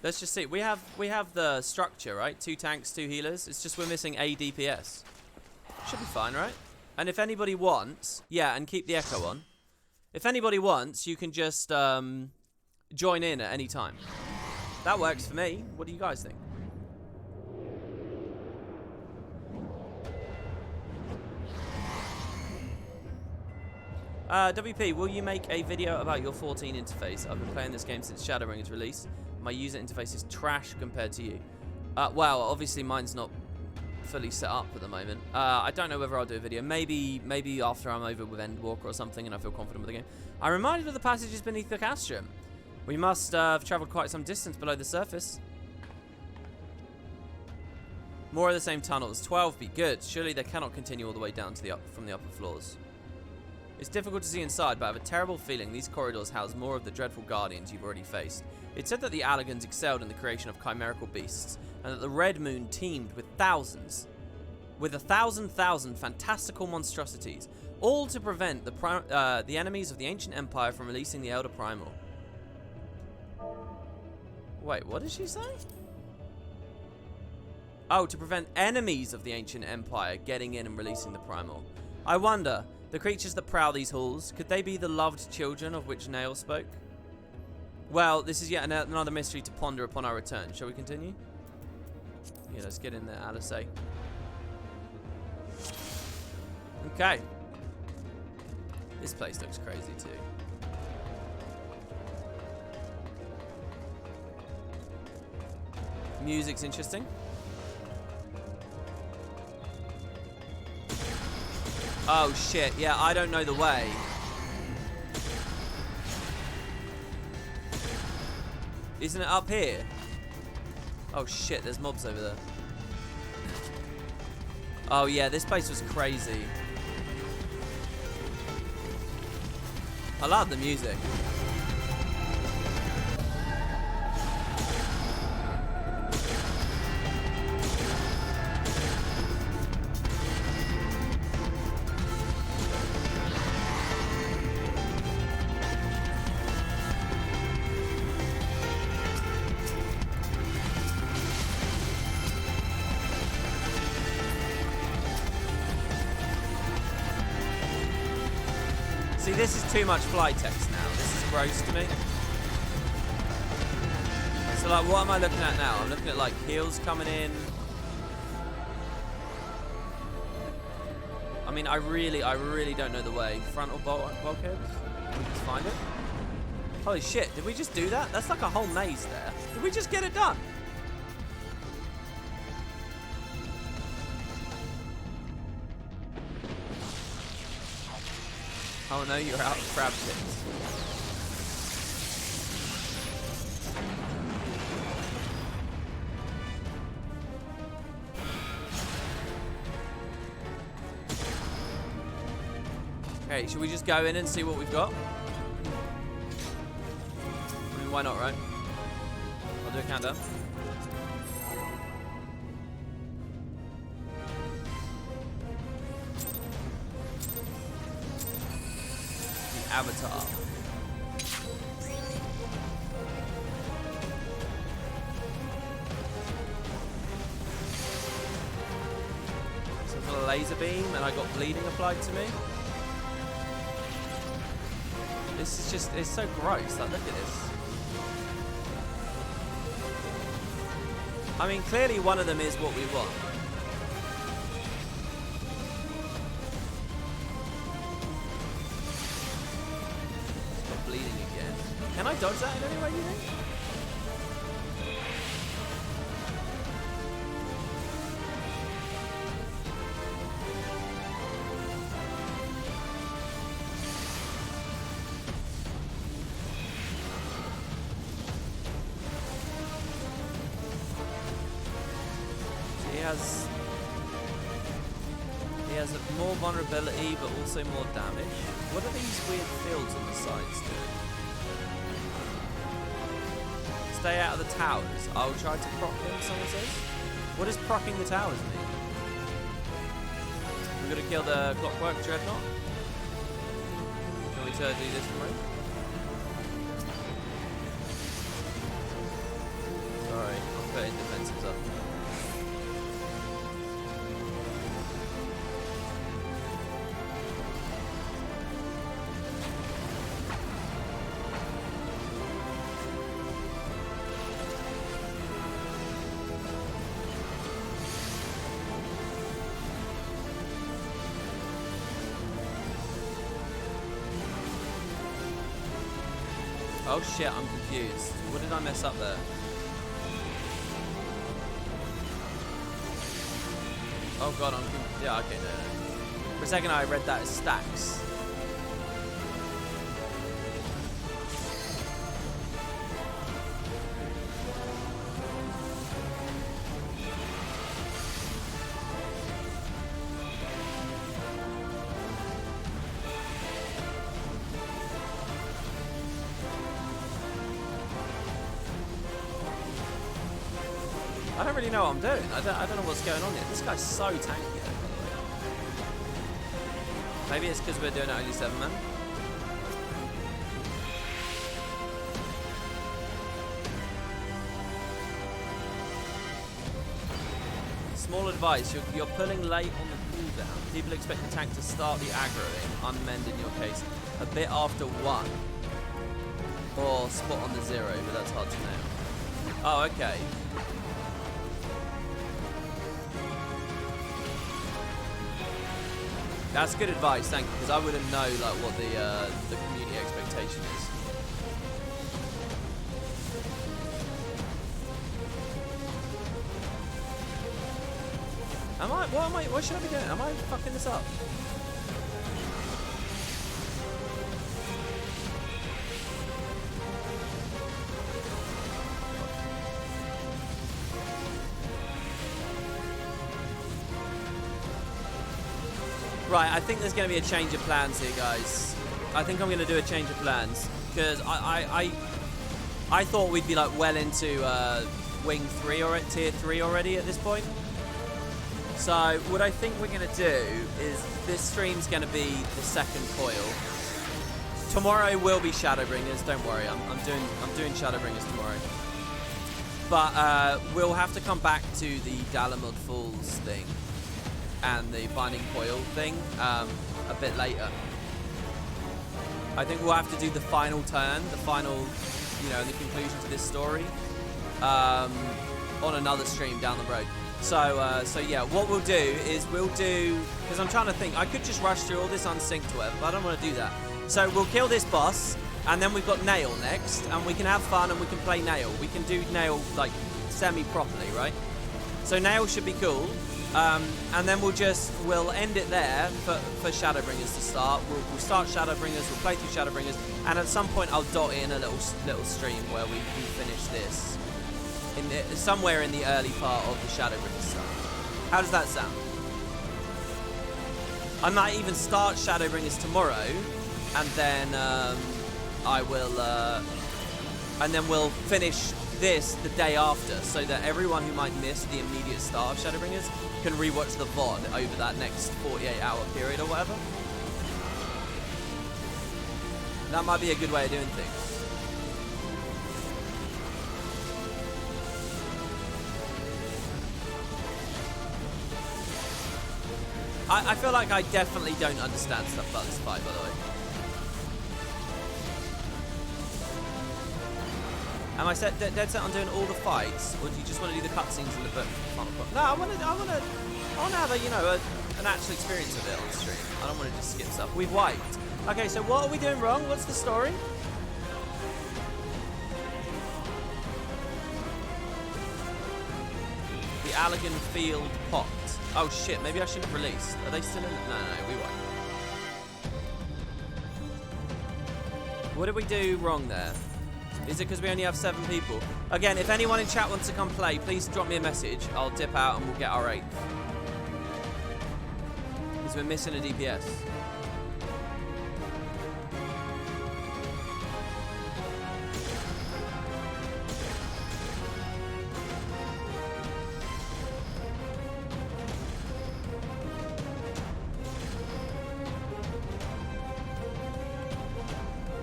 Let's just see. We have the structure, right? 2 tanks, 2 healers. It's just we're missing a DPS. Should be fine, right? And if anybody wants, yeah, and keep the echo on. If anybody wants, you can just join in at any time. That works for me. What do you guys think? WP, will you make a video about your 14 interface? I've been playing this game since Shadowbringers release. My user interface is trash compared to you. Well, obviously mine's not fully set up at the moment. I don't know whether I'll do a video. Maybe after I'm over with Endwalker or something and I feel confident with the game. I'm reminded of the passages beneath the Castrum. We must have travelled quite some distance below the surface. More of the same tunnels. 12 be good. Surely they cannot continue all the way down to from the upper floors. It's difficult to see inside, but I have a terrible feeling these corridors house more of the dreadful guardians you've already faced. It's said that the Allagans excelled in the creation of chimerical beasts, and that the Red Moon teemed with a thousand fantastical monstrosities, all to prevent the enemies of the ancient empire from releasing the Elder Primal. Wait, what did she say? Oh, to prevent enemies of the ancient empire getting in and releasing the Primal. I wonder, the creatures that prowl these halls, could they be the loved children of which Nail spoke? Well, this is yet another mystery to ponder upon our return. Shall we continue? Yeah, let's get in there, Alice. Okay. This place looks crazy too. Music's interesting. Oh shit, yeah, I don't know the way. Isn't it up here? Oh shit, there's mobs over there. Oh yeah, this place was crazy. I love the music. See, this is too much fly text now. This is gross to me. So, like, what am I looking at now? I'm looking at, like, heals coming in. I mean, I really don't know the way. Frontal bulkhead? Let's find it. Holy shit, did we just do that? That's like a whole maze there. Did we just get it done? Oh no, you're out of crab pits. Okay, should we just go in and see what we've got? I mean, why not, right? I'll do a countdown. Avatar. So I've got a laser beam and I got bleeding applied to me. This is just, it's so gross. Like, look at this. I mean, clearly one of them is what we want. Bleeding again. Can I dodge that in any way, you think? He has more vulnerability, but also more damage. What are these weird fields on the sides doing? Stay out of the towers. I'll try to proc him, someone says. What does procking the towers mean? We're gonna kill the Clockwork Dreadnought? Can we do this one? Sorry, I'm putting defensives up. Oh shit, I'm confused. What did I mess up there? Oh god, yeah, okay, no. For a second I read that as stacks. I don't really know what I'm doing. I don't know what's going on here. This guy's so tanky, by the way. Maybe it's because we're doing it only 7 men. Small advice, you're pulling late on the cooldown. People expect the tank to start the aggroing, unmend in your case, a bit after 1. Or spot on the 0, but that's hard to nail. Oh, okay. That's good advice, thank you, because I wouldn't know like what the community expectation is. What should I be doing? Am I fucking this up? Right, I think there's going to be a change of plans here, guys. I think I'm going to do a change of plans because I thought we'd be like well into wing 3 or tier 3 already at this point. So what I think we're going to do is this stream's going to be the second coil. Tomorrow will be Shadowbringers. Don't worry, I'm doing Shadowbringers tomorrow. But we'll have to come back to the Dalamud Falls thing and the Binding Coil thing a bit later. I think we'll have to do the final turn, the final, the conclusion to this story on another stream down the road. So yeah, what we'll do is because I'm trying to think, I could just rush through all this unsynced or whatever, but I don't want to do that. So we'll kill this boss, and then we've got Nail next, and we can have fun and we can play Nail. We can do Nail like semi-properly, right? So Nail should be cool. And then we'll end it there for Shadowbringers to start. We'll start Shadowbringers, we'll play through Shadowbringers, and at some point I'll dot in a little stream where we finish this somewhere in the early part of the Shadowbringers stuff. How does that sound? I might even start Shadowbringers tomorrow, and then we'll finish this the day after, so that everyone who might miss the immediate start of Shadowbringers can rewatch the VOD over that next 48-hour period or whatever. That might be a good way of doing things. I feel like I definitely don't understand stuff about this fight, by the way. Am I dead set on doing all the fights, or do you just want to do the cutscenes and the final part? No, I want to have an actual experience of it on stream. I don't want to just skip stuff. We've wiped. Okay, so what are we doing wrong? What's the story? The Allegan Field Pot. Oh shit, maybe I shouldn't have released. Are they still in it? No, we wiped. What did we do wrong there? Is it because we only have 7 people? Again, if anyone in chat wants to come play, please drop me a message. I'll dip out and we'll get our 8th. Because we're missing a DPS.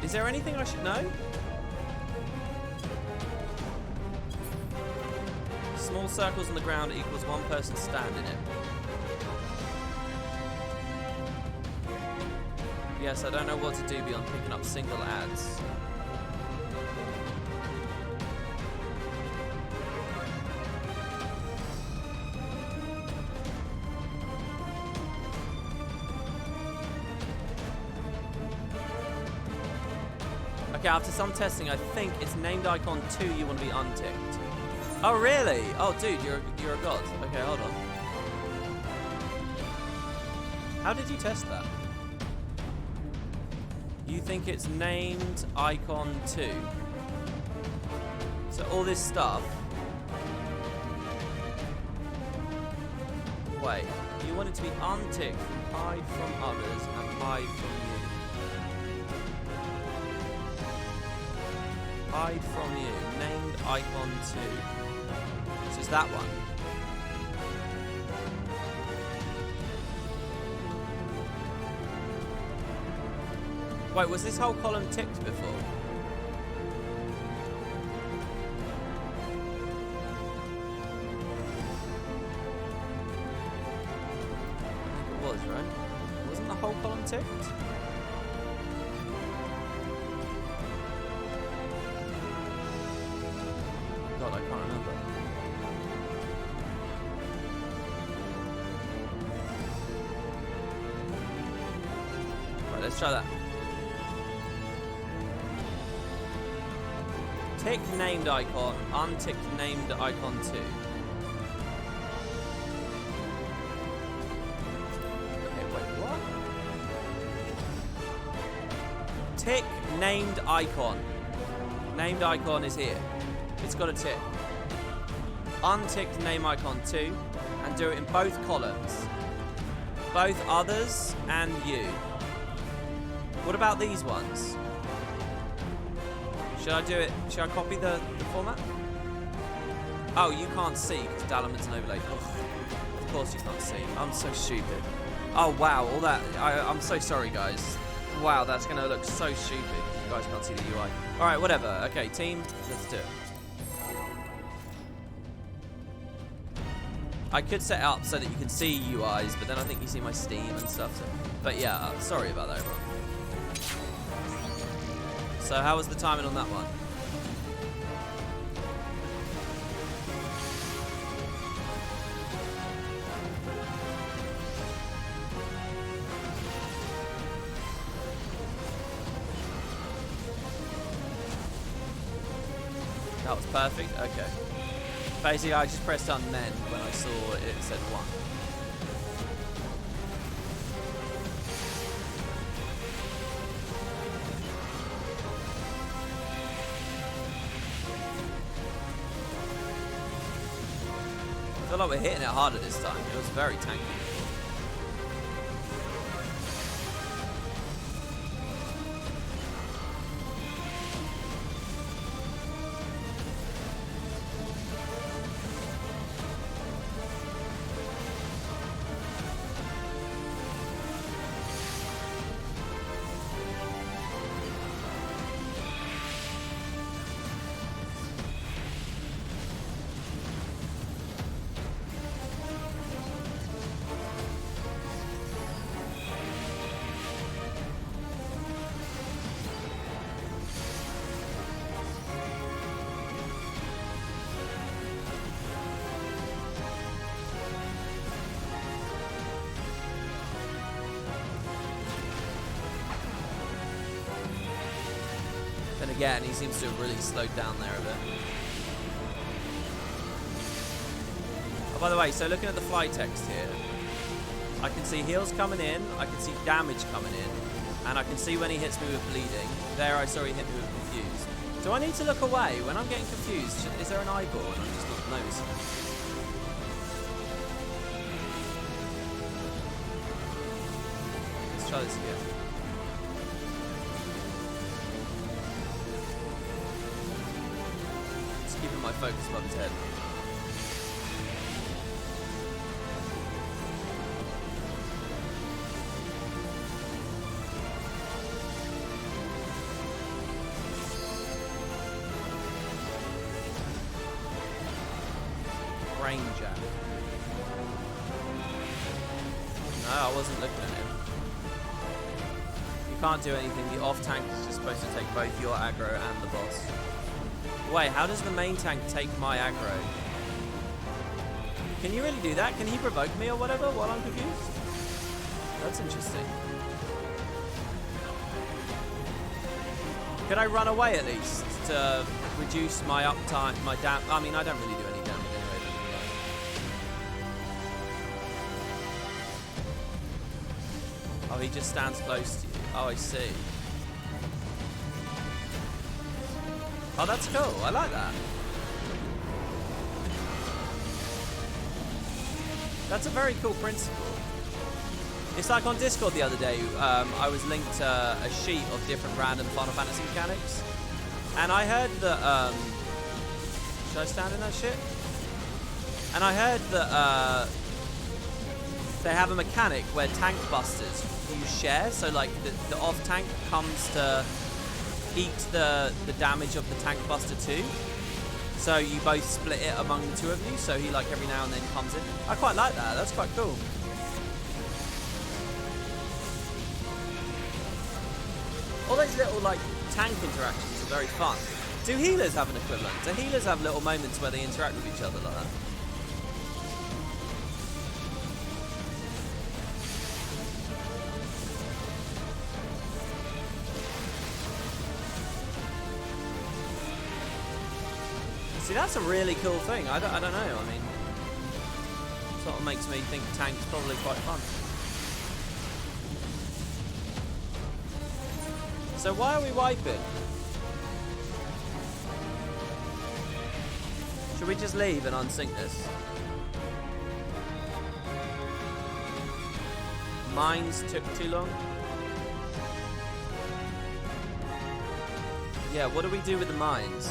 Is there anything I should know? Small circles on the ground equals 1 person stand in it. Yes, I don't know what to do beyond picking up single ads. Okay, after some testing, I think it's named icon 2 you want to be unticked. Oh, really? Oh, dude, you're a god. Okay, hold on. How did you test that? You think it's named icon 2. So all this stuff. Wait, you want it to be unticked from hide from others and hide from you. Hide from you. Named icon 2. So it's that one. Wait, was this whole column ticked before? I think it was, right? Wasn't the whole column ticked? God, I can't remember. Right, let's try that. Tick named icon, unticked named icon 2. Okay, wait, what? Tick named icon. Named icon is here. It's got a tick. Unticked name icon 2 and do it in both columns. Both others and you. What about these ones? Should I do it? Should I copy the format? Oh, you can't see because Dalaman's an overlay. Ugh. Of course you can't see. I'm so stupid. Oh, wow. All that. I'm so sorry, guys. Wow, that's going to look so stupid. You guys can't see the UI. All right, whatever. Okay, team, let's do it. I could set it up so that you can see UIs, but then I think you see my Steam and stuff. So. But yeah, sorry about that, everyone. So how was the timing on that one? That was perfect? Okay. Basically, I just pressed on then when I saw it said 1. I feel like we're hitting it harder this time. It was very tanky. And again, he seems to have really slowed down there a bit. Oh, by the way, so looking at the fly text here, I can see heals coming in, I can see damage coming in, and I can see when he hits me with bleeding. There I saw he hit me with confused. Do I need to look away? When I'm getting confused, is there an eyeball and I'm just not noticing? Let's try this again. Keeping my focus above his head. Ranger. No, I wasn't looking at him. You can't do anything. The off tank is just supposed to take both your aggro and the boss. Wait, how does the main tank take my aggro? Can you really do that? Can he provoke me or whatever while I'm confused? That's interesting. Could I run away at least to reduce my uptime, my dam? I mean, I don't really do any damage anyway. Oh, he just stands close to you. Oh, I see. Oh, that's cool. I like that. That's a very cool principle. It's like on Discord the other day, I was linked to a sheet of different random Final Fantasy mechanics. And I heard that, should I stand in that shit? And I heard that they have a mechanic where tank busters you share. So like the off tank comes to eat the damage of the tank buster too. So you both split it among the two of you. So he like every now and then comes in. I quite like that. That's quite cool. All those little like tank interactions are very fun. Do healers have an equivalent? Do healers have little moments where they interact with each other like that? See, that's a really cool thing. I don't know. I mean, sort of makes me think tank's probably quite fun. So why are we wiping? Should we just leave and unsync this? Mines took too long. Yeah, what do we do with the mines?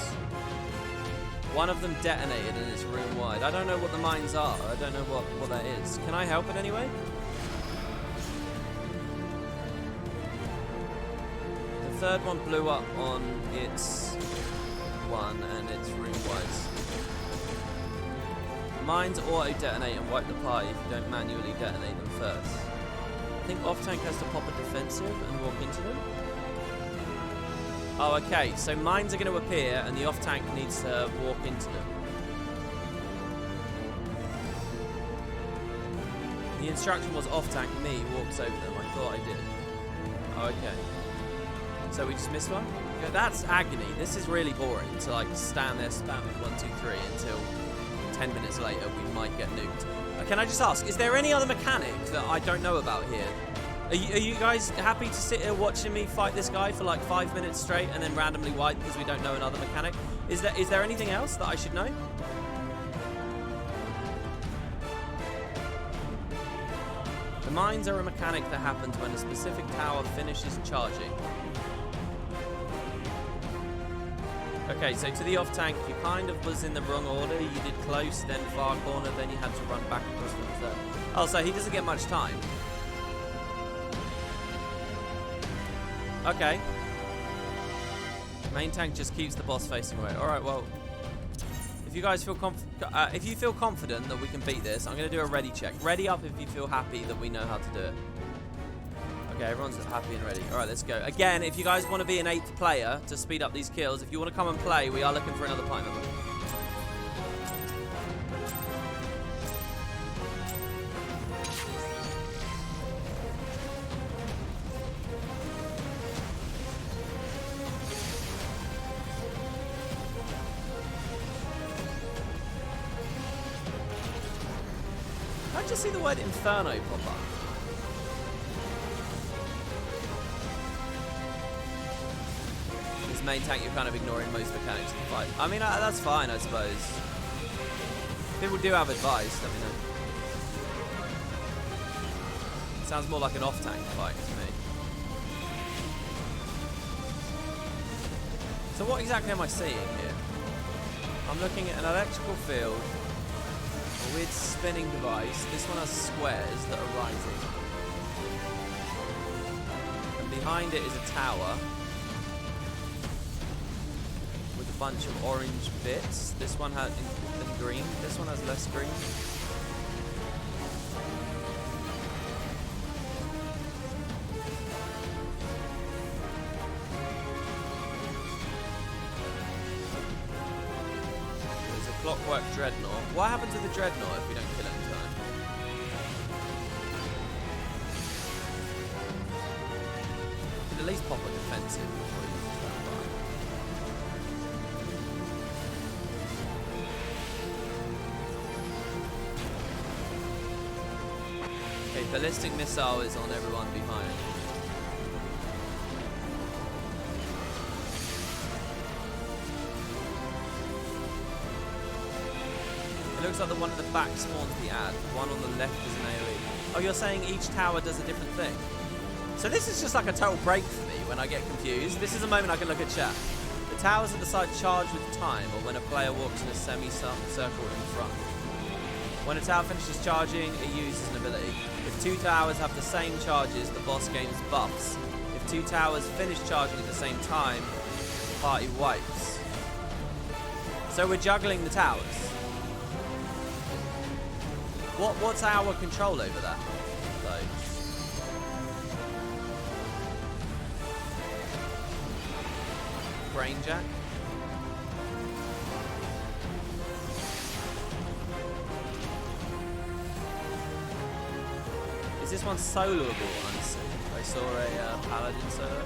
One of them detonated and it's room wide. I don't know what the mines are. I don't know what that is. Can I help in any way? The third one blew up on its one and it's room-wise. Mines auto-detonate and wipe the party if you don't manually detonate them first. I think off-tank has to pop a defensive and walk into them. Oh, okay, so mines are going to appear and the off-tank needs to walk into them. The instruction was off-tank, me walks over them. I thought I did. Oh, okay. So we just missed one? Okay, that's agony. This is really boring to like stand there spamming 1, 2, 3 until 10 minutes later we might get nuked. Can I just ask, is there any other mechanic that I don't know about here? Are you guys happy to sit here watching me fight this guy for like 5 minutes straight and then randomly wipe because we don't know another mechanic? Is there anything else that I should know? The mines are a mechanic that happens when a specific tower finishes charging. Okay, so to the off-tank, you kind of was in the wrong order. You did close, then far corner, then you had to run back across from the third. Oh, so he doesn't get much time. Okay. Main tank just keeps the boss facing away. Alright, well, if you guys feel if you feel confident that we can beat this, I'm going to do a ready check. Ready up if you feel happy that we know how to do it. Okay, everyone's happy and ready. Alright, let's go. Again, if you guys want to be an 8th player to speed up these kills, if you want to come and play, we are looking for another party member. I just see the word Inferno pop up. This main tank, you're kind of ignoring most mechanics of the fight. I mean, that's fine, I suppose. If people do have advice, let me know. Sounds more like an off-tank fight to me. So what exactly am I seeing here? I'm looking at an electrical field, a weird spinning device. This one has squares that are rising. And behind it is a tower with a bunch of orange bits. This one has in green. This one has less green. Clockwork Dreadnought. What happened to the Dreadnought if we don't kill it in time? Could at least pop a defensive before he uses that bar. Okay, ballistic missile is on everyone behind. It looks like the one at the back spawns the ad. The one on the left is an AoE. Oh, you're saying each tower does a different thing? So this is just like a total break for me when I get confused. This is a moment I can look at chat. The towers at the side charge with time, or when a player walks in a semi-circle in front. When a tower finishes charging, it uses an ability. If 2 towers have the same charges, the boss gains buffs. If 2 towers finish charging at the same time, the party wipes. So we're juggling the towers. What's our control over that, though? Brain jack? Is this one soloable? I saw a paladin solo.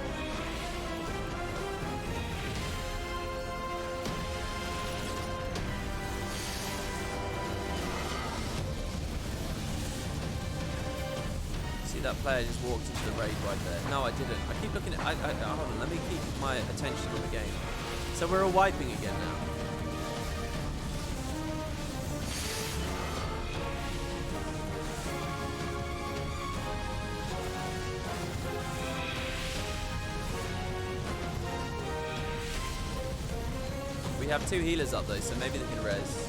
See that player just walked into the raid right there. No, I didn't. I keep looking at. Hold on. Let me keep my attention on the game. So we're all wiping again now. We have 2 healers up though, so maybe they can res.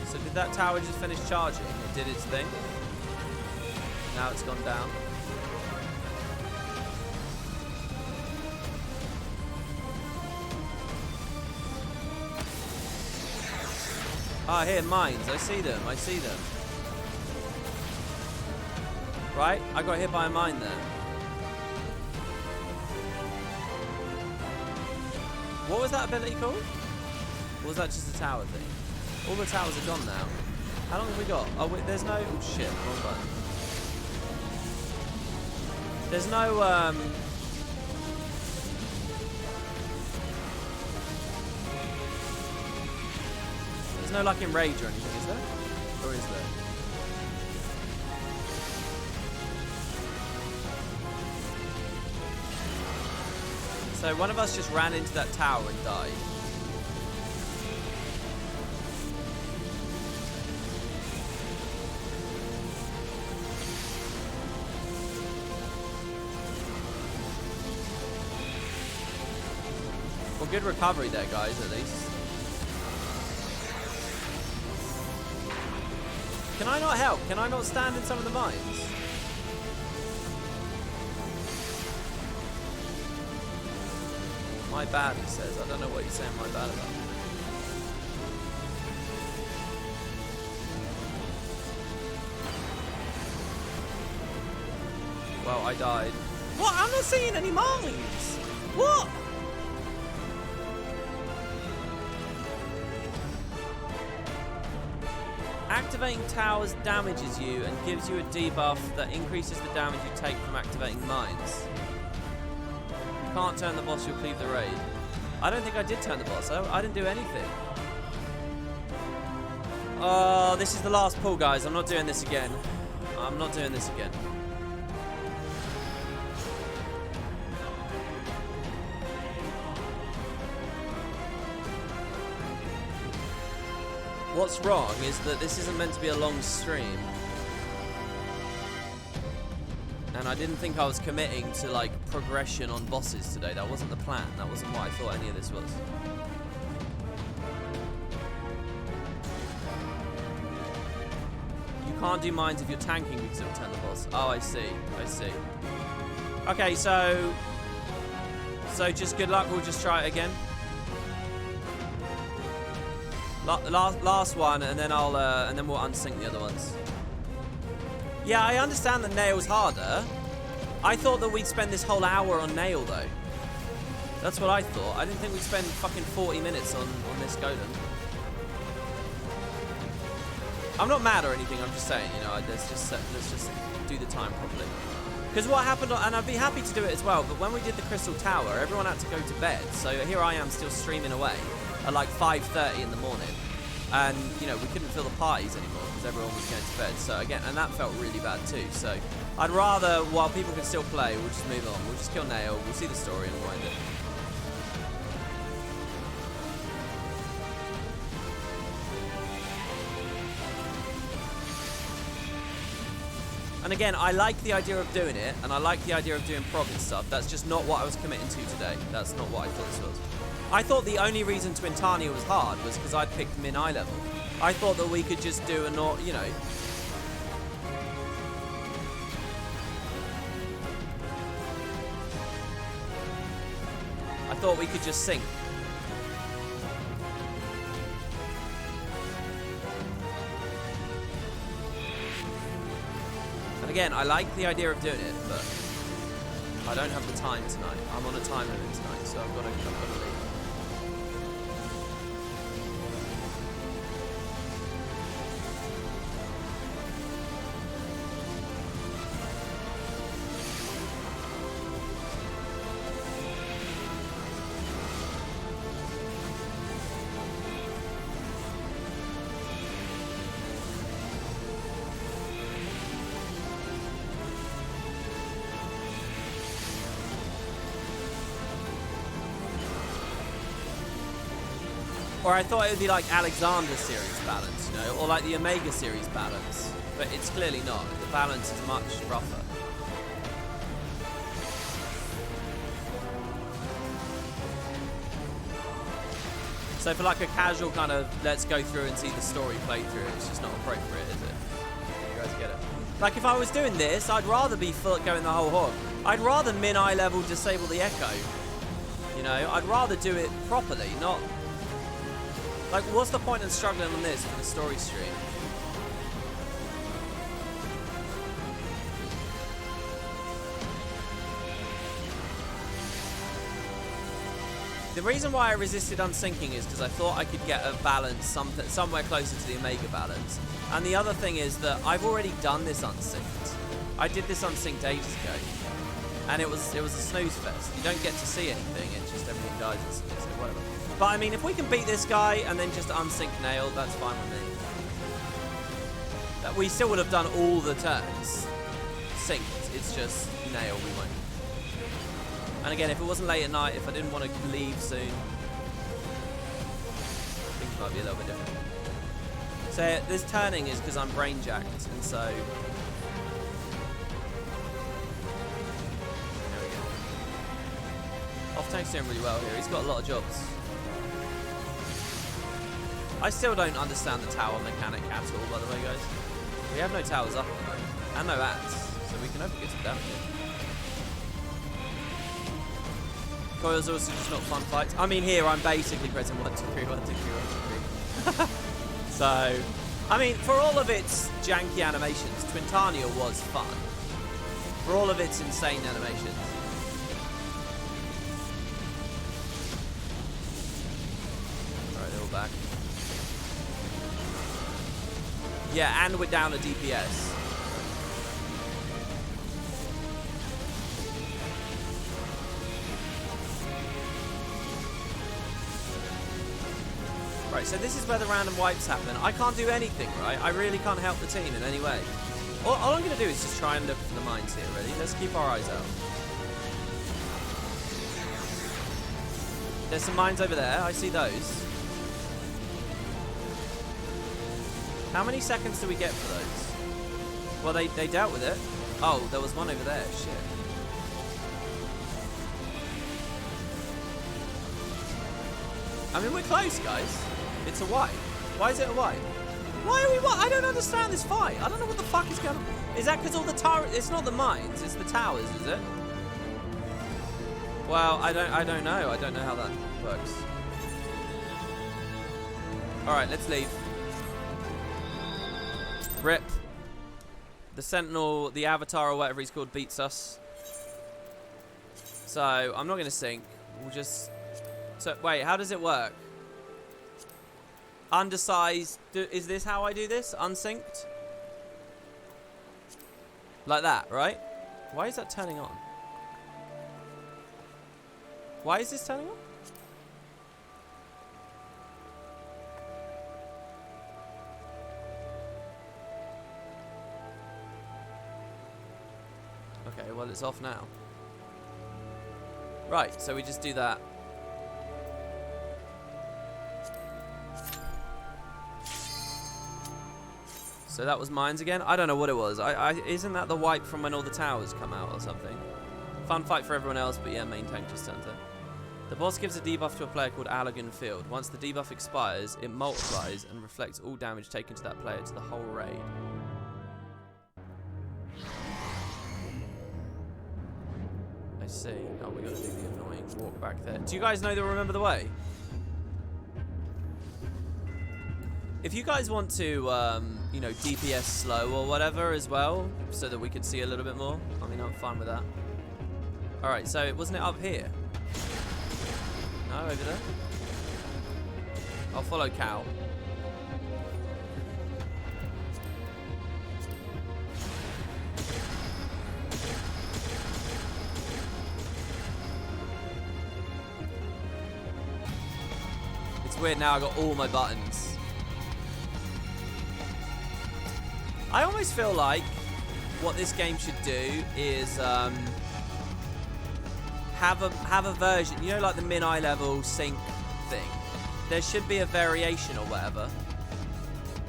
So did that tower just finish charging? It did its thing. Now it's gone down. Ah, here, mines. I see them. I see them. Right? I got hit by a mine there. What was that ability called? Or was that just a tower thing? All the towers are gone now. How long have we got? Oh, wait, there's no... Oh, shit. Wrong button. There's no, There's no, like, enrage or anything, is there? Or is there? So one of us just ran into that tower and died. Well, good recovery there, guys, at least. Can I not help? Can I not stand in some of the mines? My bad, he says. I don't know what he's saying my bad about. Well, I died. What? I'm not seeing any mines! What? Activating towers damages you and gives you a debuff that increases the damage you take from activating mines. You can't turn the boss, you'll leave the raid. I don't think I did turn the boss. I didn't do anything. Oh, this is the last pull, guys. I'm not doing this again. I'm not doing this again. What's wrong is that this isn't meant to be a long stream. And I didn't think I was committing to, like, progression on bosses today. That wasn't the plan. That wasn't what I thought any of this was. You can't do mines if you're tanking because it'll turn the boss. Oh, I see. I see. Okay, so just good luck. We'll just try it again. Last one, and then and then we'll unsync the other ones. Yeah, I understand that Nail's harder. I thought that we'd spend this whole hour on Nail, though. That's what I thought. I didn't think we'd spend fucking 40 minutes on this golem. I'm not mad or anything. I'm just saying, you know, let's just do the time properly. Because what happened, and I'd be happy to do it as well, but when we did the Crystal Tower, everyone had to go to bed. So here I am still streaming away at like 5:30 in the morning. And, you know, we couldn't fill the parties anymore because everyone was going to bed. So again, and that felt really bad too. So I'd rather, while people can still play, we'll just move on. We'll just kill Nail. We'll see the story and wind it. And again, I like the idea of doing it, and I like the idea of doing prog and stuff. That's just not what I was committing to today. That's not what I thought this was. I thought the only reason Twintania was hard was because I'd picked min eye level. I thought that we could just do a not, you know. I thought we could just sink. And again, I like the idea of doing it, but I don't have the time tonight. I'm on a time limit tonight, so I've got to leave. Or I thought it would be like Alexander series balance, you know, or like the Omega series balance. But it's clearly not. The balance is much rougher. So for like a casual kind of, let's go through and see the story playthrough, it's just not appropriate, is it? You guys get it? Like if I was doing this, I'd rather be going the whole hog. I'd rather min eye level disable the echo. You know, I'd rather do it properly, not... Like, what's the point in struggling on this for the story stream? The reason why I resisted unsyncing is because I thought I could get a balance somewhere closer to the Omega balance. And the other thing is that I've already done this unsynced. I did this unsynced ages ago. And it was a snooze fest. You don't get to see anything, it's just everything dies and so whatever. But I mean, if we can beat this guy and then just unsync Nail, that's fine with me. That we still would have done all the turns synced. It's just Nail we won't. And again, if it wasn't late at night, if I didn't want to leave soon, things might be a little bit different. So this turning is because I'm brain jacked, and so. There we go. Off tank's doing really well here. He's got a lot of jobs. I still don't understand the tower mechanic at all, by the way, guys. We have no towers up at the moment, and no ads, so we can hopefully get some damage in. Coils are also just not fun fights. I mean, here I'm basically pressing 1, 2, 3, 1, 2, 3, 1, 2, 3. So, I mean, for all of its janky animations, Twintania was fun. For all of its insane animations. Alright, they're all back. Yeah, and we're down a DPS. Right, so this is where the random wipes happen. I can't do anything, right? I really can't help the team in any way. All I'm going to do is just try and look for the mines here, ready? Let's keep our eyes out. There's some mines over there. I see those. How many seconds do we get for those? Well, they dealt with it. Oh, there was one over there. Shit. I mean, we're close, guys. It's a wipe. Why is it a wipe? Why are we wipe? I don't understand this fight. I don't know what the fuck is going on. Is that because all the towers... It's not the mines, it's the towers, is it? Well, I don't know. I don't know how that works. Alright, let's leave. Rip. The Sentinel, the Avatar or whatever he's called, beats us. So, I'm not going to sink. We'll just... So, wait, how does it work? Undersized. Is this how I do this? Unsynced? Like that, right? Why is that turning on? Why is this turning on? Okay, well, it's off now. Right, so we just do that. So that was mines again? I don't know what it was. Isn't that the wipe from when all the towers come out or something? Fun fight for everyone else, but yeah, main tank just turns in. The boss gives a debuff to a player called Allergan Field. Once the debuff expires, it multiplies and reflects all damage taken to that player to the whole raid. I see. Oh, we gotta do the annoying walk back there. Do you guys know the Remember the Way? If you guys want to, you know, DPS slow or whatever as well, so that we can see a little bit more, I mean, I'm fine with that. Alright, so wasn't it up here? No, over there? I'll follow Cal. It's weird now I got all my buttons. I almost feel like what this game should do is have a version, you know, like the min-eye level sync thing. There should be a variation or whatever.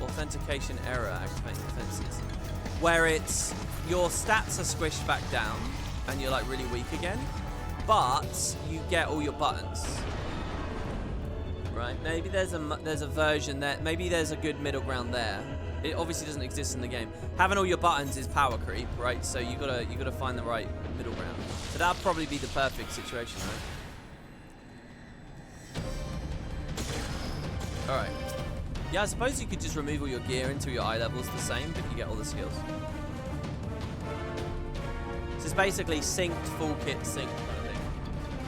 Authentication error, activating defenses. Where it's your stats are squished back down and you're like really weak again, but you get all your buttons. Right? Maybe there's a version that maybe there's a good middle ground there. It obviously doesn't exist in the game. Having all your buttons is power creep, right? So you gotta find the right middle ground. So that'd probably be the perfect situation, right? All right. Yeah, I suppose you could just remove all your gear until your eye level's the same, but you get all the skills. So it's basically synced, full kit, synced kind of thing.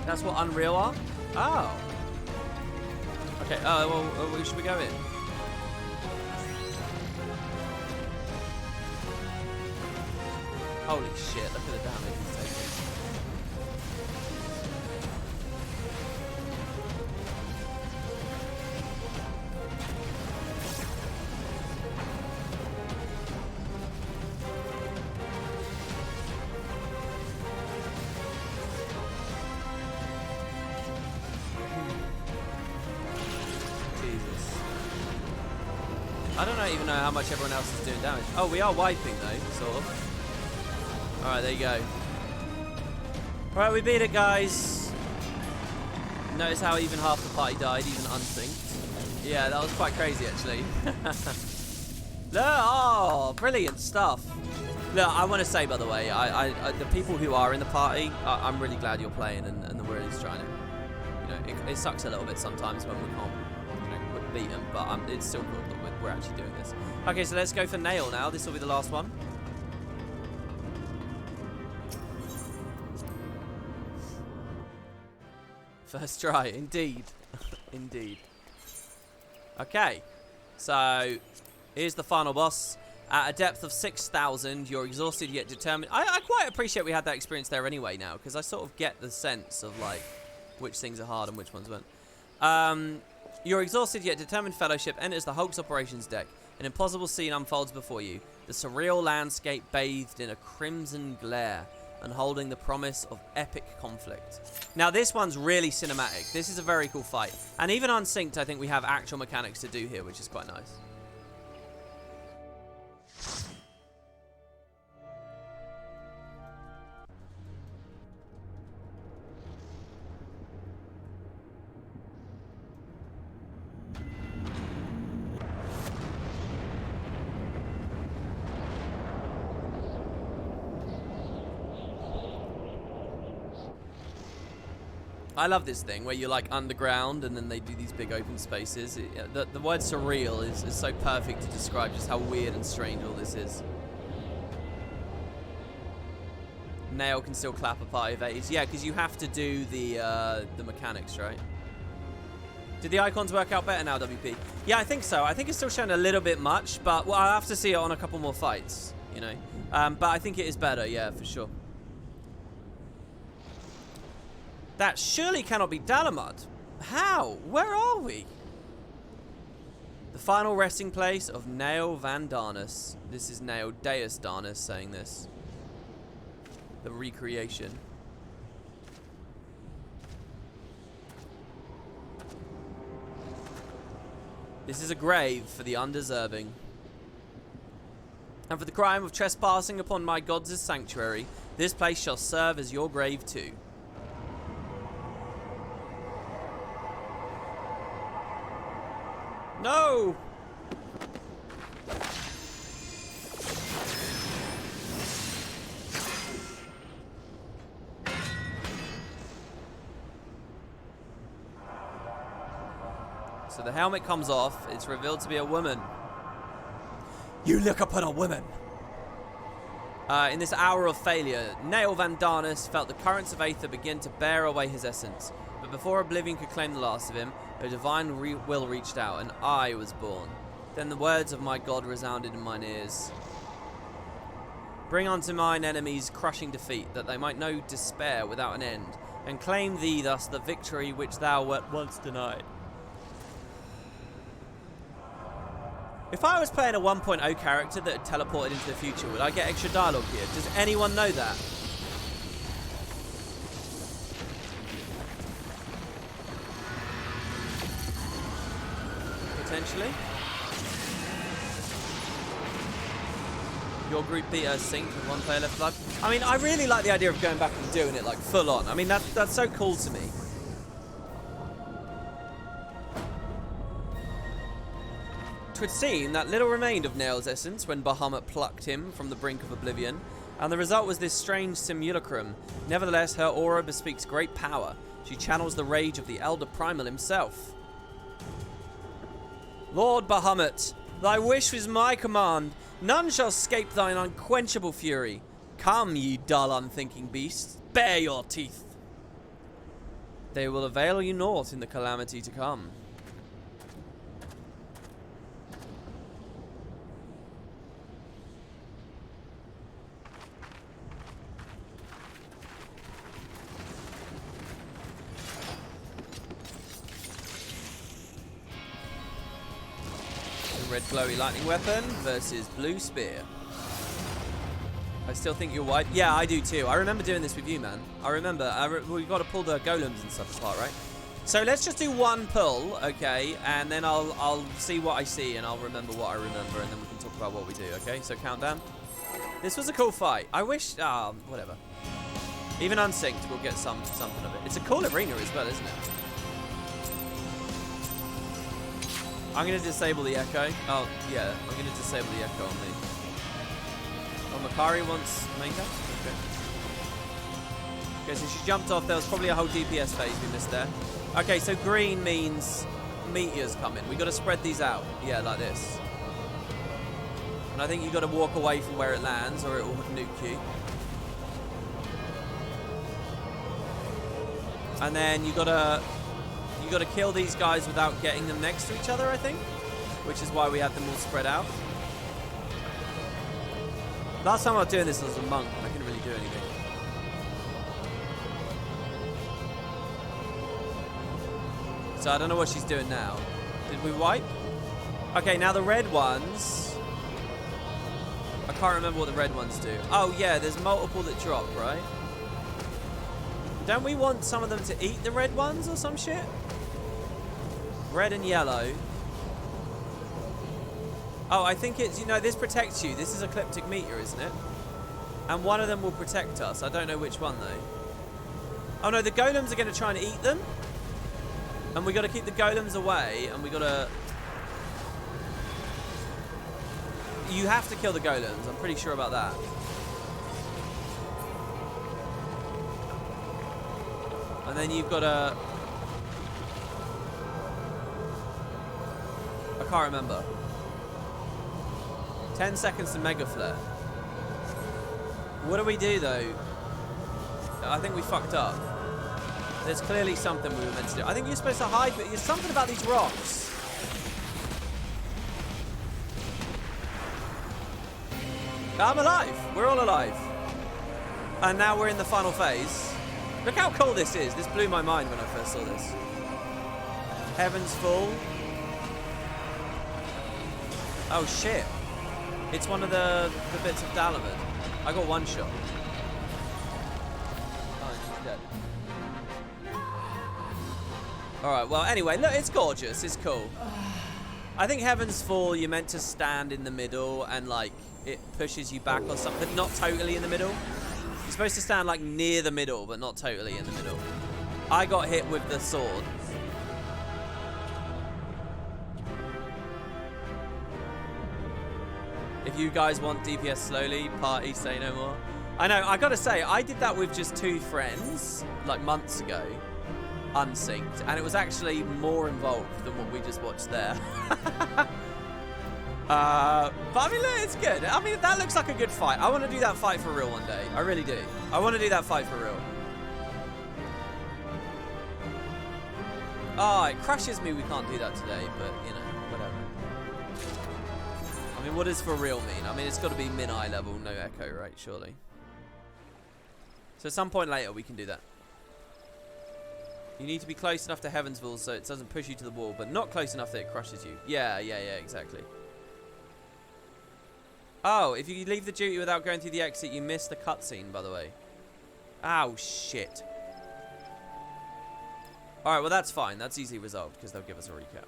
That's what Unreal are. Oh. Okay. Oh well, should we go in? Holy shit, look at the damage he's taking. Jesus. I don't even know how much everyone else is doing damage. Oh, we are wiping though, sort of. Alright, there you go. Alright, we beat it, guys. Notice how even half the party died, even unsynced. Yeah, that was quite crazy, actually. Look, oh, brilliant stuff. Look, I want to say, by the way, the people who are in the party, I'm really glad you're playing and we're really trying to. You know, it sucks a little bit sometimes when we can't, you know, beat them, but it's still cool that we're actually doing this. Okay, so let's go for Nail now. This will be the last one. First try, indeed. Indeed. Okay, so here's the final boss. At a depth of 6,000, you're exhausted yet determined. I quite appreciate we had that experience there anyway now, because I sort of get the sense of, like, which things are hard and which ones weren't. Your exhausted yet determined fellowship enters the Hulk's operations deck. An impossible scene unfolds before you. The surreal landscape bathed in a crimson glare and holding the promise of epic conflict. Now, this one's really cinematic. This is a very cool fight. And even unsynced, I think we have actual mechanics to do here, which is quite nice. I love this thing where you're like underground and then they do these big open spaces. The word surreal is so perfect to describe just how weird and strange all this is. Nail can still clap a party of 80s. Yeah, because you have to do the mechanics, right? Did the icons work out better now, WP? Yeah, I think so. I think it's still showing a little bit much, but well, I'll have to see it on a couple more fights, you know. But I think it is better, yeah, for sure. That surely cannot be Dalamud. How? Where are we? The final resting place of Nail Van Darnus. This is Nail Deus Darnus saying this. The recreation. This is a grave for the undeserving. And for the crime of trespassing upon my gods' sanctuary, this place shall serve as your grave too. No! So the helmet comes off. It's revealed to be a woman. You look upon a woman. In this hour of failure, Nail Van Darnus felt the currents of Aether begin to bear away his essence. But before oblivion could claim the last of him, a divine will reached out, and I was born. Then the words of my God resounded in mine ears. Bring unto mine enemies crushing defeat, that they might know despair without an end, and claim thee thus the victory which thou wert once denied. If I was playing a 1.0 character that had teleported into the future, would I get extra dialogue here? Does anyone know that? Potentially. Your group beat us synced with one player left blood. I mean, I really like the idea of going back and doing it like full on. I mean, that's so cool to me. Would seem that little remained of Nail's essence when Bahamut plucked him from the brink of oblivion, and the result was this strange simulacrum. Nevertheless, her aura bespeaks great power. She channels the rage of the Elder Primal himself. Lord Bahamut, thy wish was my command. None shall escape thine unquenchable fury. Come, ye dull, unthinking beasts, bare your teeth. They will avail you naught in the calamity to come. Red glowy lightning weapon versus blue spear. I still think you're white. Yeah, I do too. I remember doing this with you, man. I remember. We've got to pull the golems and stuff apart, right? So let's just do one pull, okay? And then I'll see what I see and I'll remember what I remember, and then we can talk about what we do, okay? So countdown. This was a cool fight. I wish, whatever. Even unsynced, we'll get something of it. It's a cool arena as well, isn't it? I'm going to disable the echo. Oh, yeah. I'm going to disable the echo on me. Oh, Makari wants main cap? Okay. Okay, so she jumped off. There was probably a whole DPS phase we missed there. Okay, so green means meteors coming. We got to spread these out. Yeah, like this. And I think you got to walk away from where it lands or it will nuke you. And then you got to kill these guys without getting them next to each other, I think. Which is why we had them all spread out. Last time I was doing this as a monk, I couldn't really do anything. So I don't know what she's doing now. Did we wipe? Okay, now the red ones. I can't remember what the red ones do. Oh yeah, there's multiple that drop, right? Don't we want some of them to eat the red ones or some shit? Red and yellow. Oh, I think it's, this protects you. This is Ecliptic Meteor, isn't it? And one of them will protect us. I don't know which one, though. Oh, no, the golems are going to try and eat them. And we got to keep the golems away. And we got to... You have to kill the golems. I'm pretty sure about that. And then you've got to... I can't remember. 10 seconds to Mega Flare. What do we do, though? I think we fucked up. There's clearly something we were meant to do. I think you're supposed to hide, but there's something about these rocks. I'm alive. We're all alive. And now we're in the final phase. Look how cool this is. This blew my mind when I first saw this. Heaven's Fall. Oh shit. It's one of the bits of Dalamud. I got one shot. Oh, she's dead. Alright, well anyway, look, it's gorgeous. It's cool. I think Heaven's Fall, you're meant to stand in the middle and like it pushes you back or something, but not totally in the middle. You're supposed to stand like near the middle, but not totally in the middle. I got hit with the sword. If you guys want DPS slowly, party, say no more. I know, I gotta say, I did that with just 2 friends, like months ago, unsynced, and it was actually more involved than what we just watched there. But I mean, look, it's good. I mean, that looks like a good fight. I want to do that fight for real one day. I really do. I want to do that fight for real. Oh, it crushes me we can't do that today, but, you know, whatever. I mean, what does for real mean? I mean, it's got to be min-eye level, no echo, right? Surely. So at some point later, we can do that. You need to be close enough to Heaven's Fall so it doesn't push you to the wall, but not close enough that it crushes you. Yeah, exactly. Oh, if you leave the duty without going through the exit, you miss the cutscene, by the way. Oh, shit. Alright, well, that's fine. That's easily resolved, because they'll give us a recap.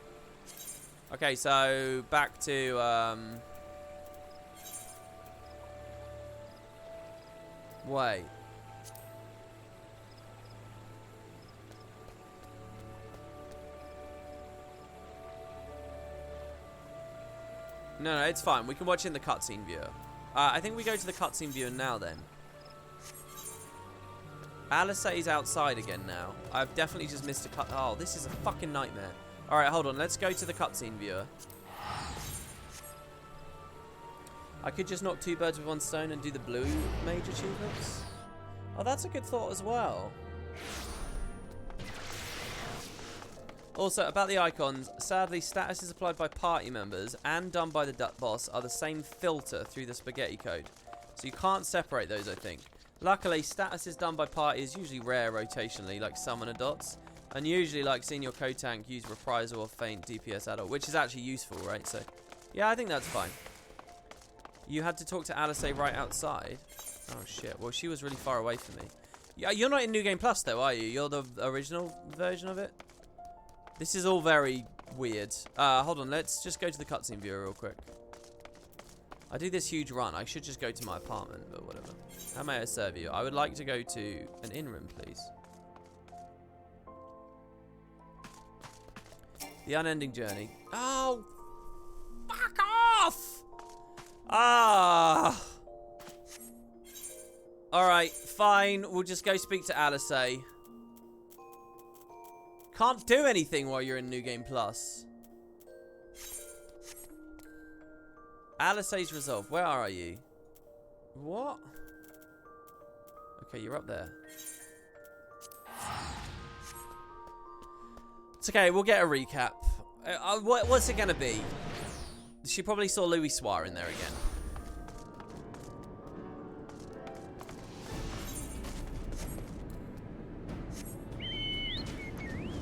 Okay, so back to... Wait. No, it's fine. We can watch in the cutscene viewer. I think we go to the cutscene viewer now, then. Alisaie's outside again now. I've definitely just missed a cut. Oh, this is a fucking nightmare. All right, hold on. Let's go to the cutscene viewer. I could just knock 2 birds with 1 stone and do the blue mage achievements. Oh, that's a good thought as well. Also, about the icons, sadly, statuses applied by party members and done by the boss are the same filter through the spaghetti code. So you can't separate those, I think. Luckily, statuses done by party is usually rare rotationally, like summoner dots. And usually, like seeing your co-tank use reprisal or feint DPS adult, which is actually useful, right? So, yeah, I think that's fine. You had to talk to Alisaie right outside. Oh, shit. Well, she was really far away from me. Yeah, you're not in New Game Plus, though, are you? You're the original version of it? This is all very weird. Hold on, let's just go to the cutscene viewer real quick. I do this huge run. I should just go to my apartment, but whatever. How may I serve you? I would like to go to an inn room, please. The unending journey. Oh, fuck off! Ah. Alright, fine. We'll just go speak to Alisaie. Can't do anything while you're in New Game Plus. Alisaie's resolved. Where are you? What? Okay, you're up there. It's okay, we'll get a recap. What's it gonna be? She probably saw Louis Soir in there again.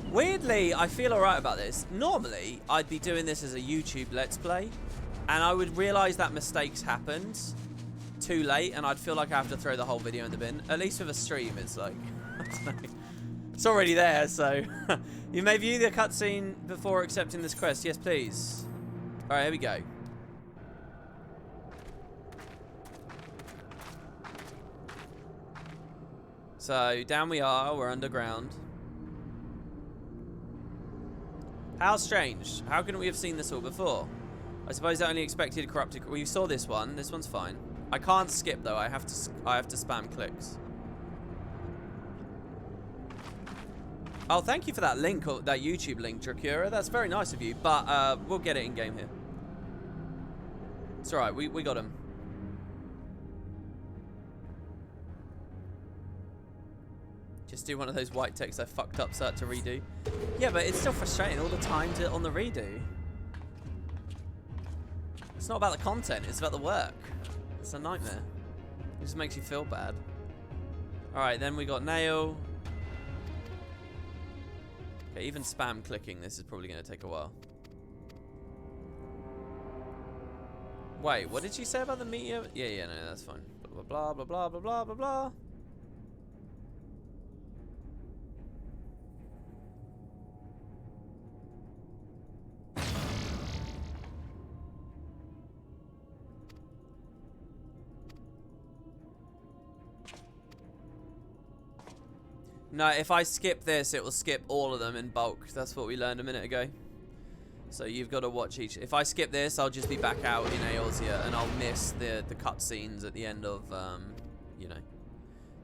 Weirdly, I feel alright about this. Normally, I'd be doing this as a YouTube Let's Play, and I would realise that mistakes happened too late, and I'd feel like I have to throw the whole video in the bin. At least with a stream, it's like, I don't know. It's already there, so... You may view the cutscene before accepting this quest. Yes, please. Alright, here we go. So, down we are. We're underground. How strange. How couldn't we have seen this all before? I suppose I only expected corrupted... Well, you saw this one. This one's fine. I can't skip, though. I have to spam clicks. Oh, thank you for that link, or that YouTube link, Dracura. That's very nice of you, but we'll get it in-game here. It's alright. We got him. Just do one of those white texts I fucked up so I had to redo. Yeah, but it's still frustrating all the time on the redo. It's not about the content, it's about the work. It's a nightmare. It just makes you feel bad. Alright, then we got nail. Okay, even spam clicking, this is probably going to take a while. Wait, what did she say about the meteor? Yeah, no, that's fine. Blah, blah, blah, blah, blah, blah, blah, blah. No, if I skip this, it will skip all of them in bulk. That's what we learned a minute ago. So you've got to watch each. If I skip this, I'll just be back out in Eorzea, and I'll miss the cutscenes at the end of, you know.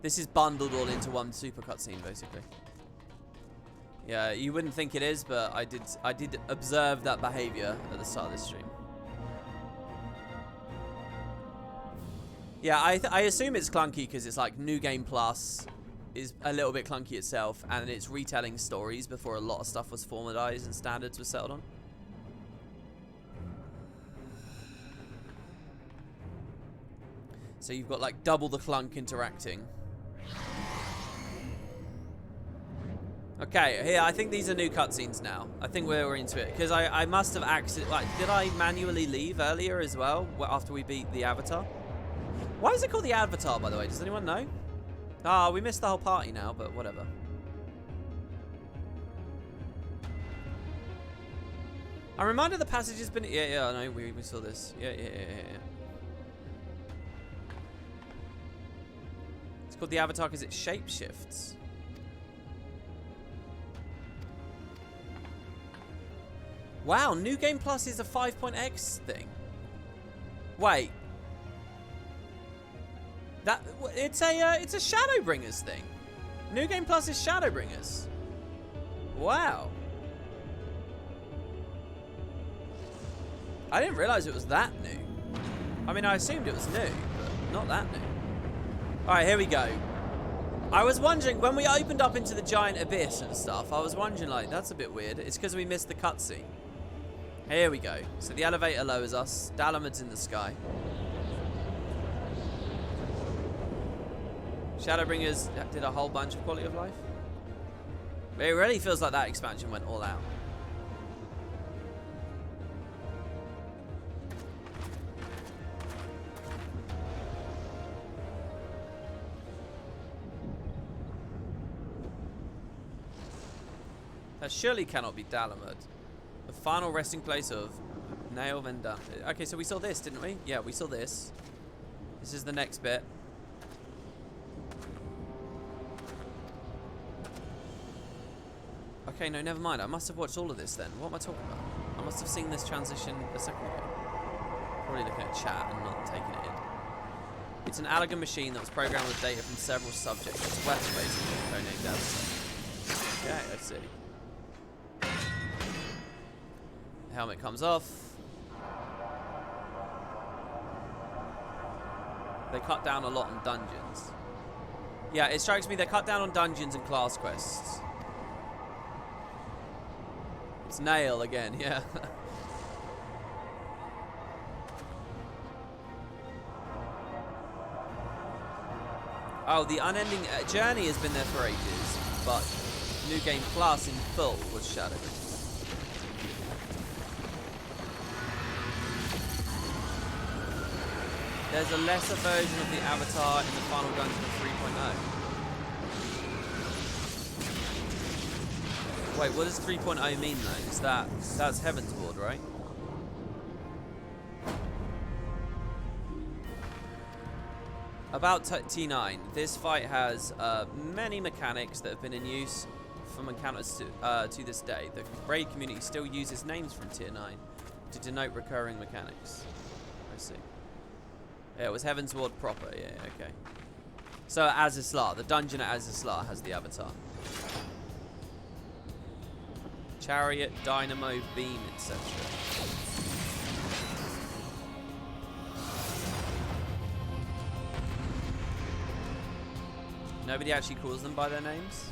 This is bundled all into one super cutscene, basically. Yeah, you wouldn't think it is, but I did observe that behavior at the start of this stream. Yeah, I assume it's clunky because it's like New Game Plus is a little bit clunky itself, and it's retelling stories before a lot of stuff was formatized and standards were settled on. So you've got like double the clunk interacting. Okay, here, I think these are new cutscenes now. I think we're into it. Because I must have accidentally... Like, did I manually leave earlier as well? After we beat the Avatar? Why is it called the Avatar, by the way? Does anyone know? Ah, we missed the whole party now, but whatever. I'm reminded the passage has been... Yeah, I know, we saw this. Yeah. It's called the Avatar because it shapeshifts. Wow, New Game Plus is a 5.x thing. Wait. It's a Shadowbringers thing. New Game Plus is Shadowbringers. Wow. I didn't realize it was that new. I mean, I assumed it was new, but not that new. Alright, here we go. I was wondering, when we opened up into the giant abyss and stuff, I was wondering, like, that's a bit weird. It's because we missed the cutscene. Here we go. So the elevator lowers us. Dalamud's in the sky. Shadowbringers did a whole bunch of quality of life. But it really feels like that expansion went all out. That surely cannot be Dalamud. The final resting place of Nail Van Dam. Okay, so we saw this, didn't we? Yeah, we saw this. This is the next bit. Okay, no, never mind. I must have watched all of this then. What am I talking about? I must have seen this transition a second ago. Probably looking at chat and not taking it in. It's an Allagan machine that was programmed with data from several subjects. It's weapon basically, codenamed Avatar. Okay, I see. The helmet comes off. They cut down a lot on dungeons. Yeah, it strikes me they cut down on dungeons and class quests. It's Nail again, yeah. Oh, the unending journey has been there for ages, but New Game Plus in full was Shadow. There's a lesser version of the Avatar in the final dungeon of 3.0. Wait, what does 3.0 mean though? Is that's Heaven's Ward, right? About T9, this fight has many mechanics that have been in use from encounters to this day. The raid community still uses names from Tier 9 to denote recurring mechanics. I see. Yeah, it was Heaven's Ward proper, yeah, okay. So Azizlar, the dungeon at Azizlar has the Avatar. Chariot, Dynamo, Beam, etc. Nobody actually calls them by their names.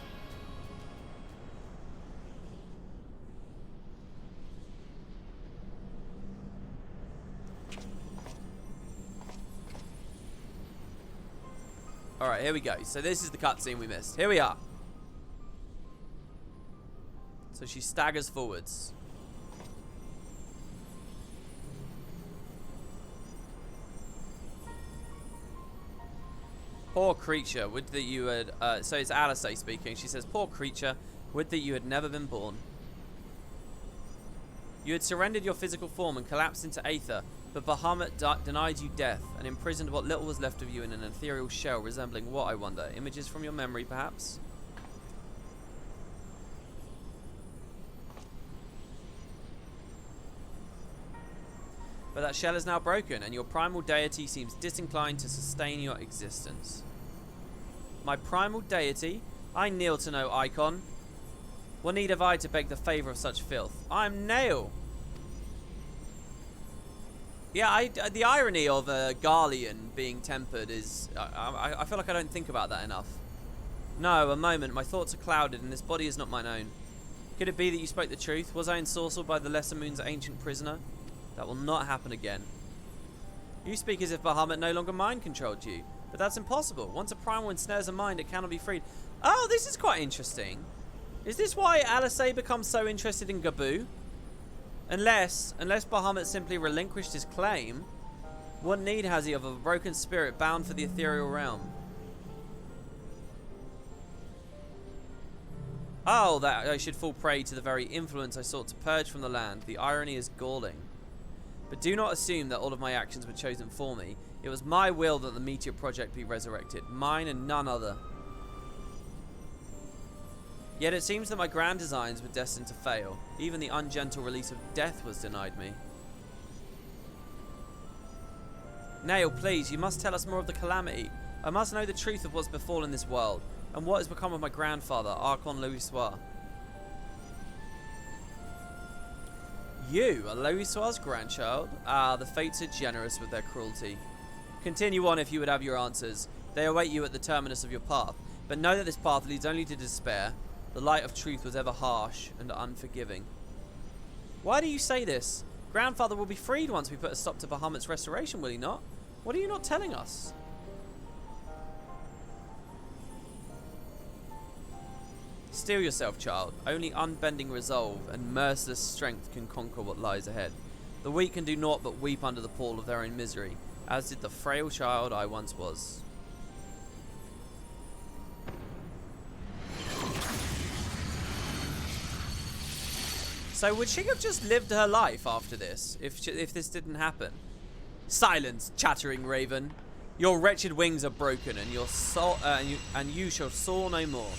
Alright, here we go. So this is the cutscene we missed. Here we are. So she staggers forwards. Poor creature, would that you had... so it's Alice speaking. She says, poor creature, would that you had never been born. You had surrendered your physical form and collapsed into aether, but Bahamut denied you death and imprisoned what little was left of you in an ethereal shell resembling what, I wonder? Images from your memory, perhaps? But that shell is now broken, and your primal deity seems disinclined to sustain your existence. My primal deity? I kneel to no icon. What need have I to beg the favour of such filth? I'm Nail! Yeah, the irony of a Garlean being tempered is... I feel like I don't think about that enough. No, a moment. My thoughts are clouded, and this body is not mine own. Could it be that you spoke the truth? Was I ensorcelled by the Lesser Moon's ancient prisoner? That will not happen again. You speak as if Bahamut no longer mind-controlled you. But that's impossible. Once a primal ensnares a mind, it cannot be freed. Oh, this is quite interesting. Is this why Alice becomes so interested in Gaboo? Unless Bahamut simply relinquished his claim, what need has he of a broken spirit bound for the ethereal realm? Oh, that I should fall prey to the very influence I sought to purge from the land. The irony is galling. But do not assume that all of my actions were chosen for me. It was my will that the Meteor Project be resurrected. Mine and none other. Yet it seems that my grand designs were destined to fail. Even the ungentle release of death was denied me. Nail, please, you must tell us more of the calamity. I must know the truth of what's befallen this world, and what has become of my grandfather, Archon Louisoix. You are Louisoix's grandchild? Ah, the fates are generous with their cruelty. Continue on if you would have your answers. They await you at the terminus of your path. But know that this path leads only to despair. The light of truth was ever harsh and unforgiving. Why do you say this? Grandfather will be freed once we put a stop to Bahamut's restoration, will he not? What are you not telling us? Steel yourself, child. Only unbending resolve and merciless strength can conquer what lies ahead. The weak can do naught but weep under the pall of their own misery, as did the frail child I once was. So would she have just lived her life after this, if this didn't happen? Silence, chattering raven. Your wretched wings are broken, and you shall soar no more.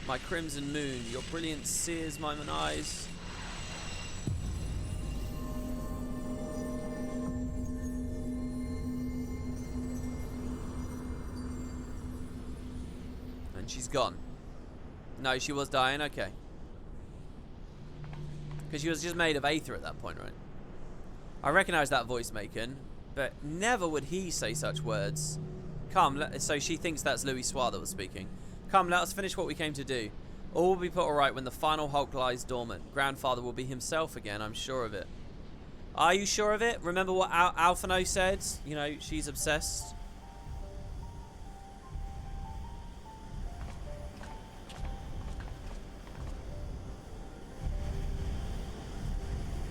My crimson moon, your brilliance sears my eyes. And she's gone. No, she was dying, okay. Because she was just made of aether at that point, right? I recognise that voice, Macon, but never would he say such words. Come, so she thinks that's Louisoix that was speaking. Come, let us finish what we came to do. All will be put alright when the final hulk lies dormant. Grandfather will be himself again, I'm sure of it. Are you sure of it? Remember what Alphino said? You know, she's obsessed.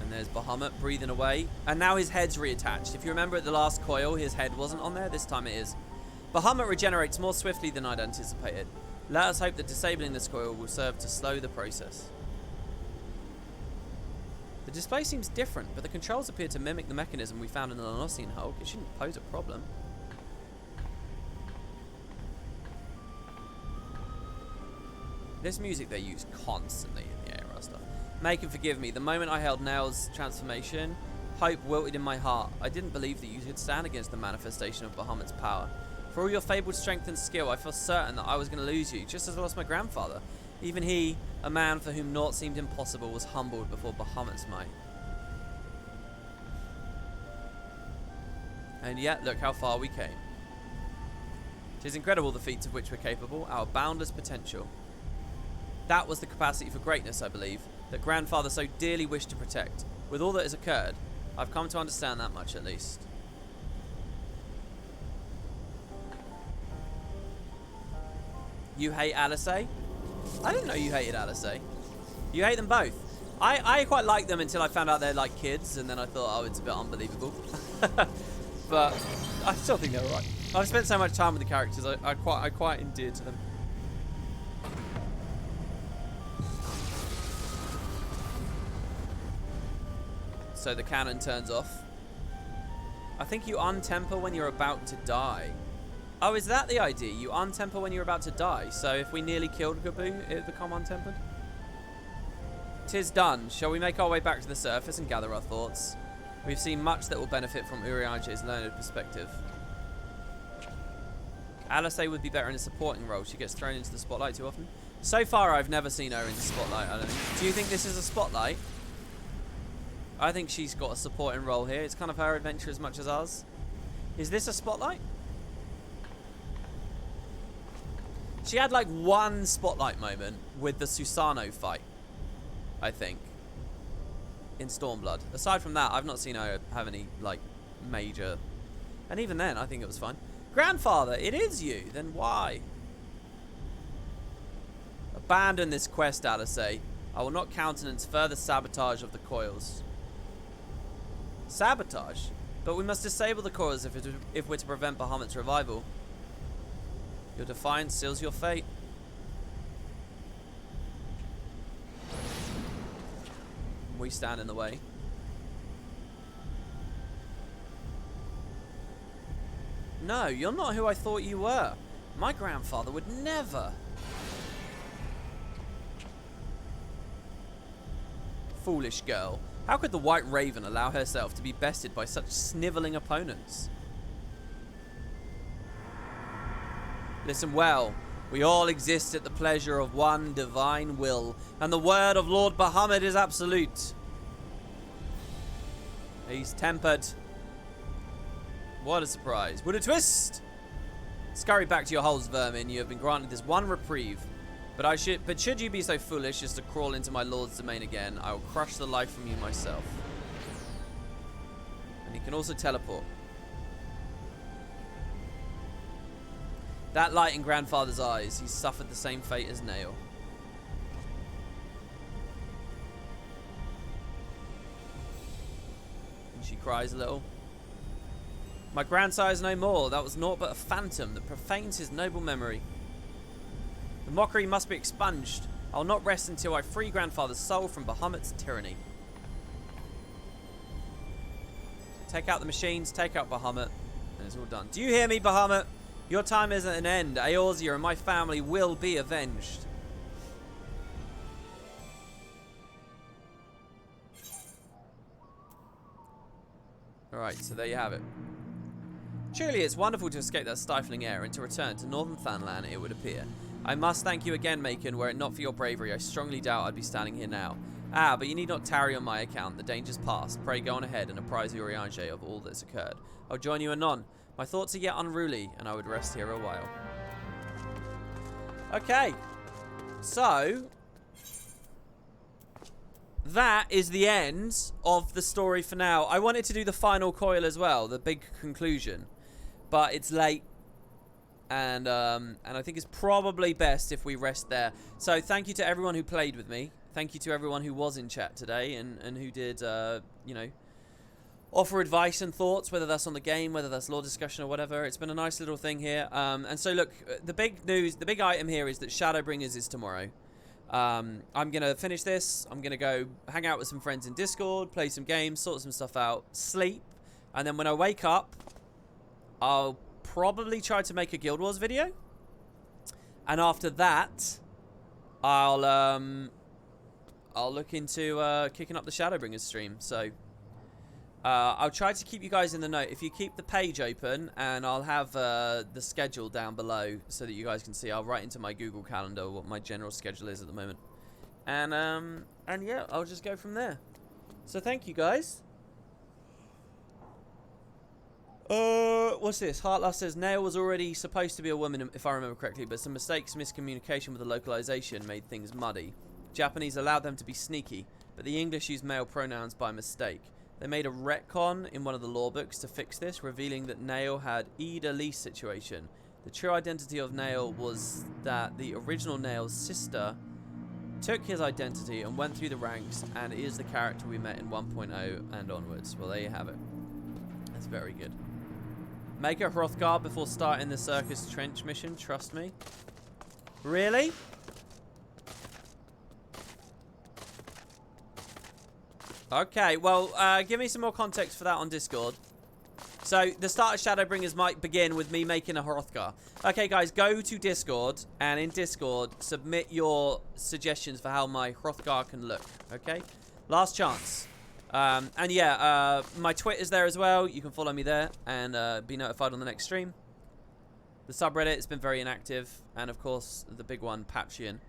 And there's Bahamut breathing away. And now his head's reattached. If you remember at the last coil, his head wasn't on there. This time it is. Bahamut regenerates more swiftly than I'd anticipated. Let us hope that disabling this coil will serve to slow the process. The display seems different, but the controls appear to mimic the mechanism we found in the Lanosian Hulk. It shouldn't pose a problem. This music they use constantly in the ARR stuff. Make and forgive me. The moment I held Nail's transformation, hope wilted in my heart. I didn't believe that you could stand against the manifestation of Bahamut's power. For all your fabled strength and skill, I felt certain that I was going to lose you, just as I lost my grandfather. Even he, a man for whom naught seemed impossible, was humbled before Bahamut's might. And yet, look how far we came. It is incredible the feats of which we're capable, our boundless potential. That was the capacity for greatness, I believe, that Grandfather so dearly wished to protect. With all that has occurred, I've come to understand that much at least. You hate Alice? I didn't know you hated Alice. You hate them both. I quite like them until I found out they're like kids, and then I thought, oh, it's a bit unbelievable. But I still think they're alright. I've spent so much time with the characters, I quite endeared to them. So the cannon turns off. I think you untemper when you're about to die. Oh, is that the idea? You untemper when you're about to die. So if we nearly killed Gaboo, it would become untempered? 'Tis done. Shall we make our way back to the surface and gather our thoughts? We've seen much that will benefit from Urianche's learned perspective. Alice would be better in a supporting role. She gets thrown into the spotlight too often. So far, I've never seen her in the spotlight, I don't think. Do you think this is a spotlight? I think she's got a supporting role here. It's kind of her adventure as much as ours. Is this a spotlight? She had like one spotlight moment with the Susano fight, I think, in Stormblood. Aside from that, I've not seen her have any like major, and even then I think it was fine. Grandfather, it is you. Then why? Abandon this quest, Alice. I will not countenance further sabotage of the coils. Sabotage? But we must disable the coils if we're to prevent Bahamut's revival. Your defiance seals your fate. We stand in the way. No, you're not who I thought you were. My grandfather would never. Foolish girl. How could the White Raven allow herself to be bested by such snivelling opponents? Listen well. We all exist at the pleasure of one divine will, and the word of Lord Bahamut is absolute. He's tempered. What a surprise. What a twist! Scurry back to your holes, vermin. You have been granted this one reprieve. But should you be so foolish as to crawl into my lord's domain again, I will crush the life from you myself. And he can also teleport. That light in Grandfather's eyes, he suffered the same fate as Nail. And she cries a little. My grandsire is no more. That was naught but a phantom that profanes his noble memory. The mockery must be expunged. I'll not rest until I free Grandfather's soul from Bahamut's tyranny. Take out the machines, take out Bahamut, and it's all done. Do you hear me, Bahamut? Your time is at an end. Eorzea and my family will be avenged. Alright, so there you have it. Truly, it's wonderful to escape that stifling air and to return to Northern Thanlan, it would appear. I must thank you again, Macon. Were it not for your bravery, I strongly doubt I'd be standing here now. Ah, but you need not tarry on my account. The danger's past. Pray go on ahead and apprise Urianche of all that's occurred. I'll join you anon. My thoughts are yet unruly, and I would rest here a while. Okay. So, that is the end of the story for now. I wanted to do the final coil as well, the big conclusion. But it's late. And I think it's probably best if we rest there. So thank you to everyone who played with me. Thank you to everyone who was in chat today and who did, you know, offer advice and thoughts, whether that's on the game, whether that's lore discussion or whatever. It's been a nice little thing here. And so look, the big news, the big item here is that Shadowbringers is tomorrow. I'm going to finish this. I'm going to go hang out with some friends in Discord, play some games, sort some stuff out, sleep. And then when I wake up, I'll probably try to make a Guild Wars video, and after that I'll look into kicking up the Shadowbringers stream. So I'll try to keep you guys in the know. If you keep the page open, and I'll have the schedule down below so that you guys can see. I'll write into my Google Calendar what my general schedule is at the moment, and yeah, I'll just go from there. So thank you guys. What's this? Heartlust says Nail was already supposed to be a woman, if I remember correctly, but some mistakes, miscommunication with the localization made things muddy. Japanese allowed them to be sneaky, but the English used male pronouns by mistake. They made a retcon in one of the law books to fix this, revealing that Nail had Ida Lee's situation. The true identity of Nail was that the original Nail's sister took his identity and went through the ranks, and is the character we met in 1.0 and onwards. Well, there you have it. That's very good. Make a Hrothgar before starting the Circus Trench mission, trust me. Really? Okay, well, give me some more context for that on Discord. So, the start of Shadowbringers might begin with me making a Hrothgar. Okay, guys, go to Discord, and in Discord, submit your suggestions for how my Hrothgar can look, okay? Last chance. And yeah, my Twitter's there as well. You can follow me there and be notified on the next stream. The subreddit has been very inactive. And, of course, the big one, Papshian.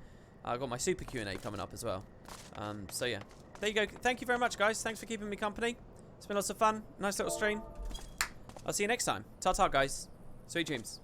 I've got my Super Q&A coming up as well. So, yeah. There you go. Thank you very much, guys. Thanks for keeping me company. It's been lots of fun. Nice little stream. I'll see you next time. Ta-ta, guys. Sweet dreams.